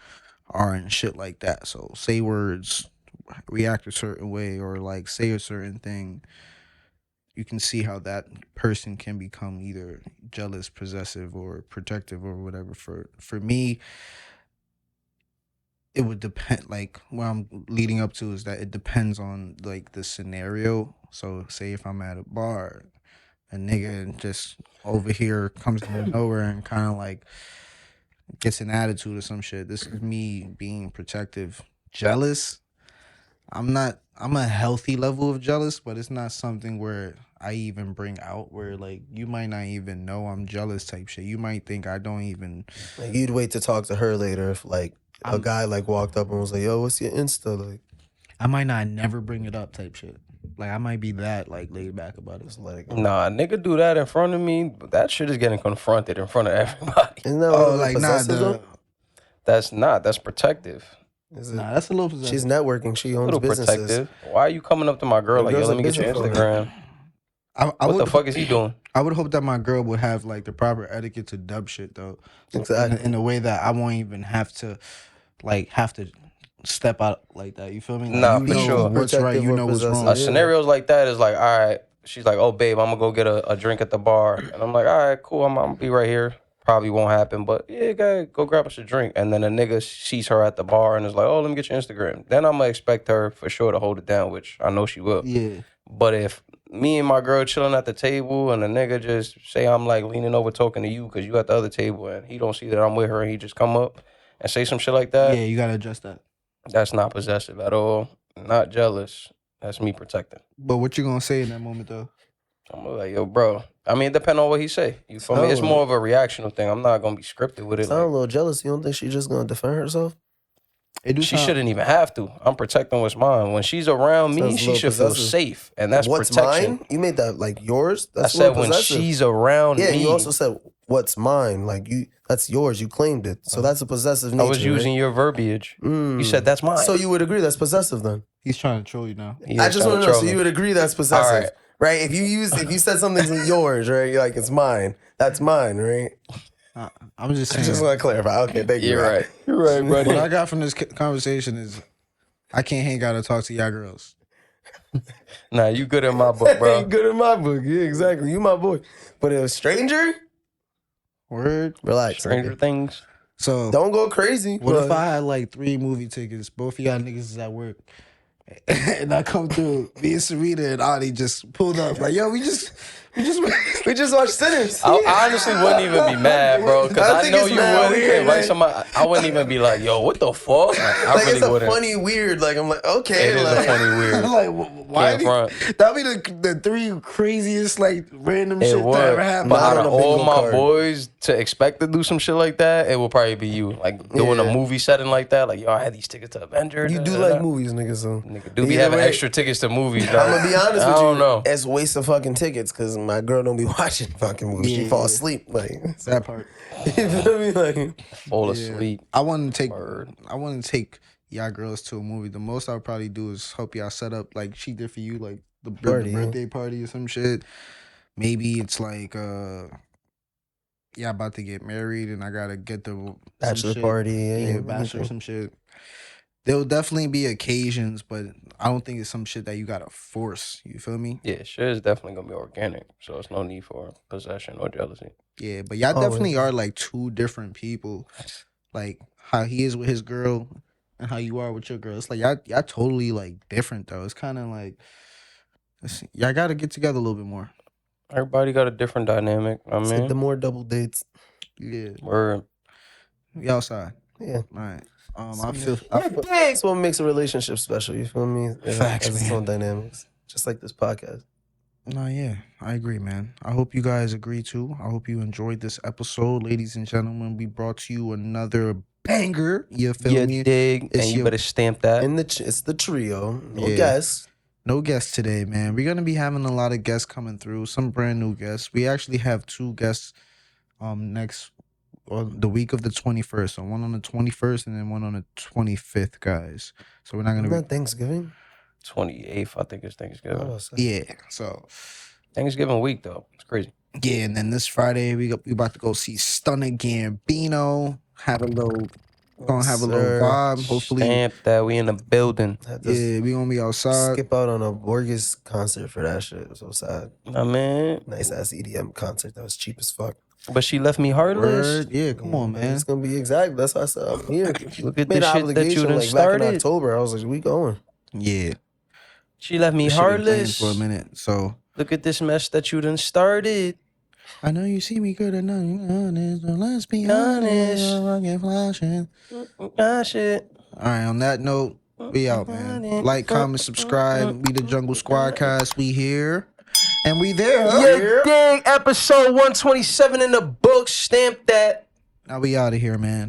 are and shit like that. So say words, react a certain way, or like say a certain thing. You can see how that person can become either jealous, possessive, or protective, or whatever. For me, it would depend. Like what I'm leading up to is that it depends on like the scenario. So say if I'm at a bar, a nigga just over here comes out of nowhere and kind of like gets an attitude or some shit. This is me being protective. Jealous, I'm a healthy level of jealous, but it's not something where I even bring out where like you might not even know I'm jealous type shit. You might think I don't even. Like you'd wait to talk to her later if like a I'm- guy like walked up and was like, "Yo, what's your Insta?" Like, I might not never bring it up type shit. Like I might be that like laid back about it. just let it go. Nah, nigga do that in front of me. But that shit is getting confronted in front of everybody. Isn't that Oh, what like nah, possessive though? That's protective. Is it? nah, that's a little possessive. She's networking. She A owns little businesses. protective. Why are you coming up to my girl The like, yo, girl's let a me get your business Instagram? I What would, the fuck is he doing? I would hope that my girl would have like the proper etiquette to dub shit though. Exactly. In a way that I won't even have to step out like that. You feel me? Like, Nah, you for know sure. what's right, Protective you or know what's possessive. wrong. Yeah. Scenarios like that is like, all right. She's like, oh, babe, I'm gonna go get a drink at the bar. And I'm like, all right, cool. I'm gonna be right here. Probably won't happen, but yeah, go grab us a drink. And then a nigga sees her at the bar and is like, oh, let me get your Instagram. Then I'm gonna expect her for sure to hold it down, which I know she will. Yeah. But if me and my girl chilling at the table and the nigga just say I'm like leaning over talking to you because you at the other table and he don't see that I'm with her and he just come up and say some shit like that, Yeah, you gotta adjust that. that's not possessive at all. Not jealous. That's me protecting. But what you gonna say in that moment though? I'm like, yo, bro. I mean, it depends on what he say. You feel me? Sound It's like- more of a reactional thing. I'm not gonna be scripted with it. Sound a Like, little jealous. You don't think she's just gonna defend herself? It do she sound- shouldn't even have to. I'm protecting what's mine. When she's around me, Sounds a she little should feel possessive. safe, and that's What's protection. mine? You made that like yours? I That's a said little when possessive. she's around Yeah, me. you also said what's mine. Like that's yours. You claimed it. So that's a possessive I nature. was using right? your verbiage. Mm. You said that's mine. So you would agree that's possessive then? He's trying to troll you now. He I is just trying want to know. troll So me. you would agree that's possessive, right. right? If you said something's yours, right? You're like it's mine. That's mine, right? I'm just I saying. just want to clarify. Okay, thank you. You're Rahh. right. You're right, buddy. What I got from this conversation is I can't hang out and talk to y'all girls. Nah, you good in my book, You bro. good in my book. Yeah, exactly. You my boy. But if a stranger, Word. relax. Stranger okay. Things. So Don't go crazy. what if but- I had like 3 movie tickets? Both of y'all niggas is at work. And I come through, me and Serena and Adi just pulled up. Like, yo, we just we just watched Sinners. I honestly wouldn't even be mad, bro, because I I, think know it's you mad wouldn't. weird, Like man. somebody, I wouldn't even be like, yo, what the fuck? Like, I Like really it's a wouldn't. funny weird. Like I'm like okay. It is like, a funny weird. like, why? Can't front. That'd be the 3 craziest like random It shit that would. ever happened. But Not out on of a all bingo my card. boys to expect to do some shit like that, it will probably be you. Like doing Yeah. a movie setting like that. Like, yo, I had these tickets to Avengers. You do like movies, nigga. So Nigga, do be Either having way, extra tickets to movies. I'm gonna be honest with I you. don't know. It's a waste of fucking tickets because my girl don't be watching fucking movies. She Yeah, fall yeah. asleep. Like that part. you feel me? Like Fall Yeah. asleep. I want to take. Word. I want to take y'all girls to a movie. The most I'll probably do is help y'all set up like she did for you, like the Party, yeah. birthday party or some shit. Maybe it's like yeah, about to get married and I gotta get the some bachelor shit. party. Yeah, bachelor, some shit. There will definitely be occasions, but I don't think it's some shit that you gotta force. You feel me? Yeah, shit is definitely gonna be organic. So it's no need for possession or jealousy. Yeah, but y'all Always. definitely are like 2 different people. Like how he is with his girl and how you are with your girl. It's like y'all totally like different though. It's kind of like y'all got to get together a little bit more. Everybody got a different dynamic. I It's mean, like the more double dates. Yeah, we're we outside. Yeah. All right. I Yeah, but that's what makes a relationship special. You feel me? Facts, It's its man. own dynamics. Just like this podcast. No, yeah, I agree, man. I hope you guys agree too. I hope you enjoyed this episode, ladies and gentlemen. We brought to you another banger. You feel you me? dig, It's and you your- better stamp that. And it's the trio. No Yeah. guess. No guests today, man. We're gonna be having a lot of guests coming through. Some brand new guests. We actually have 2 guests next or the week of the 21st. So one on the 21st and then one on the 25th, guys. So we're not Isn't gonna that Thanksgiving? 28th, I think it's Thanksgiving. Oh, so- yeah. So Thanksgiving week though, it's crazy. Yeah, and then this Friday we about to go see Stunner Gambino. Gonna have a little Sir. vibe. Hopefully, Stamp that we in the building. Had to yeah, we gonna be outside. skip out on a Borges concert for that shit. It was so sad. I mean, Nice ass EDM concert that was cheap as fuck. but she left me heartless. Word. Yeah, come on, man. It's gonna be exact. That's why I said I'm here. Look at Made the an shit that you obligation, done like, back in started. October. I was like, we going. Yeah, She left me this shit been playing heartless. for a minute. So Look at this mess that you done started. I know you see me good. I know you honest. But let's be Honest. honest. Rocket flashing. Ah, shit. All right. On that note, we out, man. Like, comment, subscribe. We the Jungle Squad Cast. We here and we there. Yeah, dang. Episode 127 in the book. Stamp that. Now we out of here, man.